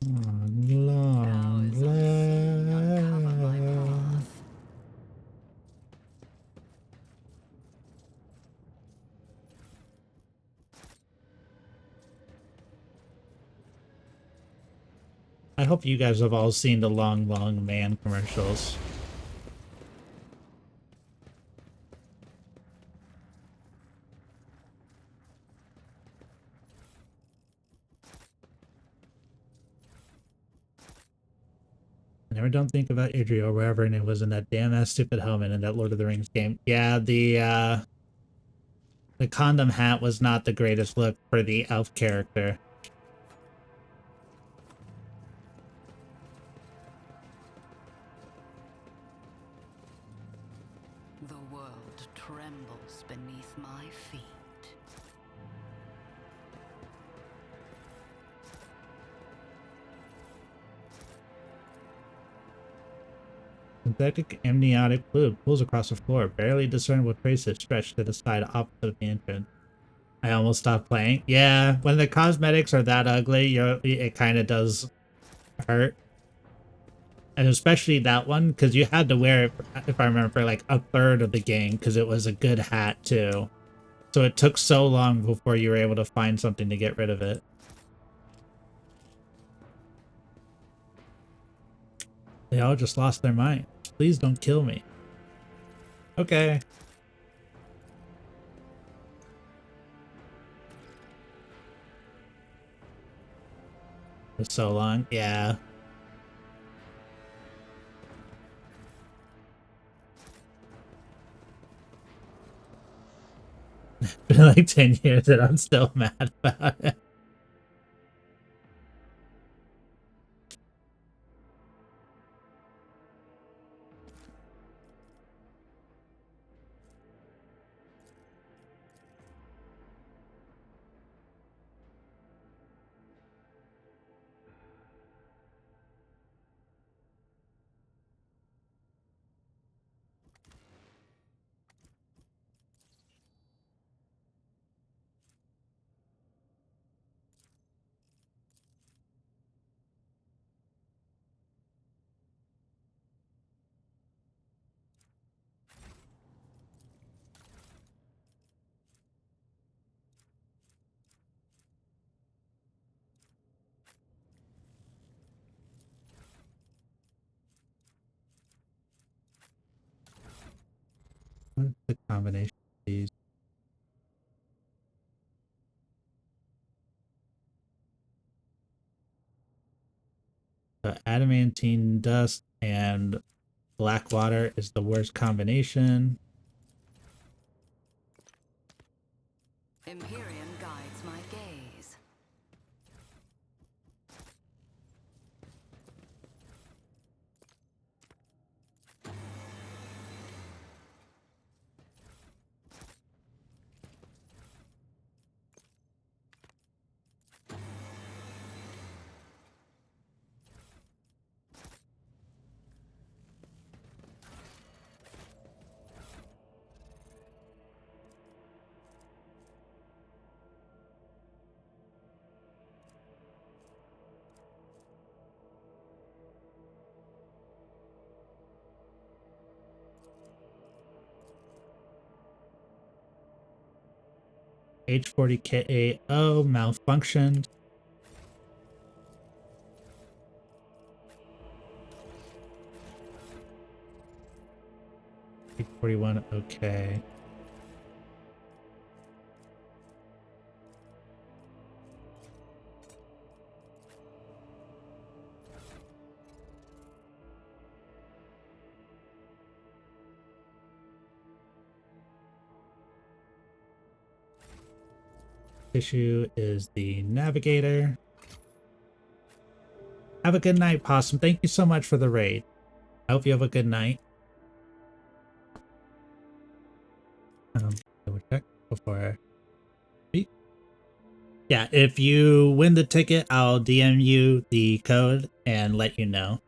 Long leg. I hope you guys have all seen the Long Man commercials. I never don't think about Idri or wherever, and it was in that damn ass stupid helmet in that Lord of the Rings game. Yeah, the condom hat was not the greatest look for the elf character. The world trembles beneath my feet. Synthetic amniotic fluid pools across the floor, barely discernible traces stretched to the side opposite of the entrance. I almost stopped playing. Yeah, when the cosmetics are that ugly, it kind of does hurt. And especially that one, because you had to wear it, if I remember, for like a third of the game, because it was a good hat too. So it took so long before you were able to find something to get rid of it. They all just lost their mind. Please don't kill me. Okay. For so long. Yeah. It's been like 10 years and I'm still mad about it. What's the combination of these? Adamantine dust and black water is the worst combination. Empyrean guides my gaze. H40KAO malfunctioned. H41, okay. issue is the navigator. Have a good night, Possum. Thank you so much for the raid. I hope you have a good night. Double check before. Yeah, if you win the ticket, I'll DM you the code and let you know.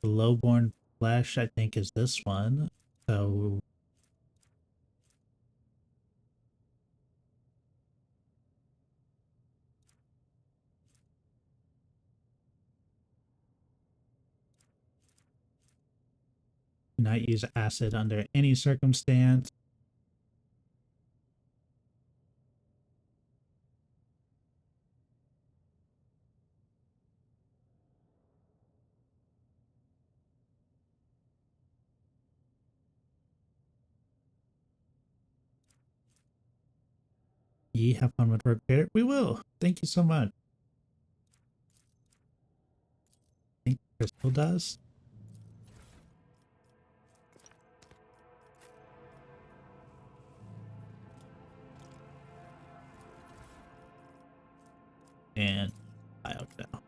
The Lowborn Flesh, I think, is this one. So do not use acid under any circumstance. Ye have fun with work there. We will. Thank you so much. I think Crystal does. And I'll now.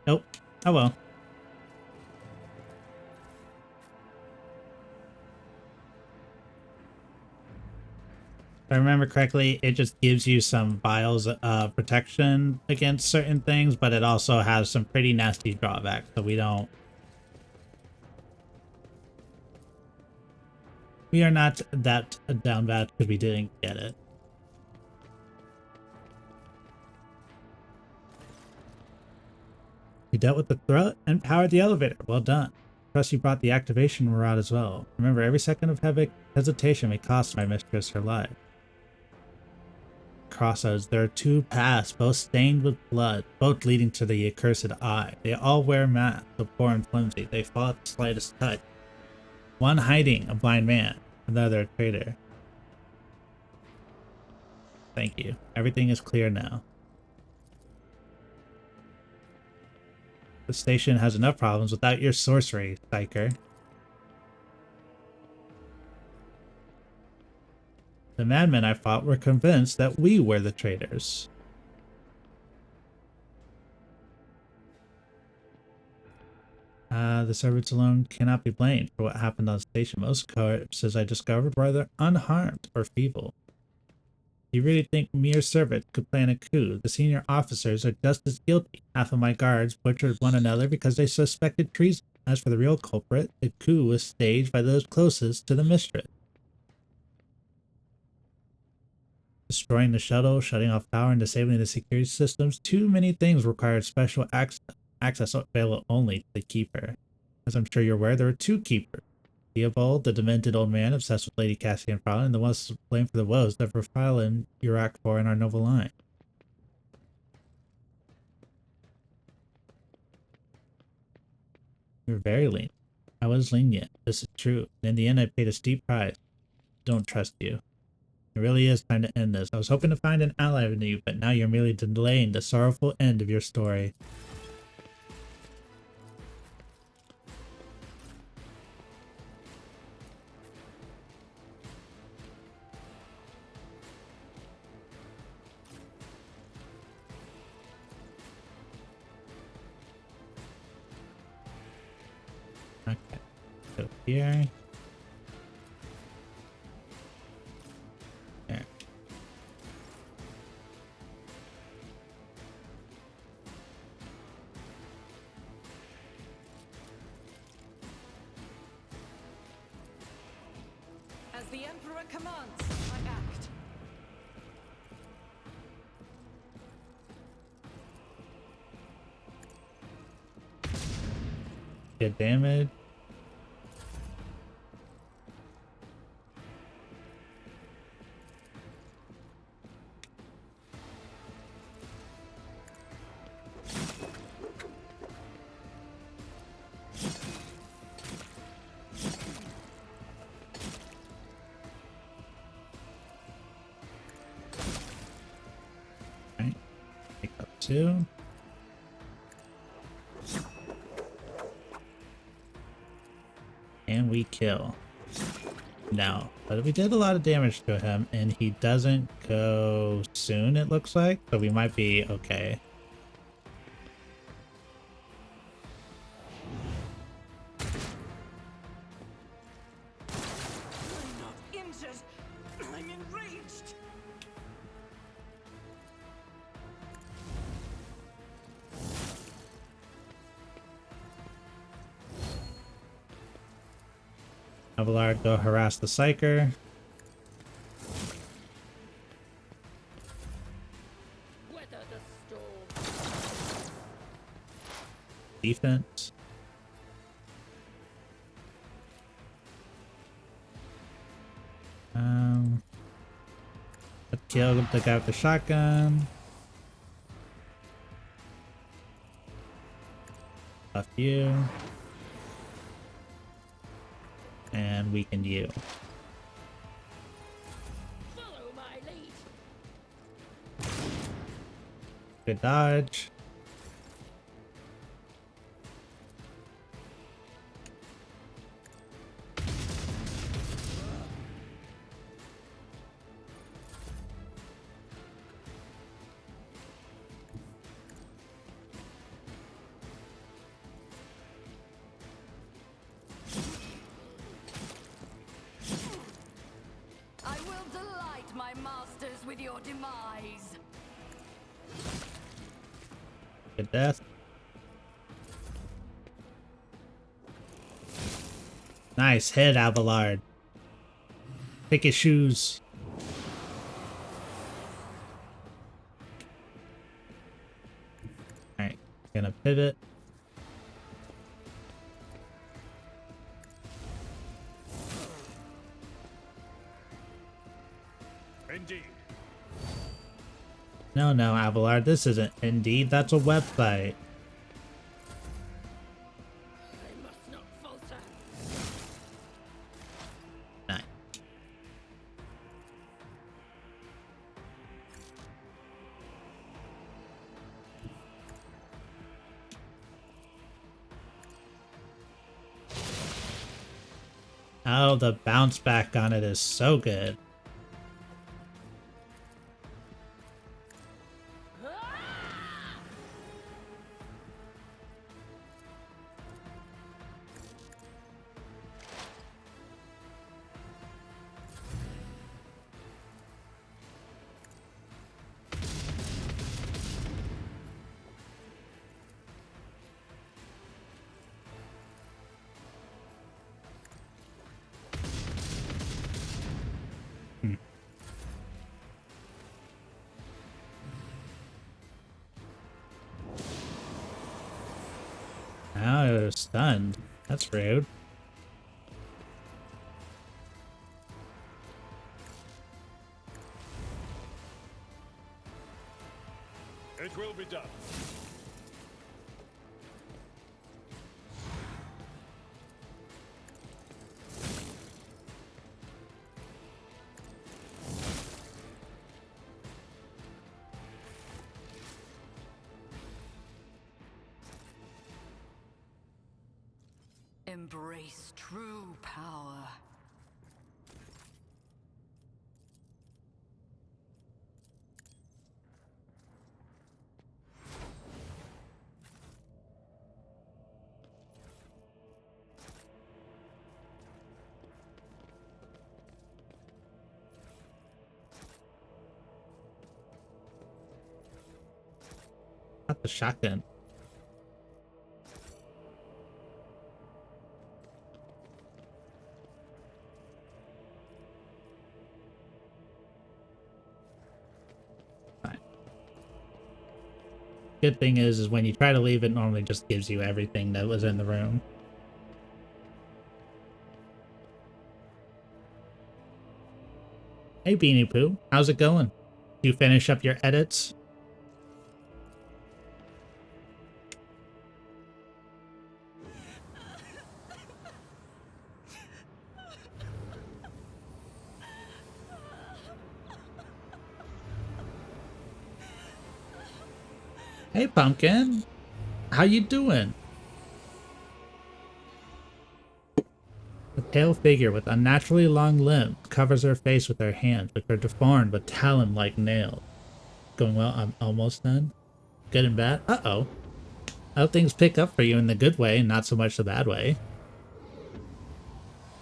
Nope. Oh well. If I remember correctly, it just gives you some vials of protection against certain things, but it also has some pretty nasty drawbacks, so we are not that down bad because we didn't get it. You dealt with the threat and powered the elevator. Well done. Plus you brought the activation rod as well. Remember, every second of hesitation may cost my mistress her life. Crossroads, there are two paths, both stained with blood, both leading to the accursed eye. They all wear masks, so poor and flimsy. They fall at the slightest touch. One hiding, a blind man, another a traitor. Thank you. Everything is clear now. The station has enough problems without your sorcery, Psyker. The madmen I fought were convinced that we were the traitors. The servants alone cannot be blamed for what happened on station. Most corpses I discovered were either unharmed or feeble. You really think mere servants could plan a coup? The senior officers are just as guilty. Half of my guards butchered one another because they suspected treason. As for the real culprit, the coup was staged by those closest to the mistress. Destroying the shuttle, shutting off power, and disabling the security systems. Too many things required special access available only to the keeper. As I'm sure you're aware, there were two keepers. Theobald, the demented old man obsessed with Lady Cassian Fallon, and the one to blame for the woes that befallen Iraq 4 in our noble line. You're very lenient. I was lenient, this is true. And in the end, I paid a steep price. Don't trust you. It really is time to end this. I was hoping to find an ally in you, but now you're merely delaying the sorrowful end of your story. Okay, so here. There. As the Emperor commands, I act. Get damage. 2. And we kill. No, but we did a lot of damage to him, and he doesn't go soon, it looks like, so we might be okay. I'm not injured. I'm enraged. Abelard, go harass the Psyker. Weather the storm. Defense. Let's kill the guy with the shotgun. Buff you. And weaken you. Follow my lead. Good dodge. I will delight my masters with your demise. Good death. Nice hit, Abelard. Pick his shoes. Alright, gonna pivot. Indeed. No, Abelard, this isn't Indeed, that's a website. I must not falter. Nice. Oh, the bounce back on it is so good. Now it was stunned. That's rude. It will be done. Embrace true power. Not the shotgun. Good thing is when you try to leave, it normally just gives you everything that was in the room. Hey Beanie Poo, how's it going? You finish up your edits? Hey, Pumpkin. How you doing? The pale figure with unnaturally long limbs covers her face with her hands, which are deformed with talon-like nails. Going well, I'm almost done. Good and bad? Uh-oh. I hope things pick up for you in the good way and not so much the bad way.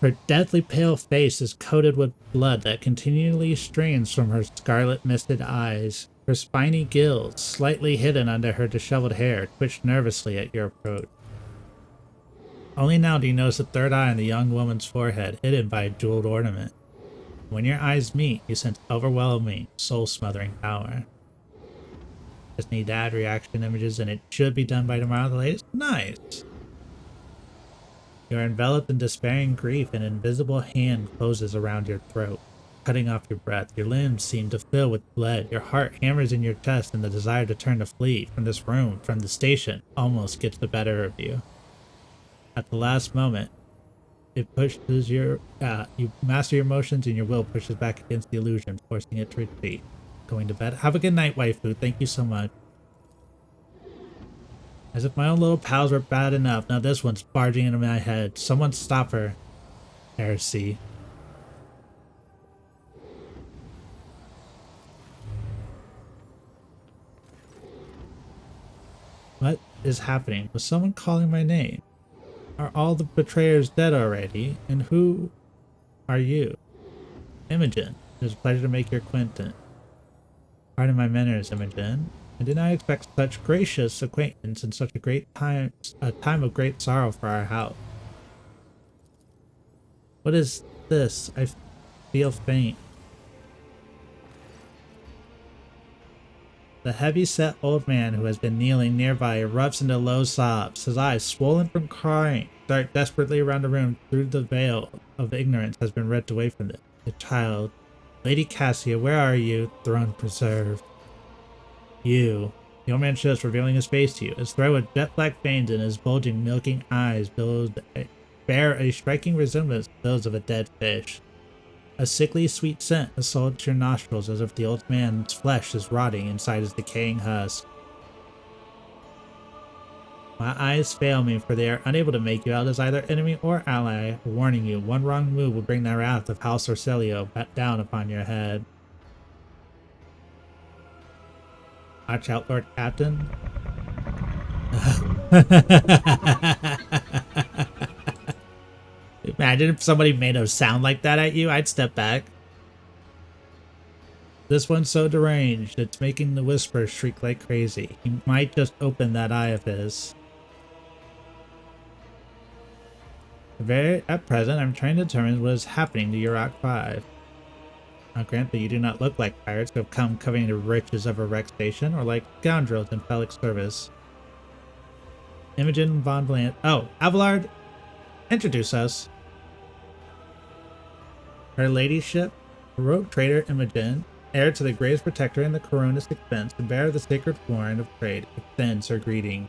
Her deathly pale face is coated with blood that continually streams from her scarlet-misted eyes. Her spiny gills, slightly hidden under her disheveled hair, twitch nervously at your approach. Only now do you notice the third eye on the young woman's forehead, hidden by a jeweled ornament. When your eyes meet, you sense overwhelming, soul-smothering power. Just need to add reaction images and it should be done by tomorrow at the latest. Nice! You are enveloped in despairing grief, and an invisible hand closes around your throat, cutting off your breath. Your limbs seem to fill with blood. Your heart hammers in your chest, and the desire to turn to flee from this room, from the station, almost gets the better of you. At the last moment, it pushes you master your emotions, and your will pushes back against the illusion, forcing it to retreat. Going to bed. Have a good night, waifu. Thank you so much. As if my own little pals were bad enough, now this one's barging into my head. Someone stop her. Heresy. What is happening? Was someone calling my name? Are all the betrayers dead already? And who are you? Imogen. It is a pleasure to make your acquaintance. Pardon my manners, Imogen. I did not expect such gracious acquaintance in such a time of great sorrow for our house. What is this? I feel faint. The heavy-set old man who has been kneeling nearby erupts into low sobs. His eyes, swollen from crying, dart desperately around the room through the veil of ignorance has been ripped away from it. The child. Lady Cassia, where are you? Throne preserved. You. The old man shows, revealing his face to you. His throat with jet-black veins and his bulging, milking eyes bear a striking resemblance to those of a dead fish. A sickly sweet scent assaults your nostrils as if the old man's flesh is rotting inside his decaying husk. My eyes fail me, for they are unable to make you out as either enemy or ally, warning you, one wrong move will bring the wrath of House Orcelio down upon your head. Watch out, Lord Captain. Imagine if somebody made a sound like that at you, I'd step back. This one's so deranged, it's making the whisper shriek like crazy. He might just open that eye of his. At present, I'm trying to determine what is happening to Yurok 5. I'll grant that you do not look like pirates who have come coveting the riches of a wreck station, or like scoundrels in Felix service. Imogen von Vlant. Oh, Abelard, introduce us. Her ladyship, rogue trader Imogen, heir to the greatest protector in the Corona's expense, the bearer of the sacred warrant of trade, extends her greeting.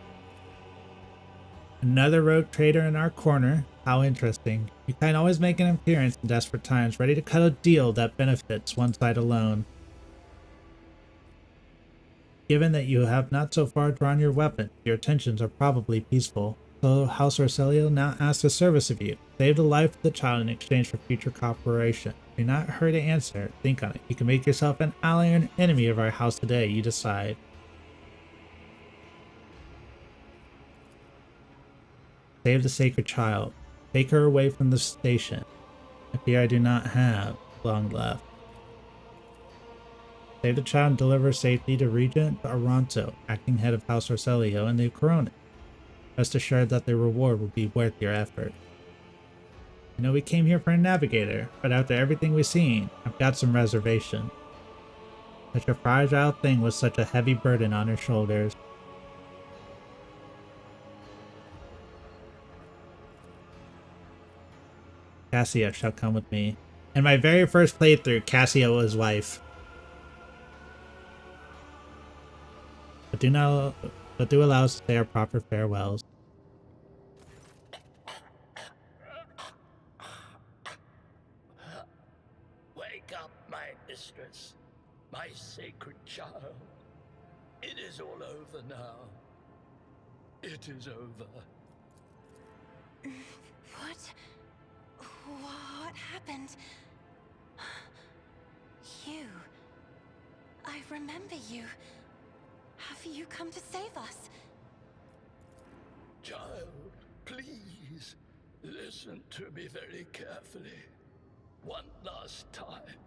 Another rogue trader in our corner. How interesting. You can always make an appearance in desperate times, ready to cut a deal that benefits one side alone. Given that you have not so far drawn your weapon, your intentions are probably peaceful. So House Orcelio now asks a service of you. Save the life of the child in exchange for future cooperation. Do not hurry to answer. Think on it. You can make yourself an ally or an enemy of our house today. You decide. Save the sacred child. Take her away from the station. I fear I do not have long left. Save the child and deliver safety to Regent Aranto, acting head of House Orcelio and the Corona. Rest assured that the reward will be worth your effort. I know we came here for a navigator, but after everything we've seen, I've got some reservation. Such a fragile thing with such a heavy burden on her shoulders. Cassia shall come with me. In my very first playthrough, Cassia was wife. But do allow us to say our proper farewells. Wake up, my mistress, my sacred child. It is all over now. It is over. What happened? You. I remember you. Have you come to save us? Child, please, listen to me very carefully. One last time.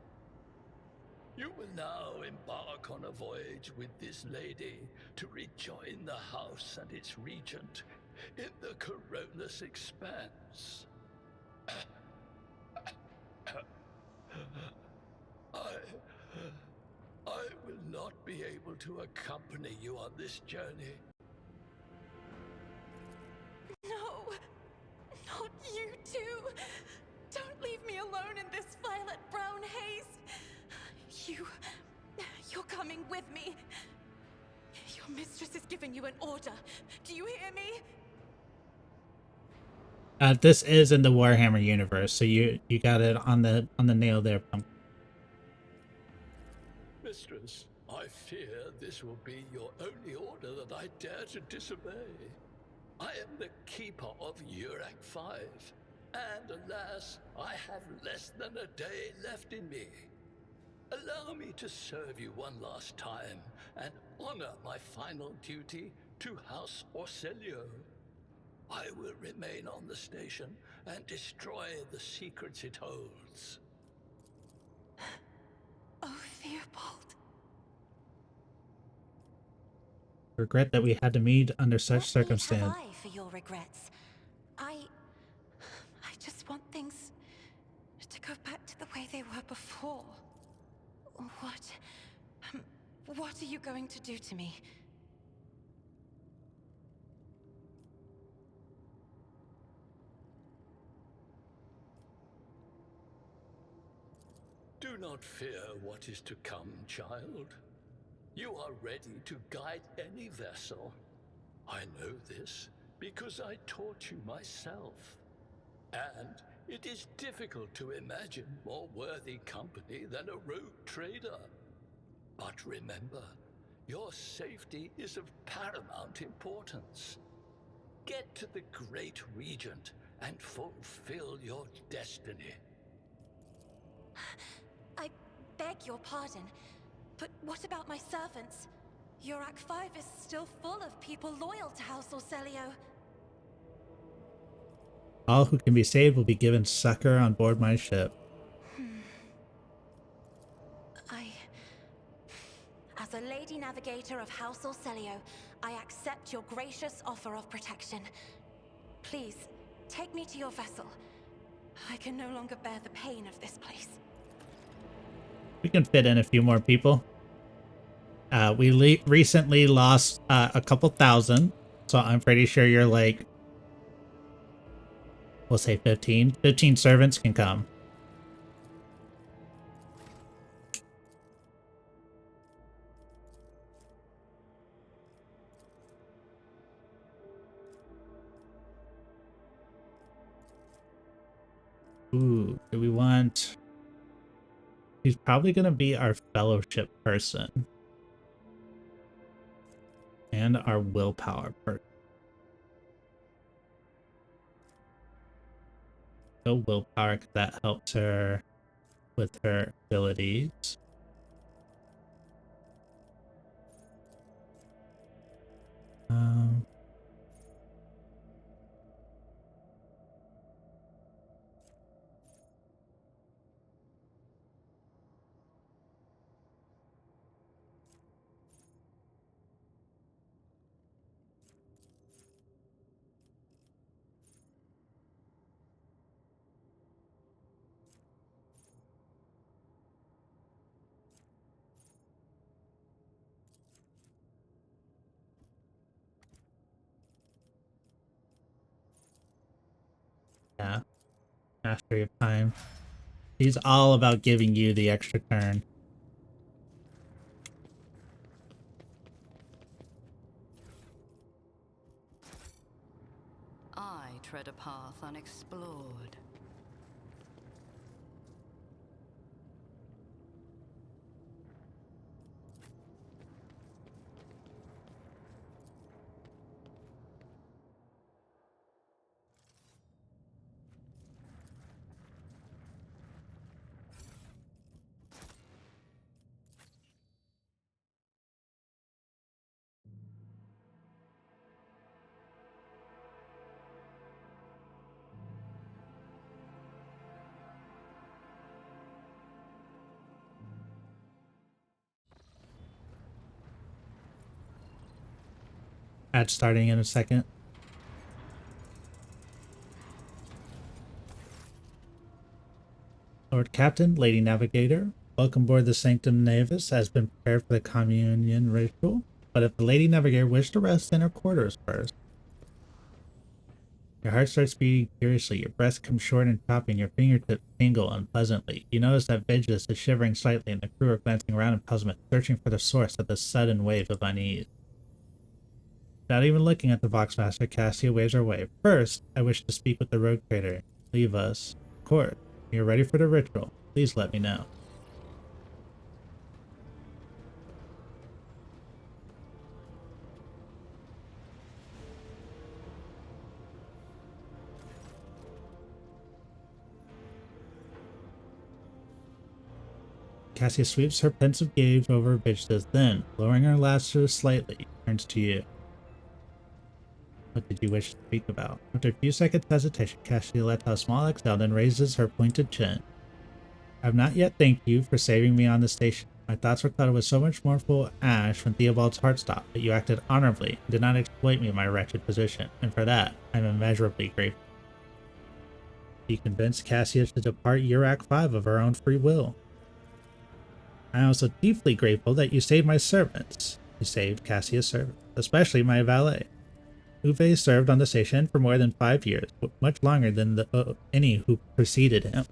You will now embark on a voyage with this lady to rejoin the house and its regent in the Corollas Expanse. I will not be able to accompany you on this journey. No! Not you too! Don't leave me alone in this violet-brown haze! You're coming with me! Your mistress is giving you an order. Do you hear me? This is in the Warhammer universe, so you got it on the nail there, Pumpkin. Mistress, I fear this will be your only order that I dare to disobey. I am the keeper of Urak 5, and alas, I have less than a day left in me. Allow me to serve you one last time and honor my final duty to House Orselio. I will remain on the station and destroy the secrets it holds. Oh, Theobald. Regret that we had to meet under such What need circumstance. have I for your regrets? I just want things to go back to the way they were before. What are you going to do to me? Do not fear what is to come, child. You are ready to guide any vessel. I know this because I taught you myself. And it is difficult to imagine more worthy company than a rogue trader. But remember, your safety is of paramount importance. Get to the Great Regent and fulfill your destiny. I beg your pardon, but what about my servants? Urak 5 is still full of people loyal to House Orselio. All who can be saved will be given succor on board my ship. As a Lady Navigator of House Orselio, I accept your gracious offer of protection. Please, take me to your vessel. I can no longer bear the pain of this place. We can fit in a few more people. We recently lost a couple thousand, so I'm pretty sure you're like, we'll say 15. 15 servants can come. Ooh, do we want... He's probably going to be our fellowship person. And our willpower person. Go willpower, because that helps her with her abilities. Yeah. Mastery of time. He's all about giving you the extra turn. I tread a path unexplored. Ad starting in a second. Lord Captain, Lady Navigator, welcome aboard the Sanctum Navis has been prepared for the communion ritual, but if the Lady Navigator wished to rest in her quarters first. Your heart starts beating furiously, your breath comes short and choppy, and your fingertips tingle unpleasantly. You notice that Vigilus is shivering slightly, and the crew are glancing around in puzzlement, searching for the source of this sudden wave of unease. Without even looking at the Voxmaster, Cassia waves her way. First, I wish to speak with the rogue trader. Leave us. Of course. When you're ready for the ritual, please let me know. Cassia sweeps her pensive gaze over Vigilus, then, lowering her lashes slightly, turns to you. What did you wish to speak about? After a few seconds hesitation, Cassia lets out a small exhale, then raises her pointed chin. I have not yet thanked you for saving me on the station. My thoughts were clouded with so much mournful ash when Theobald's heart stopped, but you acted honorably and did not exploit me in my wretched position, and for that, I am immeasurably grateful. You convinced Cassia to depart Urak 5 of her own free will. I am also deeply grateful that you saved my servants. You saved Cassia's servants, especially my valet. Uwe served on the station for more than 5 years, much longer than any who preceded him.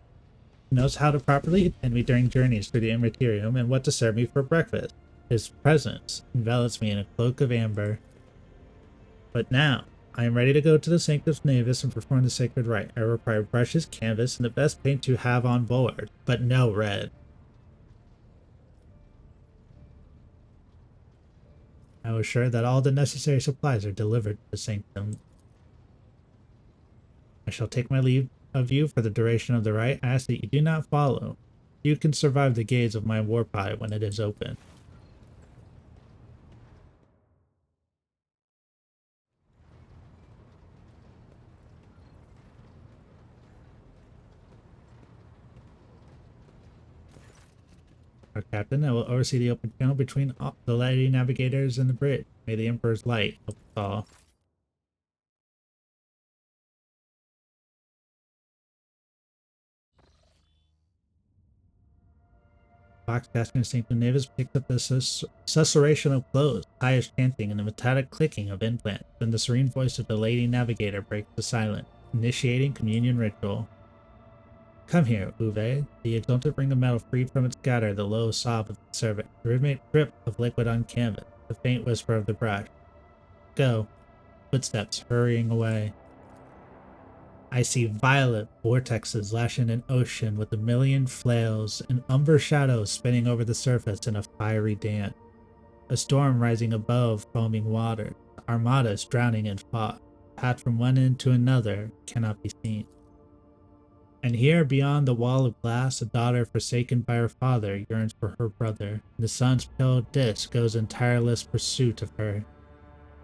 He knows how to properly attend me during journeys through the Immaterium and what to serve me for breakfast. His presence envelops me in a cloak of amber. But now, I am ready to go to the Sanctum Navis and perform the sacred rite. I require brushes, canvas, and the best paint you have on board, but no red. I was sure that all the necessary supplies are delivered to the Sanctum. I shall take my leave of you for the duration of the rite. I ask that you do not follow. You can survive the gaze of my war pilot when it is open. Our captain, I will oversee the open channel between the Lady Navigators and the bridge. May the Emperor's light help us all. Foxcaster and Sanctum Navis picks up the susurration of clothes, highest chanting, and the metallic clicking of implants. Then the serene voice of the Lady Navigator breaks the silence, initiating communion ritual. Come here, Uwe. The exultant ring of metal freed from its scatter, the low sob of the servant, the rhythmic drip of liquid on canvas, the faint whisper of the brush. Go. Footsteps hurrying away. I see violet vortexes lashing an ocean with a million flails and umber shadows spinning over the surface in a fiery dance. A storm rising above foaming water, armadas drowning in fog. Path from one end to another cannot be seen. And here beyond the wall of glass, a daughter forsaken by her father yearns for her brother. The sun's pale disk goes in tireless pursuit of her.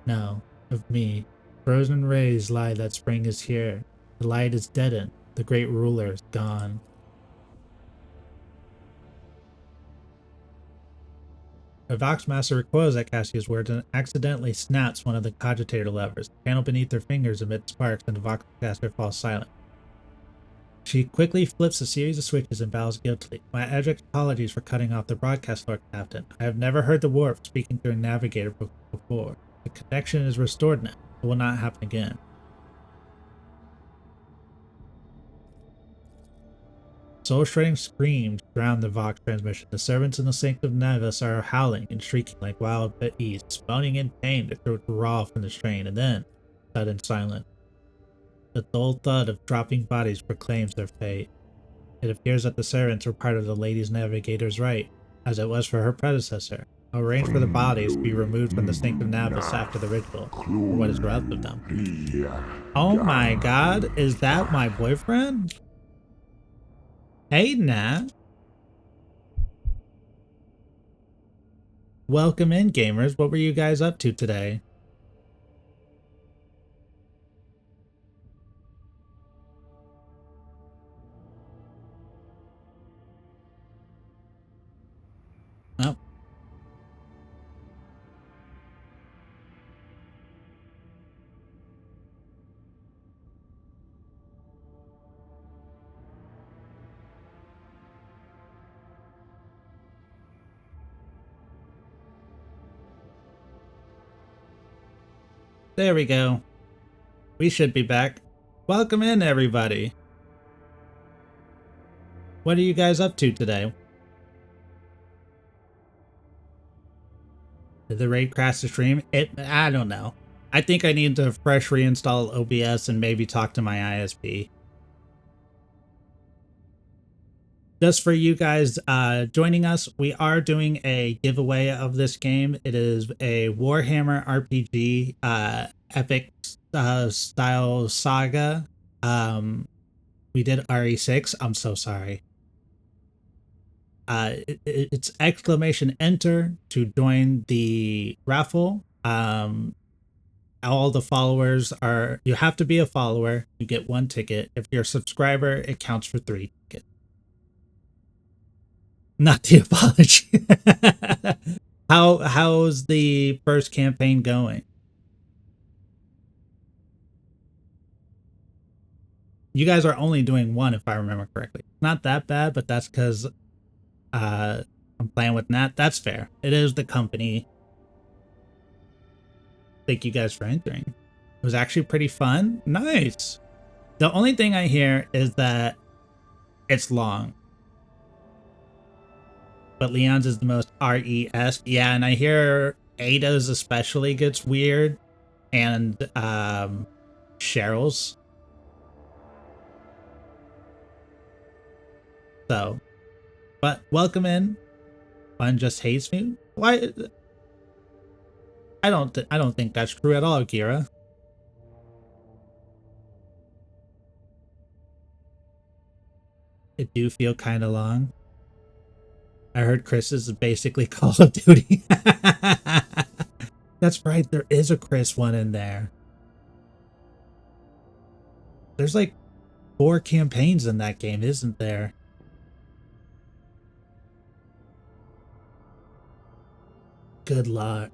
No, of me. Frozen rays lie that spring is here. The light is deadened. The great ruler is gone. The Voxmaster recoils at Cassia's words and accidentally snaps one of the cogitator levers. The panel beneath her fingers emits sparks and the Voxmaster falls silent. She quickly flips a series of switches and bows guiltily. My abject apologies for cutting off the broadcast, Lord Captain. I have never heard the warp speaking through a navigator before. The connection is restored now. It will not happen again. Soul-shredding screams drown the Vox transmission. The servants in the Sanctum Navis are howling and shrieking like wild beasts, moaning in pain, their throats raw from the strain, and then, sudden silence. The dull thud of dropping bodies proclaims their fate. It appears that the servants were part of the Lady's Navigator's rite, as it was for her predecessor. I'll arrange for the bodies to be removed from the Sanctum Navis after the ritual, or what is left of them. Oh my god, is that my boyfriend? Hey, Nat. Welcome in, gamers. What were you guys up to today? Oh. There we go. We should be back. Welcome in, everybody. What are you guys up to today? Did the raid crash the stream? I don't know. I think I need to fresh reinstall OBS and maybe talk to my ISP. Just for you guys joining us, we are doing a giveaway of this game. It is a Warhammer RPG epic style saga. We did RE6. I'm so sorry. It's exclamation enter to join the raffle. All the followers are, you have to be a follower. You get 1 ticket. If you're a subscriber, it counts for 3 tickets. Not the apology. How's the first campaign going? You guys are only doing 1, if I remember correctly. Not that bad, but that's because I'm playing with Nat. That's fair. It is the company. Thank you guys for entering. It was actually pretty fun. Nice. The only thing I hear is that it's long. But Leon's is the most RE-esque. Yeah, and I hear Ada's especially gets weird. And Cheryl's. So, but welcome in. Fun just hates me. Why? I don't think that's true at all, Kira. It do feel kind of long. I heard Chris's is basically Call of Duty. That's right, there is a Chris one in there. There's like 4 campaigns in that game, isn't there? Good luck.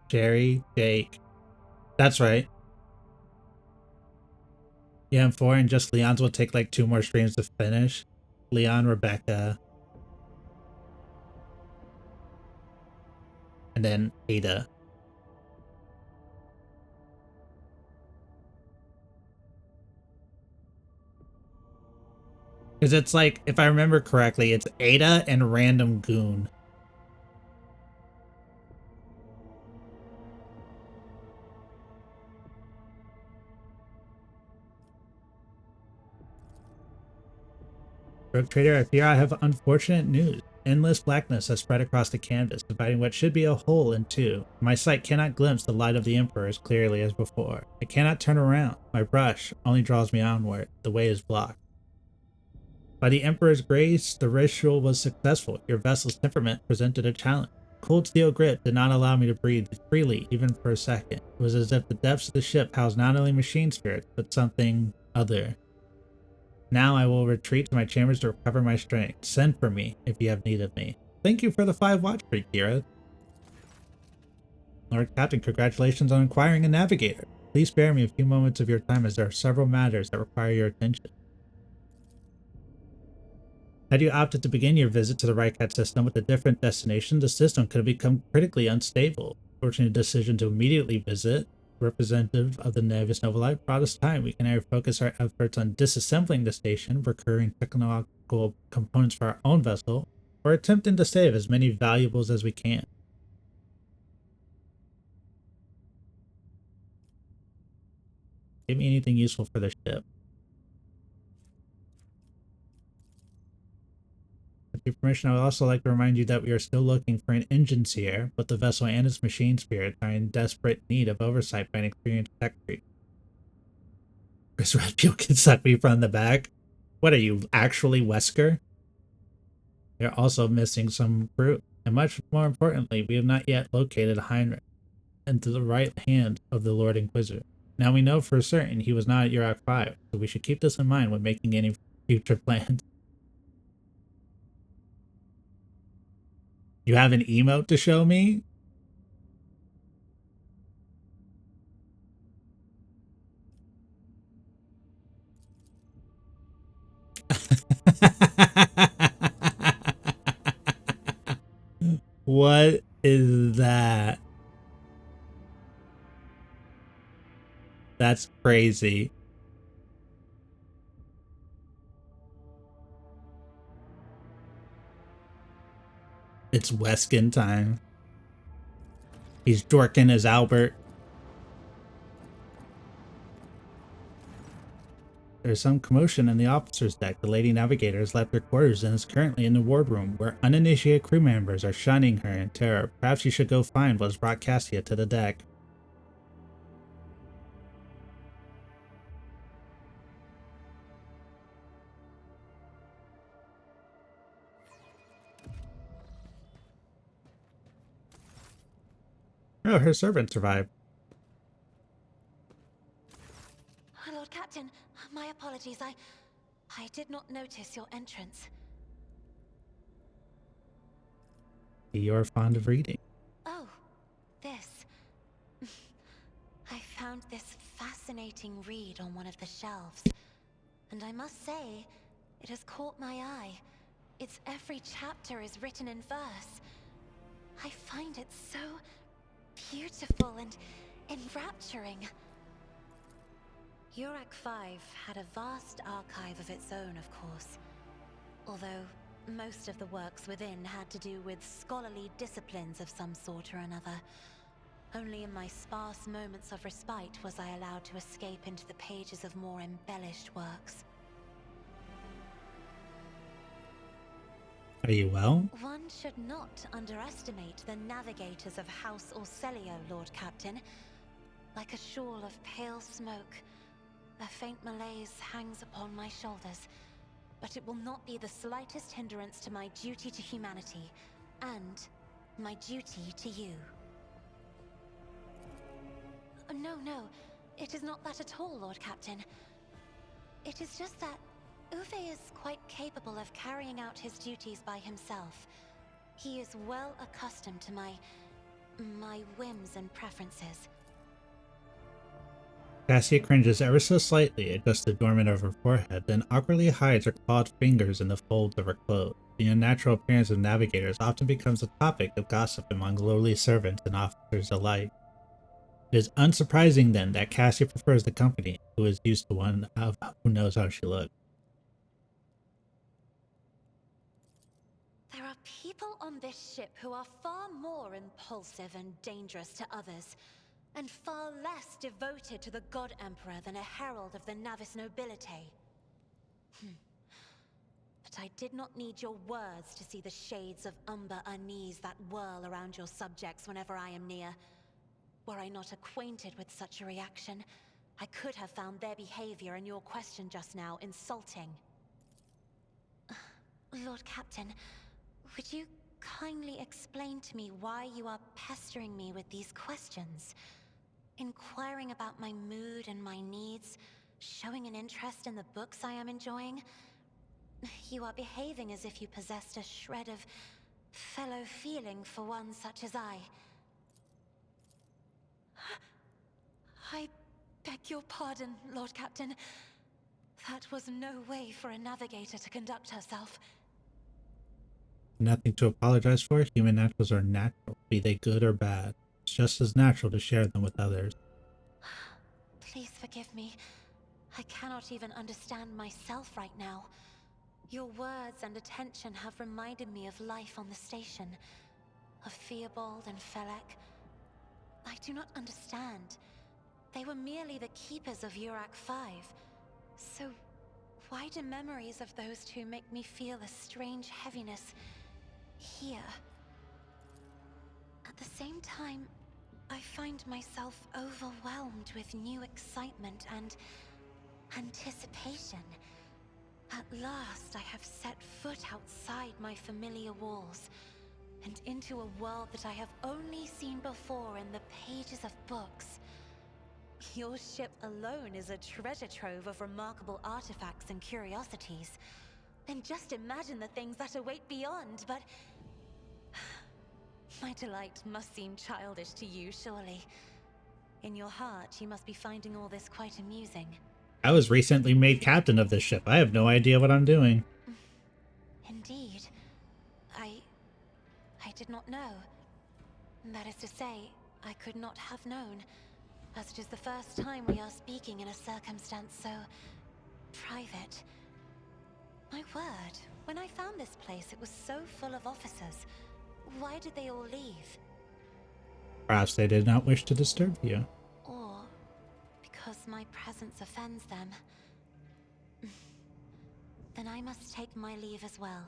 Jerry, Jake. That's right. Yeah, and 4, and just Leon's will take like 2 more streams to finish. Leon, Rebecca. And then Ada. Because it's like, if I remember correctly, it's Ada and Random Goon. Rogue Trader, I fear I have unfortunate news. Endless blackness has spread across the canvas, dividing what should be a whole in 2. My sight cannot glimpse the light of the Emperor as clearly as before. I cannot turn around. My brush only draws me onward. The way is blocked. By the Emperor's grace, the ritual was successful. Your vessel's temperament presented a challenge. Cold steel grip did not allow me to breathe freely, even for a second. It was as if the depths of the ship housed not only machine spirits, but something other. Now I will retreat to my chambers to recover my strength. Send for me if you have need of me. Thank you for the 5 watch streak, Kira. Lord Captain, congratulations on acquiring a navigator. Please spare me a few moments of your time as there are several matters that require your attention. Had you opted to begin your visit to the Rycat system with a different destination, the system could have become critically unstable. Fortunately, the decision to immediately visit, representative of the Navis Novolite, brought us time. We can either focus our efforts on disassembling the station, procuring technological components for our own vessel, or attempting to save as many valuables as we can. Give me anything useful for the ship. With your permission, I would also like to remind you that we are still looking for an engineer, but the vessel and its machine spirits are in desperate need of oversight by an experienced tech crew. Chris Redfield can suck me from the back. What are you, actually Wesker? We are also missing some crew, and much more importantly, we have not yet located Heinrich, and to the right hand of the Lord Inquisitor. Now we know for certain he was not at Urak 5, so we should keep this in mind when making any future plans. You have an emote to show me? What is that? That's crazy. It's Weskin time. He's dorking as Albert. There's some commotion in the officer's deck. The Lady Navigator has left her quarters and is currently in the wardroom, where uninitiated crew members are shunning her in terror. Perhaps you should go find what has brought Cassia to the deck. Oh, her servant survived. Lord Captain, my apologies. I did not notice your entrance. You're fond of reading. Oh, this. I found this fascinating read on one of the shelves, and I must say, it has caught my eye. Its every chapter is written in verse. I find it so beautiful and enrapturing. Urak 5 had a vast archive of its own, of course. Although most of the works within had to do with scholarly disciplines of some sort or another. Only in my sparse moments of respite was I allowed to escape into the pages of more embellished works. Are you well? One should not underestimate the navigators of House Orselio, Lord Captain. Like a shawl of pale smoke, a faint malaise hangs upon my shoulders, but it will not be the slightest hindrance to my duty to humanity, and my duty to you. No, it is not that at all, Lord Captain. It is just that Uwe is quite capable of carrying out his duties by himself. He is well accustomed to my whims and preferences. Cassia cringes ever so slightly, adjusts the dormant of her forehead, then awkwardly hides her clawed fingers in the folds of her cloak. The unnatural appearance of navigators often becomes a topic of gossip among lowly servants and officers alike. It is unsurprising then that Cassia prefers the company, who is used to one who knows how she looks. There are people on this ship who are far more impulsive and dangerous to others, and far less devoted to the God Emperor than a herald of the Navis nobility. But I did not need your words to see the shades of umber unease that whirl around your subjects whenever I am near. Were I not acquainted with such a reaction, I could have found their behavior and your question just now insulting. Lord Captain, would you kindly explain to me why you are pestering me with these questions? Inquiring about my mood and my needs, showing an interest in the books I am enjoying. You are behaving as if you possessed a shred of fellow feeling for one such as I. I beg your pardon, Lord Captain. That was no way for a navigator to conduct herself. Nothing to apologize for. Human naturals are natural, be they good or bad. It's just as natural to share them with others. Please forgive me. I cannot even understand myself right now. Your words and attention have reminded me of life on the station, of Theobald and Felek. I do not understand. They were merely the keepers of Urak 5. So why do memories of those two make me feel a strange heaviness here? At the same time, I find myself overwhelmed with new excitement and anticipation. At last, I have set foot outside my familiar walls and into a world that I have only seen before in the pages of books. Your ship alone is a treasure trove of remarkable artifacts and curiosities. And just imagine the things that await beyond, but my delight must seem childish to you, surely. In your heart, you must be finding all this quite amusing. I was recently made captain of this ship. I have no idea what I'm doing. did not know. That is to say, I could not have known, as it is the first time we are speaking in a circumstance so private. My word, when I found this place, it was so full of officers. Why did they all leave? Perhaps they did not wish to disturb you. Or because my presence offends them. Then I must take my leave as well.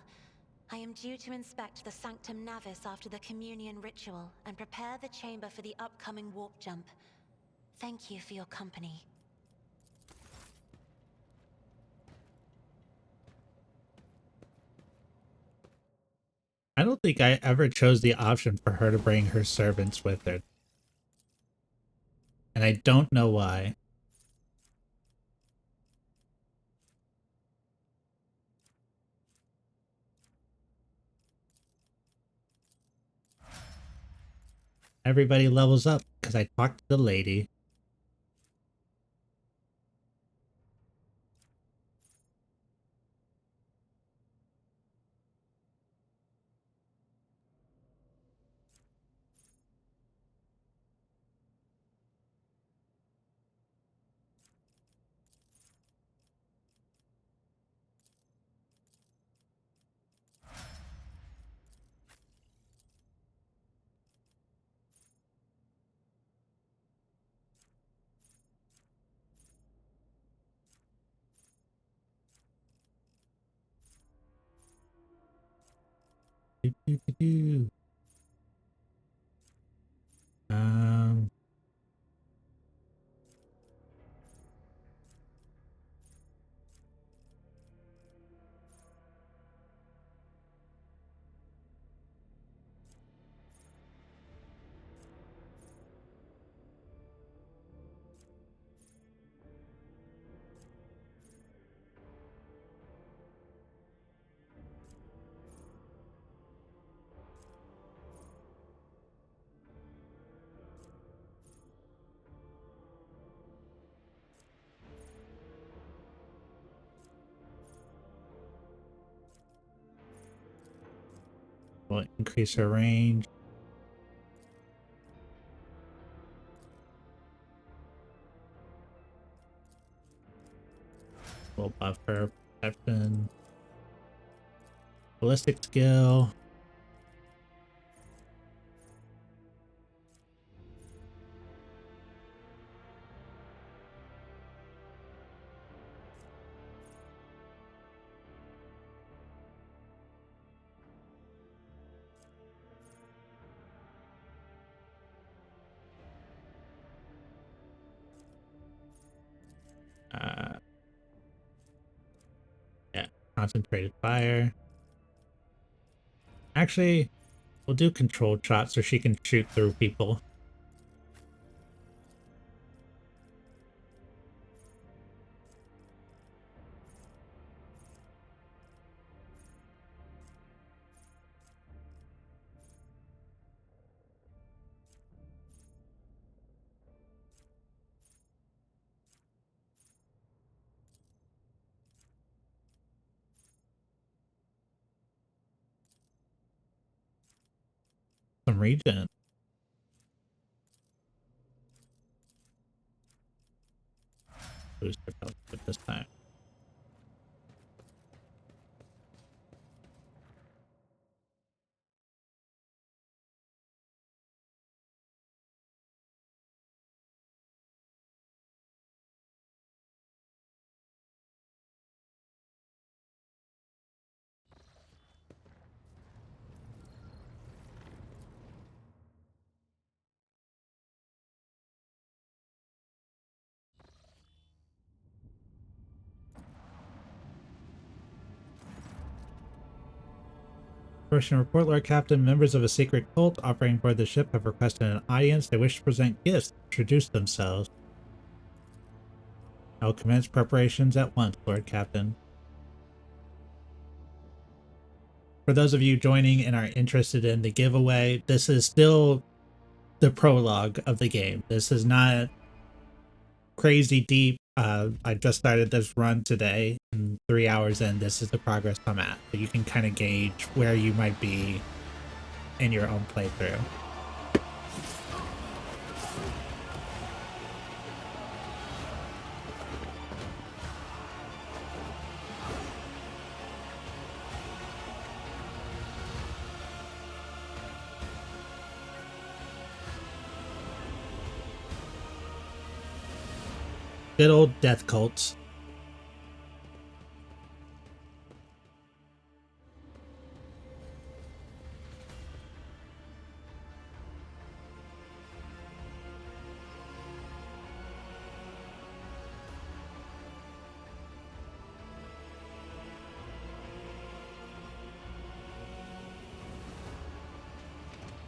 I am due to inspect the Sanctum Navis after the communion ritual and prepare the chamber for the upcoming warp jump. Thank you for your company. I don't think I ever chose the option for her to bring her servants with her. And I don't know why. Everybody levels up because I talked to the lady. Um, will increase her range. We'll buff her perception. Ballistic skill. Yeah, concentrated fire. Actually, we'll do controlled shots so she can shoot through people. Some regen. Boost her health at this time. Russian report, Lord Captain. Members of a secret cult operating aboard the ship have requested an audience. They wish to present gifts, introduce themselves. I'll commence preparations at once, Lord Captain. For those of you joining and are interested in the giveaway, this is still the prologue of the game. This is not crazy deep. I just started this run today, and 3 hours in, this is the progress I'm at. So you can kind of gauge where you might be in your own playthrough. Good old death cults.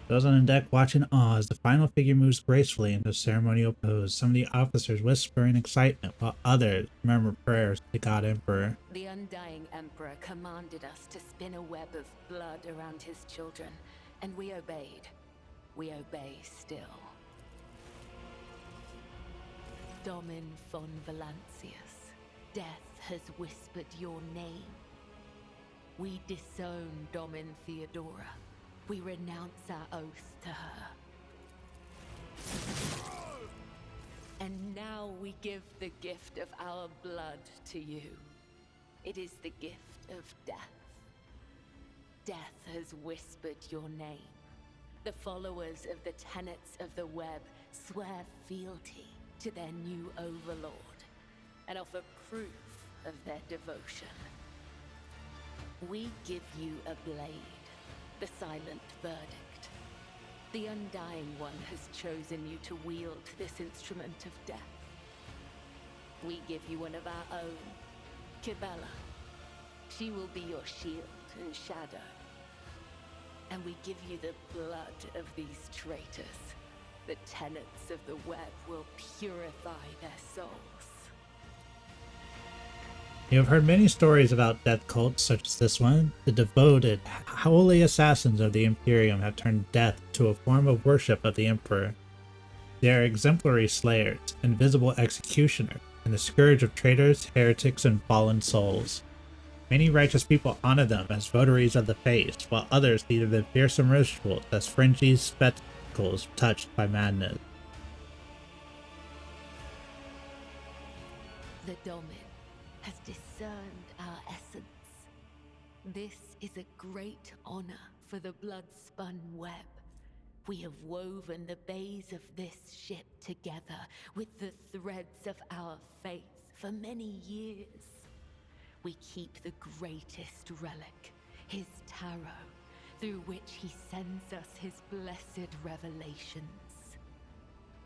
Those on the deck watch in awe as the final figure moves gracefully into ceremonial pose, some of the officers whisper in excitement, while others murmur prayers to the God Emperor. The Undying Emperor commanded us to spin a web of blood around his children, and we obeyed. We obey still. Domin von Valancius, death has whispered your name. We disown Domin Theodora. We renounce our oath to her. And now we give the gift of our blood to you. It is the gift of death. Death has whispered your name. The followers of the tenets of the web swear fealty to their new overlord and offer proof of their devotion. We give you a blade. The silent verdict. The Undying One has chosen you to wield this instrument of death. We give you one of our own, Kibella. She will be your shield and shadow. And we give you the blood of these traitors. The tenets of the web will purify their souls. You have heard many stories about death cults such as this one. The devoted, holy assassins of the Imperium have turned death to a form of worship of the Emperor. They are exemplary slayers, invisible executioners, and the scourge of traitors, heretics, and fallen souls. Many righteous people honor them as votaries of the faith, while others see them fearsome rituals as fringy spectacles touched by madness. The Domin has discerned our essence. This is a great honor for the blood-spun web. We have woven the bays of this ship together with the threads of our faith for many years. We keep the greatest relic, his tarot, through which he sends us his blessed revelations.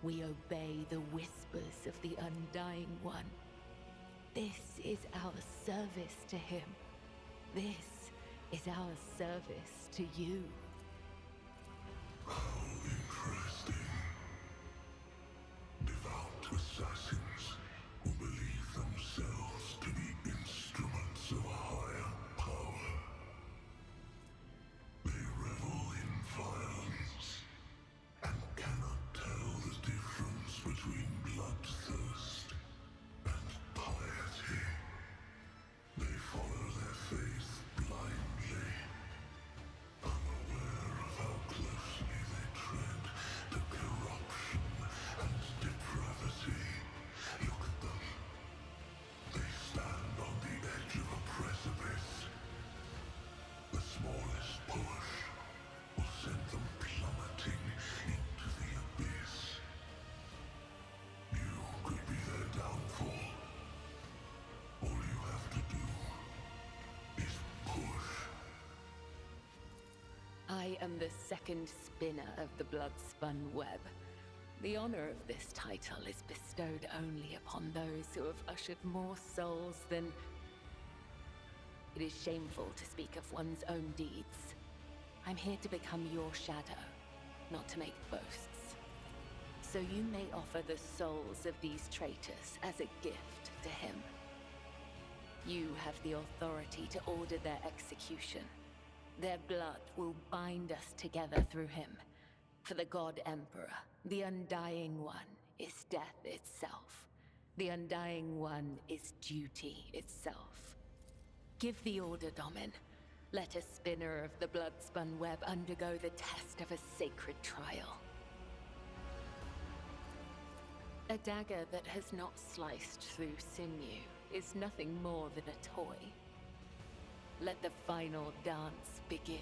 We obey the whispers of the Undying One. This is our service to him. This is our service to you. How interesting. Devout assassins who believe themselves to be instruments of a higher power. They revel in violence and cannot tell the difference between bloodthirst and piety. They follow their faith blindly, unaware of how closely they tread to corruption and depravity. Look at them. They stand on the edge of a precipice. The smallest push will send them plummeting into the abyss. You could be their downfall. All you have to do is push. I am the second spinner of the blood-spun web. The honor of this title is bestowed only upon those who have ushered more souls than... It is shameful to speak of one's own deeds. I'm here to become your shadow, not to make boasts. So you may offer the souls of these traitors as a gift to him. You have the authority to order their execution. Their blood will bind us together through him. For the God Emperor, the Undying One is death itself. The Undying One is duty itself. Give the order, Domin. Let a spinner of the blood-spun web undergo the test of a sacred trial. A dagger that has not sliced through sinew is nothing more than a toy. Let the final dance begin.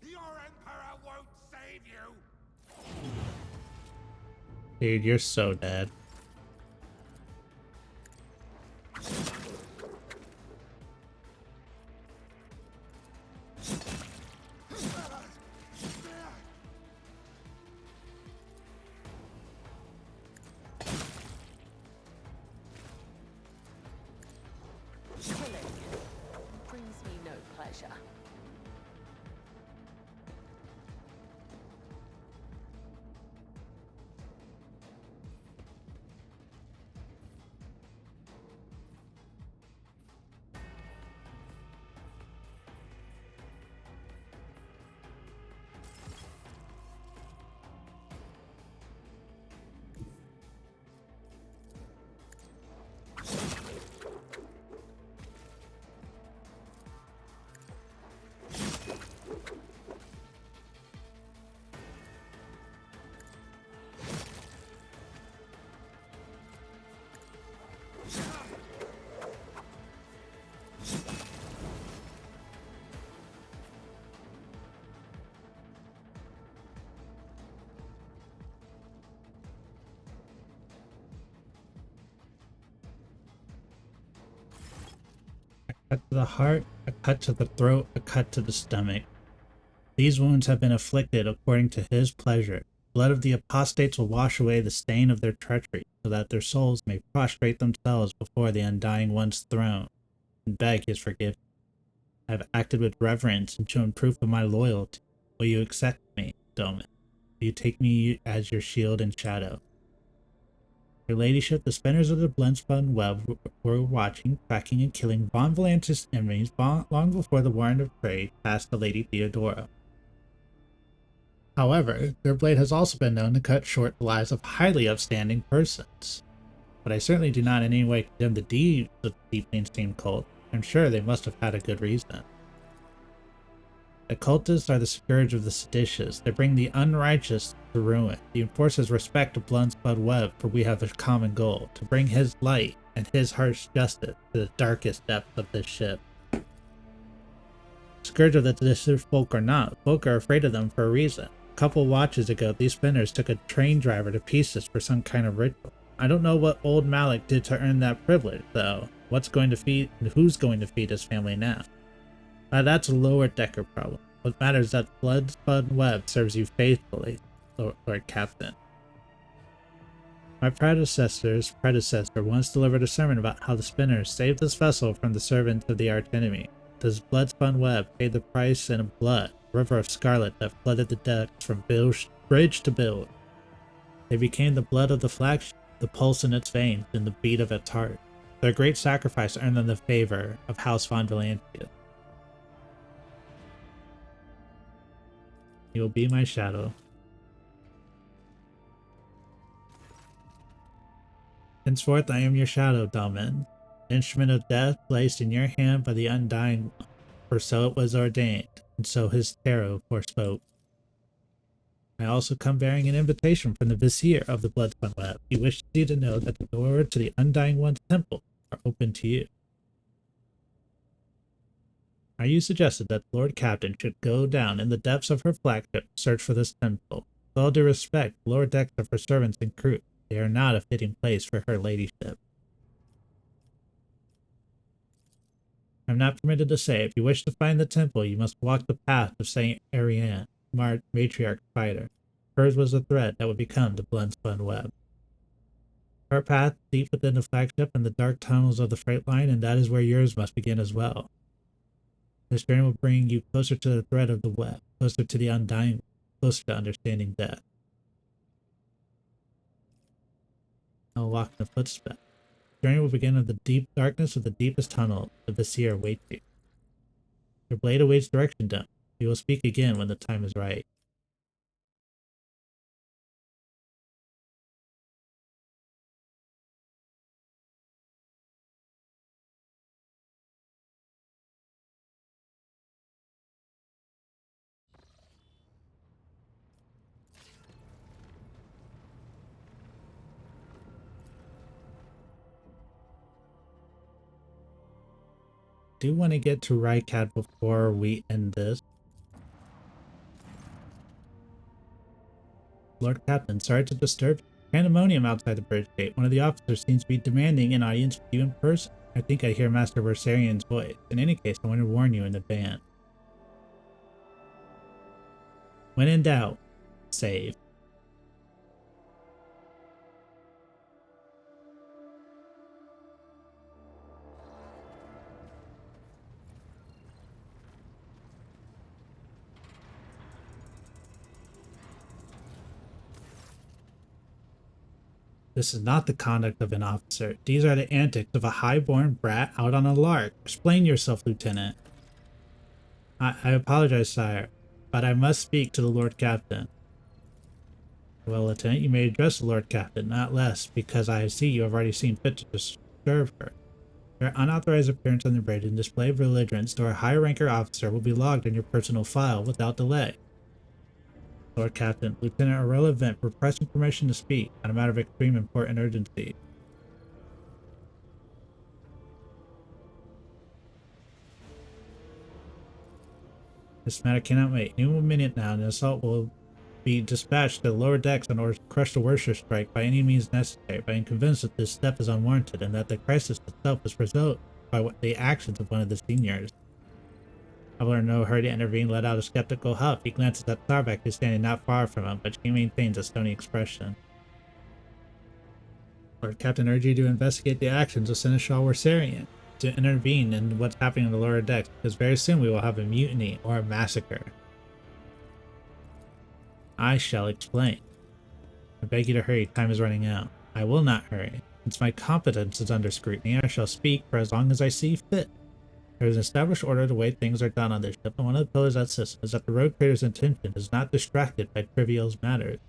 Your Emperor won't save you! Dude, you're so dead. Killing brings me no pleasure. A cut to the heart, a cut to the throat, a cut to the stomach. These wounds have been inflicted according to his pleasure. The blood of the apostates will wash away the stain of their treachery, so that their souls may prostrate themselves before the Undying One's throne and beg his forgiveness. I have acted with reverence and shown proof of my loyalty. Will you accept me, Domin? Will you take me as your shield and shadow? Your ladyship, the spinners of the blood-spun web were watching, tracking, and killing Von Valantis' enemies long before the warrant of trade passed to Lady Theodora. However, their blade has also been known to cut short the lives of highly upstanding persons. But I certainly do not in any way condemn the deeds of the deeply esteemed cult. I'm sure they must have had a good reason. The cultists are the scourge of the seditious. They bring the unrighteous to ruin. The enforces respect to Bloodspud Web, for we have a common goal, to bring his light and his harsh justice to the darkest depths of this ship. Scourge of the seditious folk or not, folk are afraid of them for a reason. A couple watches ago, these spinners took a train driver to pieces for some kind of ritual. I don't know what old Malik did to earn that privilege, though. Who's going to feed his family now? That's a lower decker problem. What matters is that Bloodspud Web serves you faithfully, Lord Captain. My predecessor once delivered a sermon about how the spinners saved this vessel from the servants of the archenemy. This Bloodspun Web paid the price in blood, a river of scarlet that flooded the decks from bridge to bilge. They became the blood of the flagship, the pulse in its veins, and the beat of its heart. Their great sacrifice earned them the favor of House Von Valantia. You will be my shadow. Henceforth I am your shadow, Domin, an instrument of death placed in your hand by the Undying One, for so it was ordained, and so his tarot forespoke. I also come bearing an invitation from the Vizier of the Bloodspun Web. He wishes you to know that the doors to the Undying One's temple are open to you. Now you suggested that the Lord Captain should go down in the depths of her flagship to search for this temple. With all due respect, the lower decks are for servants and crew. They are not a fitting place for her ladyship. I am not permitted to say, if you wish to find the temple, you must walk the path of Saint Ariane, matriarch fighter. Hers was the thread that would become the Bloodspun Web. Her path deep within the flagship and the dark tunnels of the freight line, and that is where yours must begin as well. This journey will bring you closer to the thread of the web, closer to the Undying, closer to understanding death. I will walk in the footsteps. The journey will begin in the deep darkness of the deepest tunnel the Vizier waits you. Your blade awaits direction dome. We will speak again when the time is right. Do want to get to Rycat before we end this. Lord Captain, sorry to disturb you. Pandemonium outside the bridge gate. One of the officers seems to be demanding an audience with you in person. I think I hear Master Versarian's voice. In any case, I want to warn you in advance. When in doubt, save. This is not the conduct of an officer. These are the antics of a high-born brat out on a lark. Explain yourself, Lieutenant. I apologize, sire, but I must speak to the Lord Captain. Well, Lieutenant, you may address the Lord Captain, not less, because I see you have already seen fit to disturb her. Your unauthorized appearance on the bridge and display of belligerence to our high-ranker officer will be logged in your personal file without delay. Lord Captain, Lieutenant Aurelia Vent requesting permission to speak on a matter of extreme import and urgency. This matter cannot wait. Any minute now, an assault will be dispatched to the lower decks in order to crush the Worcester strike by any means necessary. But I am convinced that this step is unwarranted and that the crisis itself is provoked by the actions of one of the seniors. Traveler in no hurry to intervene let out a skeptical huff. He glances at Sarbeck, who's standing not far from him, but she maintains a stony expression. Lord Captain urge you to investigate the actions of Seneschal Warsarian, to intervene in what's happening in the lower decks, because very soon we will have a mutiny or a massacre. I shall explain. I beg you to hurry, time is running out. I will not hurry. Since my competence is under scrutiny, I shall speak for as long as I see fit. There is an established order the way things are done on this ship, and one of the pillars of that system is that the rogue trader's intention is not distracted by trivial matters.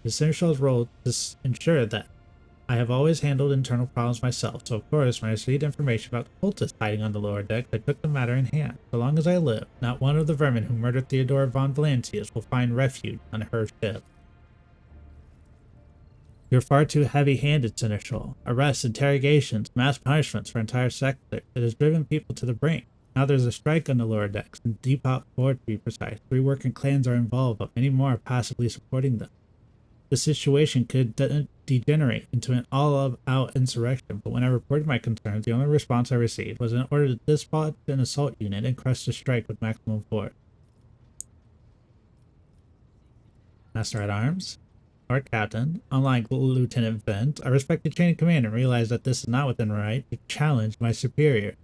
It is Seneschal's role to ensure that I have always handled internal problems myself, so of course when I received information about the cultists hiding on the lower deck, I took the matter in hand. So long as I live, not one of the vermin who murdered Theodora von Valancius will find refuge on her ship. You're far too heavy-handed, Seneschal. Arrests, interrogations, mass punishments for entire sectors. It has driven people to the brink. Now there's a strike on the lower decks, and Depop 4 to be precise. 3 working clans are involved, but many more are passively supporting them. The situation could degenerate into an all-out insurrection, but when I reported my concerns, the only response I received was an order to dispatch an assault unit and crush the strike with maximum force. Master at Arms? Lord Captain, unlike Lieutenant Vent, I respect the chain of command and realize that this is not within my right to challenge my superior.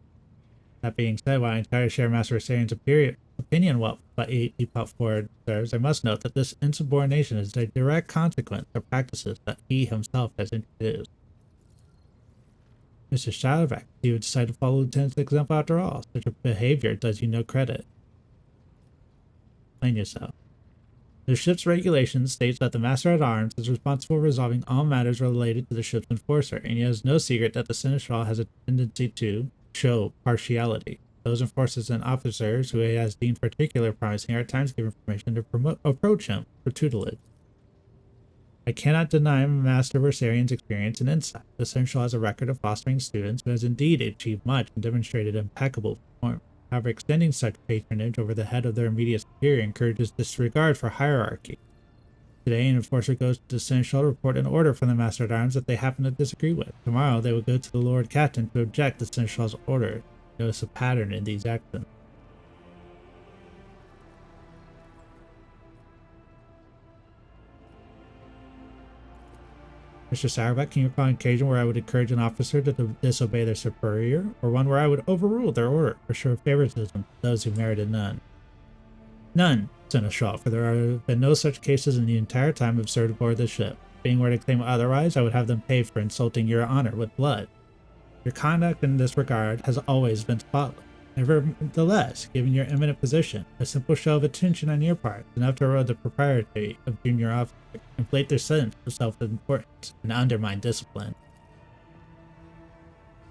That being said, while I entirely share Master Asarian's opinion what Depop 4 serves, I must note that this insubordination is a direct consequence of practices that he himself has introduced. Mr. Shadowback, you would decide to follow Lieutenant's example after all. Such a behavior does you no credit. Explain yourself. The ship's regulations states that the Master-at-Arms is responsible for resolving all matters related to the ship's enforcer, and it is no secret that the Seneschal has a tendency to show partiality. Those enforcers and officers who he has deemed particularly promising are at times given permission to approach him for tutelage. I cannot deny Master Versarian's experience and insight. The Seneschal has a record of fostering students who has indeed achieved much and demonstrated impeccable performance. However, extending such patronage over the head of their immediate superior encourages disregard for hierarchy. Today, an enforcer goes to the Seneschal to report an order from the Master-at-Arms that they happen to disagree with. Tomorrow, they will go to the Lord Captain to object to the Seneschal's order. Notice a pattern in these actions. Mr. Sauerbeck, can you recall an occasion where I would encourage an officer to disobey their superior, or one where I would overrule their order or show favoritism to those who merited none? None, Seneschal, for there have been no such cases in the entire time I've served aboard this ship. Being were to claim otherwise, I would have them pay for insulting your honor with blood. Your conduct in this regard has always been spotless. Nevertheless, given your eminent position, a simple show of attention on your part is enough to erode the propriety of junior officers, inflate their sense of self-importance, and undermine discipline.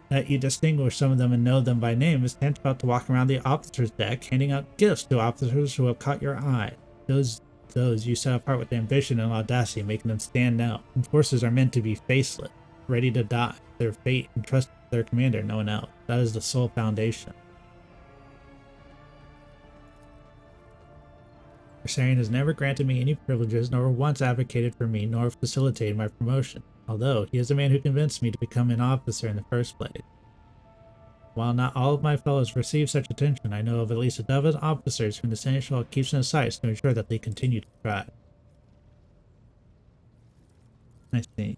That you distinguish some of them and know them by name is tantamount to walking around the officers' deck, handing out gifts to officers who have caught your eye. Those you set apart with ambition and audacity, making them stand out. Enforcers are meant to be faceless, ready to die, their fate entrusted to their commander, no one else. That is the sole foundation. Caesarion has never granted me any privileges, nor once advocated for me, nor facilitated my promotion, although he is the man who convinced me to become an officer in the first place. While not all of my fellows receive such attention, I know of at least a dozen officers whom the Seneschal keeps in his sights to ensure that they continue to thrive. I see.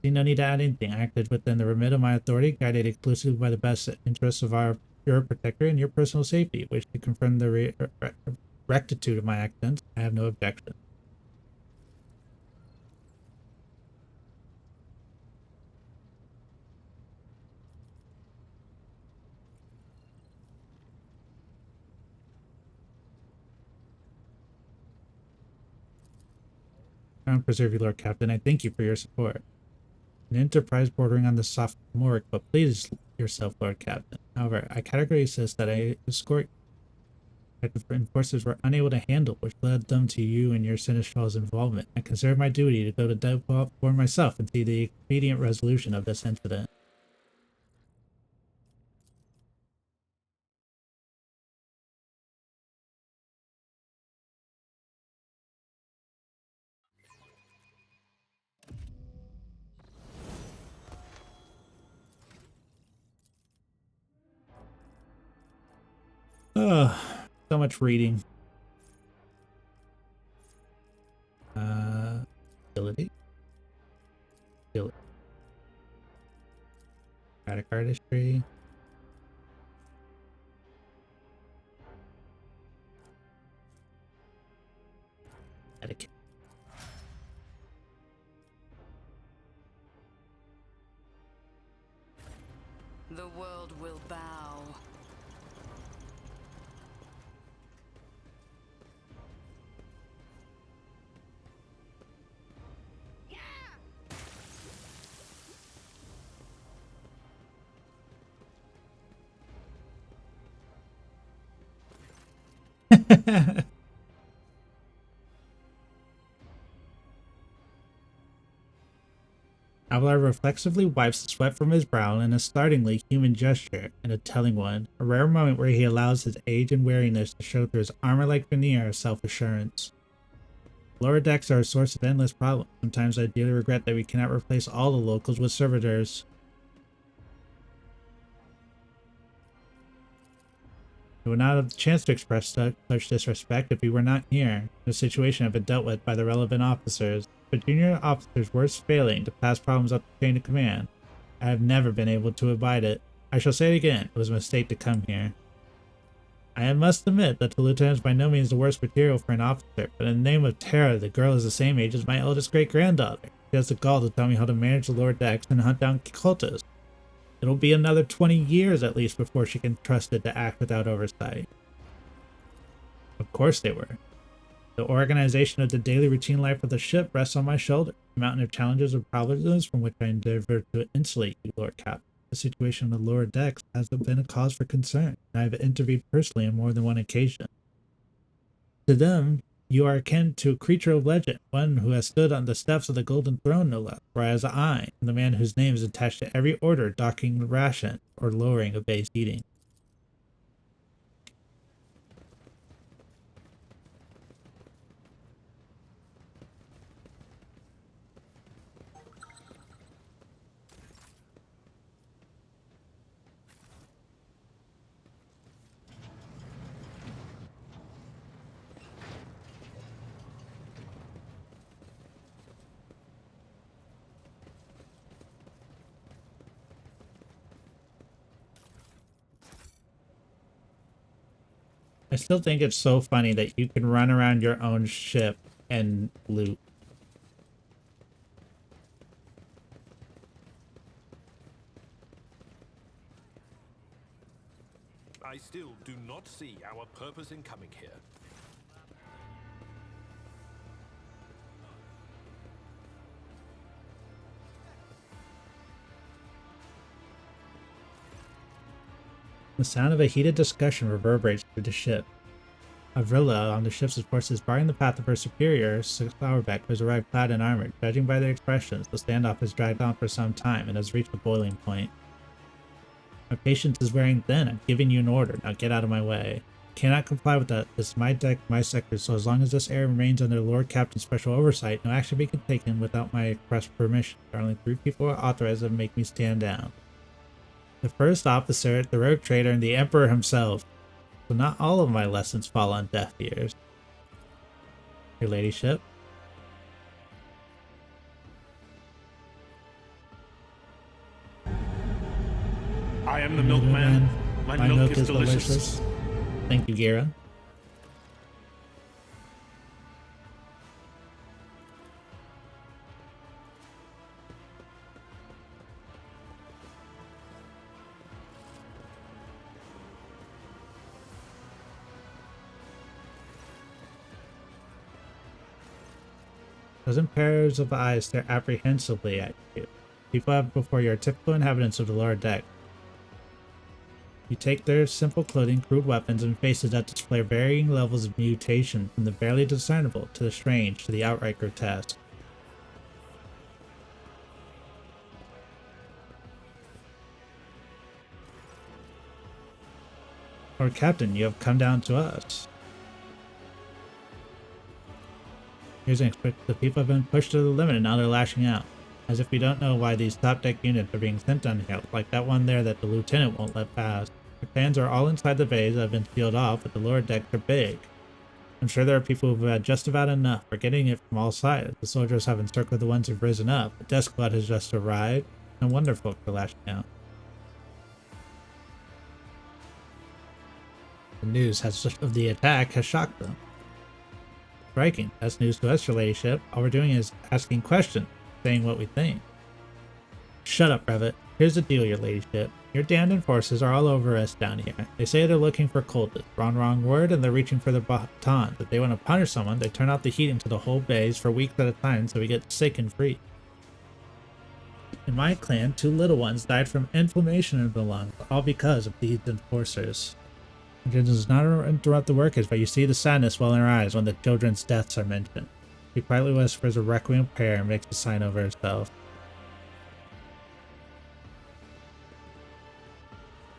See no need to add anything. I acted within the remit of my authority, guided exclusively by the best interests of your protector and your personal safety, which to confirm the rectitude of my actions, I have no objection. Crown preserve you, Lord Captain. I thank you for your support. An enterprise bordering on the sophomoric, but please yourself, Lord Captain. However, I categorically insist that I escort that the enforcers were unable to handle, which led them to you and your Seneschal's involvement. I consider my duty to go to Depot for myself and see the expedient resolution of this incident. Ugh, so much reading. Ability. Dramatic artistry. Etiquette. The world will bow. Avalar reflexively wipes the sweat from his brow in a startlingly human gesture, and a telling one, a rare moment where he allows his age and weariness to show through his armor-like veneer of self-assurance. Lower decks are a source of endless problems. Sometimes I dearly regret that we cannot replace all the locals with servitors. We would not have the chance to express such disrespect if we were not here. The situation had been dealt with by the relevant officers, but junior officers' worst failing to pass problems up the chain of command. I have never been able to abide it. I shall say it again, it was a mistake to come here. I must admit that the lieutenant is by no means the worst material for an officer, but in the name of Terra, the girl is the same age as my eldest great-granddaughter. She has the gall to tell me how to manage the lower decks and hunt down cultists. It'll be another 20 years at least before she can be trusted to act without oversight. Of course they were. The organization of the daily routine life of the ship rests on my shoulder. A mountain of challenges and problems from which I endeavor to insulate you, Lord Captain. The situation on the lower decks has been a cause for concern, and I have intervened personally on more than one occasion. To them, you are akin to a creature of legend, one who has stood on the steps of the Golden Throne, no less, whereas I am the man whose name is attached to every order docking the ration or lowering a base eating. I still think it's so funny that you can run around your own ship and loot. I still do not see our purpose in coming here. The sound of a heated discussion reverberates through the ship. Avrilla on the ship's forces barring the path of her superior, Sourbeck, who has arrived clad in armor. Judging by their expressions, the standoff has dragged on for some time and has reached a boiling point. My patience is wearing thin. I'm giving you an order. Now get out of my way. Cannot comply with that. This is my deck, my sector, so as long as this area remains under the Lord Captain's special oversight, no action be taken without my express permission. There are only 3 people authorized to make me stand down. The first officer, the rogue trader, and the Emperor himself. So not all of my lessons fall on deaf ears. Your ladyship. I am the milkman. My milk is delicious. Thank you, Gira. Dozen pairs of eyes stare apprehensively at you. People have before you are typical inhabitants of the lower deck. You take their simple clothing, crude weapons, and faces that display varying levels of mutation, from the barely discernible to the strange to the outright grotesque. Lord Captain, you have come down to us. Here's an expect the people have been pushed to the limit and now they're lashing out. As if we don't know why these top deck units are being sent down here, like that one there that the lieutenant won't let pass. The fans are all inside the bays that have been sealed off, but the lower decks are big. I'm sure there are people who've had just about enough. We're getting it from all sides. The soldiers have encircled the ones who've risen up. The death squad has just arrived, and wonderful for lashing out. The news of the attack has shocked them. Striking. That's news to us, your ladyship. All we're doing is asking questions, saying what we think. Shut up, Brevet. Here's the deal, your ladyship. Your damned enforcers are all over us down here. They say they're looking for cultists. Wrong word, and they're reaching for the baton. If they want to punish someone, they turn off the heating to the whole base for weeks at a time so we get sick and free. In my clan, 2 little ones died from inflammation in the lungs, all because of these enforcers. It does not interrupt the workers, but you see the sadness well in her eyes when the children's deaths are mentioned. She quietly whispers a requiem prayer and makes a sign over herself.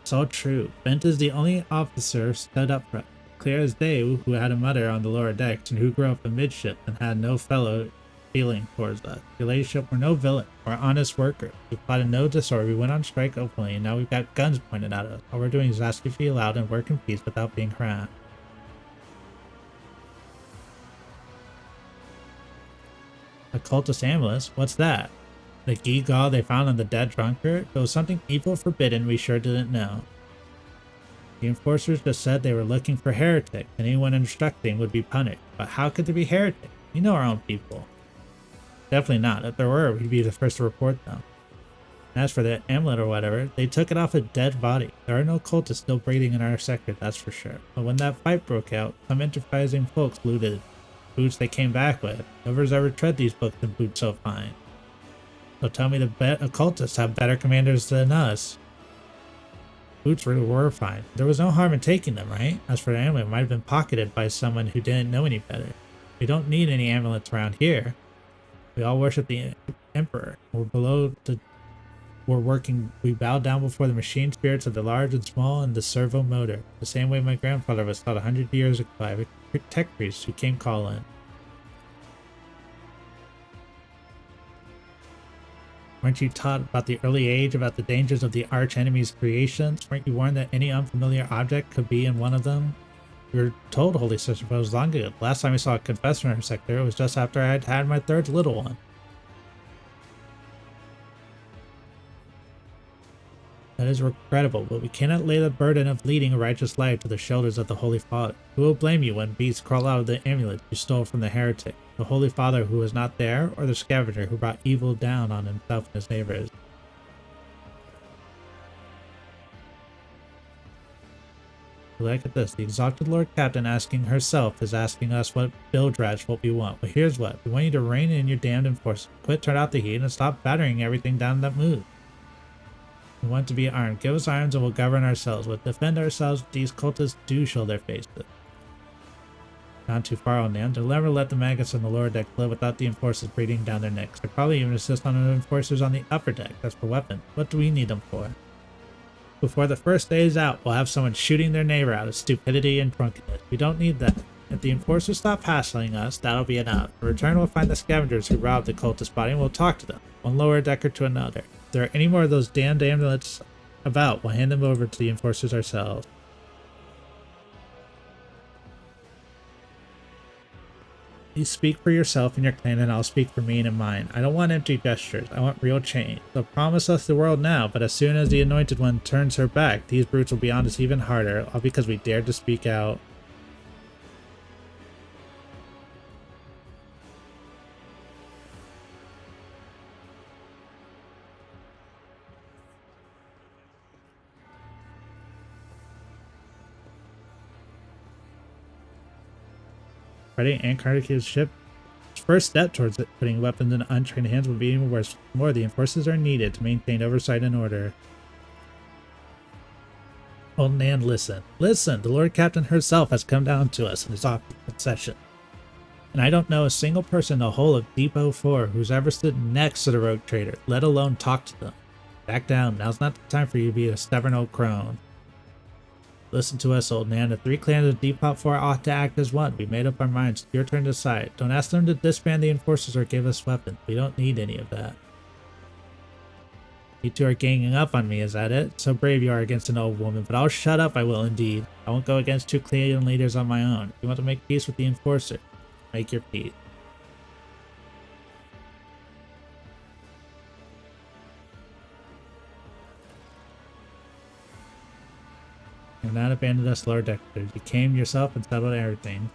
It's all true. Bent is the only officer stood up for it. Clear as day, who had a mother on the lower decks and who grew up amidship and had no fellow feeling towards us. Your ladyship, we're no villain. We're honest workers. We plotted no disorder. We went on strike openly, and now we've got guns pointed at us. All we're doing is asking to be allowed and work in peace without being harassed. A cultist amulet? What's that? The gewgaw they found on the dead drunkard? It was something evil forbidden we sure didn't know. The enforcers just said they were looking for heretics, and anyone instructing would be punished. But how could there be heretics? We know our own people. Definitely not. If there were, we'd be the first to report them. And as for the amulet or whatever, they took it off a dead body. There are no cultists still breathing in our sector, that's for sure. But when that fight broke out, some enterprising folks looted boots they came back with. Whoever's ever tread these books and boots so fine. So tell me the occultists have better commanders than us. Boots really were fine. There was no harm in taking them, right? As for the amulet, it might have been pocketed by someone who didn't know any better. We don't need any amulets around here. We all worship the Emperor. We bow down before the machine spirits of the large and small and the servo motor, the same way my grandfather was taught 100 years ago by a tech priest who came calling. Weren't you taught about the early age, about the dangers of the arch-enemy's creations? Weren't you warned that any unfamiliar object could be in one of them? We were told, Holy Sister, but it was long ago. Last time we saw a confessor in her sector, it was just after I had had my 3rd little one. That is regrettable, but we cannot lay the burden of leading a righteous life to the shoulders of the Holy Father. Who will blame you when beasts crawl out of the amulet you stole from the heretic? The Holy Father who was not there, or the scavenger who brought evil down on himself and his neighbors? Look at this. The exalted Lord Captain asking herself is asking us what bilge what we want. Well, here's what. We want you to rein in your damned enforcers. Quit, turn out the heat, and stop battering everything down that moves. We want to be armed. Give us arms and we'll govern ourselves. We'll defend ourselves. These cultists do show their faces. Not too far on them. They'll never let the maggots on the lower deck live without the enforcers breathing down their necks. They'll probably even assist on the enforcers on the upper deck. That's for weapons. What do we need them for? Before the first day is out, we'll have someone shooting their neighbor out of stupidity and drunkenness. We don't need that. If the enforcers stop hassling us, that'll be enough. In return, we'll find the scavengers who robbed the cultist body and we'll talk to them, one lower decker to another. If there are any more of those damned amulets about, we'll hand them over to the enforcers ourselves. You speak for yourself and your clan, and I'll speak for me and mine. I don't want empty gestures. I want real change. They'll promise us the world now, but as soon as the Anointed One turns her back, these brutes will be on us even harder, all because we dared to speak out. Ready? And Cardia's ship. First step towards putting weapons in untrained hands would be even worse. More, the enforcers are needed to maintain oversight and order. Old Nan, listen. Listen! The Lord Captain herself has come down to us in his office session. And I don't know a single person in the whole of Depot 4 who's ever stood next to the rogue trader, let alone talk to them. Back down. Now's not the time for you to be a stubborn old crone. Listen to us, old man. The 3 clans of Depot 4 ought to act as one. We made up our minds. It's your turn to decide. Don't ask them to disband the enforcers or give us weapons. We don't need any of that. You two are ganging up on me, is that it? So brave you are against an old woman, but I'll shut up, I will indeed. I won't go against 2 clan leaders on my own. If you want to make peace with the enforcer, make your peace. You have not abandoned us, Lord Dexter. You came yourself and settled everything.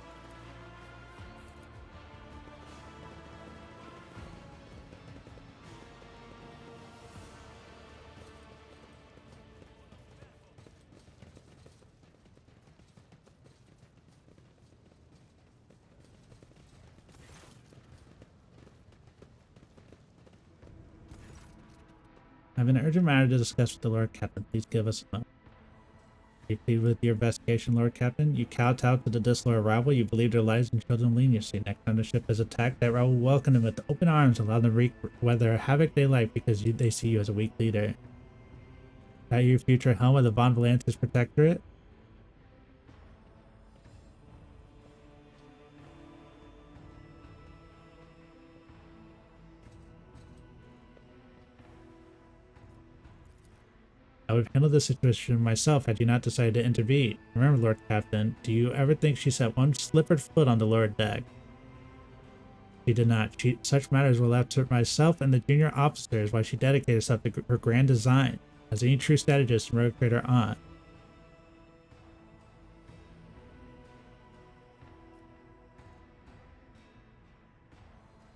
I have an urgent matter to discuss with the Lord Captain. Please give us a moment. You plead with your investigation, Lord Captain. You kowtowed to the disloyal rival. You believed their lives and showed them leniency. Next time the ship is attacked, that rival will welcome them with open arms, allow them to wreak whether havoc they like because they see you as a weak leader. Is that your future home of the Von Valantis Protectorate? I would have handled the situation myself had you not decided to intervene. Remember, Lord Captain, do you ever think she set one slippered foot on the lower deck? She did not. Such matters were left to myself and the junior officers while she dedicated herself to her grand design, as any true strategist and rogue trader on.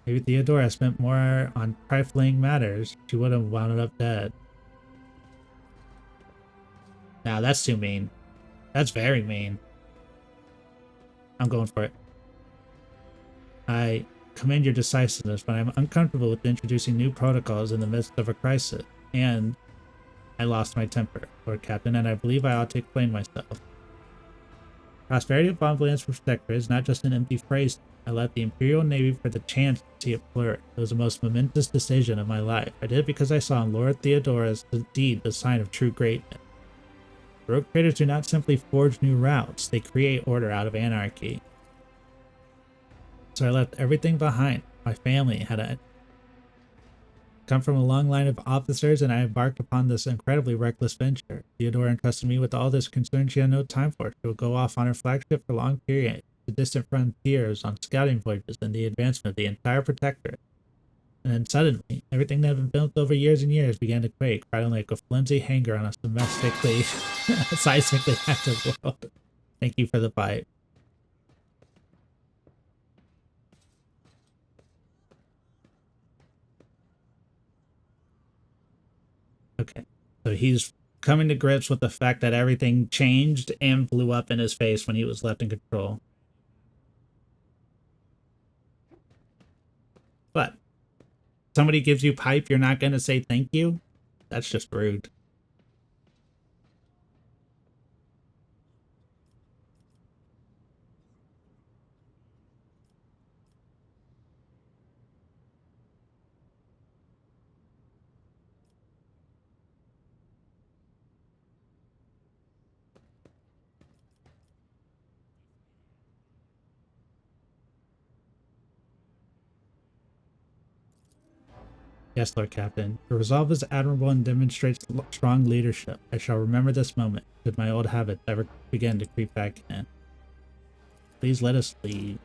Maybe Theodora spent more on trifling matters. She would have wound up dead. Now that's too mean. That's very mean. I'm going for it. I commend your decisiveness, but I'm uncomfortable with introducing new protocols in the midst of a crisis. And I lost my temper, Lord Captain, and I believe I ought to explain myself. Prosperity of Von Valantis Protector is not just an empty phrase. I left the Imperial Navy for the chance to see it flourish. It was the most momentous decision of my life. I did it because I saw in Lord Theodora's deed the sign of true greatness. Rogue traders do not simply forge new routes, they create order out of anarchy. So I left everything behind. My family had come from a long line of officers, and I embarked upon this incredibly reckless venture. Theodora entrusted me with all this concern she had no time for. She would go off on her flagship for long periods, to distant frontiers, on scouting voyages, and the advancement of the entire Protectorate. And then suddenly, everything that had been built over years and years began to quake, rattling like a flimsy hanger on a domestically, seismically active world. Thank you for the fight. Okay, so he's coming to grips with the fact that everything changed and blew up in his face when he was left in control. But somebody gives you pipe, you're not going to say thank you? That's just rude. Yes, Lord Captain. Your resolve is admirable and demonstrates strong leadership. I shall remember this moment, should my old habits ever begin to creep back in. Please let us leave.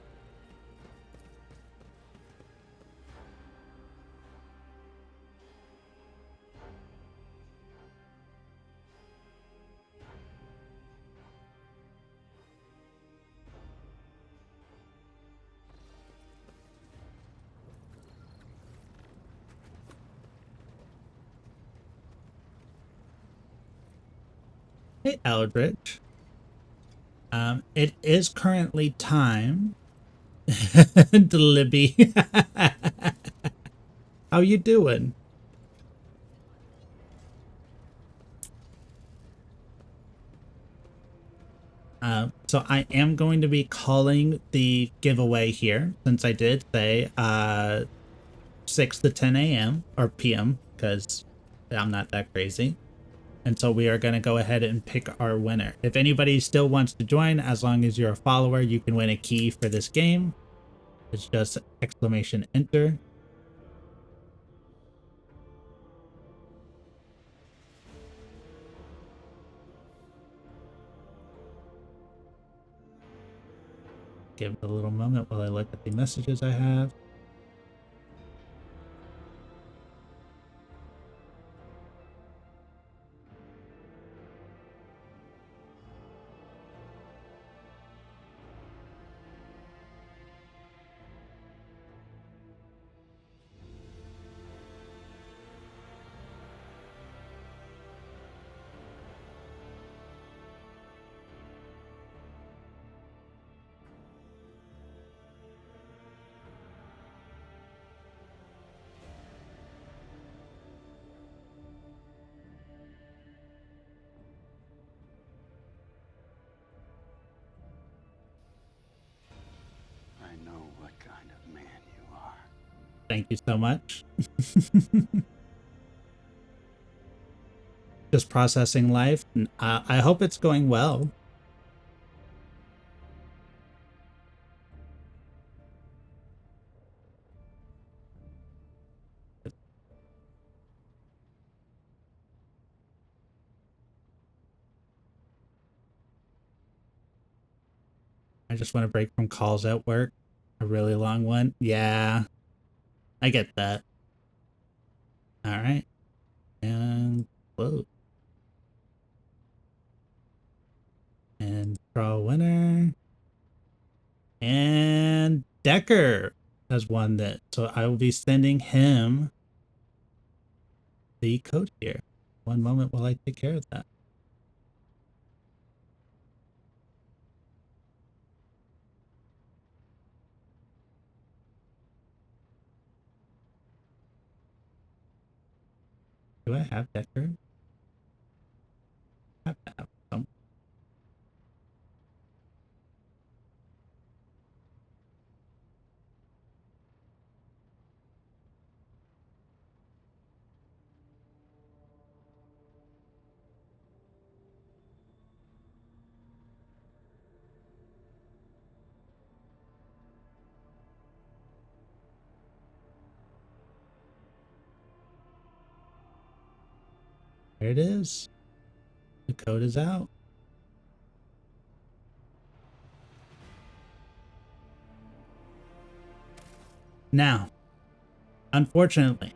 Hey, Eldritch. It is currently time. Libby. How you doing? So I am going to be calling the giveaway here, since I did say 6 to 10 a.m. or p.m. because I'm not that crazy. And so we are going to go ahead and pick our winner. If anybody still wants to join, as long as you're a follower, you can win a key for this game. It's just exclamation enter. Give it a little moment while I look at the messages I have. Thank you so much. Just processing life. I hope it's going well. I just want to break from calls at work. A really long one. Yeah, I get that. All right. And whoa. And draw a winner. And Decker has won that. So I will be sending him the code here. One moment while I take care of that. Do I have Decker? I have to have some. There it is. The code is out. Now, unfortunately,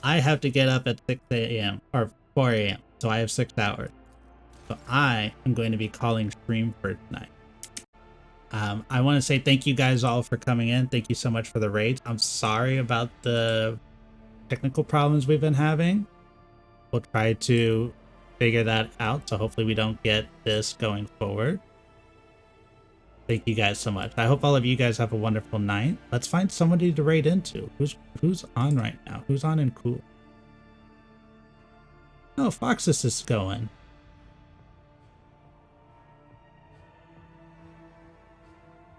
I have to get up at 6 a.m. or 4 a.m. So I have 6 hours. So I am going to be calling stream for tonight. I want to say thank you guys all for coming in. Thank you so much for the raids. I'm sorry about the technical problems we've been having. we'll try to figure that out. So hopefully we don't get this going forward. Thank you guys so much. I hope all of you guys have a wonderful night. Let's find somebody to raid into. Who's on right now? Who's on and cool? Oh, Foxus is going.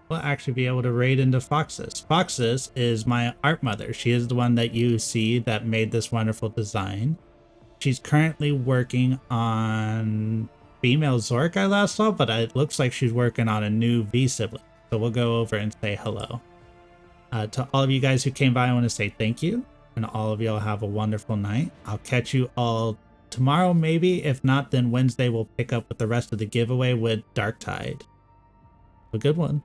We'll actually be able to raid into Foxus. Foxus is my art mother. She is the one that you see that made this wonderful design. She's currently working on female Zork I last saw, but it looks like she's working on a new V sibling. So we'll go over and say hello. To all of you guys who came by, I want to say thank you. And all of y'all have a wonderful night. I'll catch you all tomorrow, maybe. If not, then Wednesday we'll pick up with the rest of the giveaway with Dark Tide. Have a good one.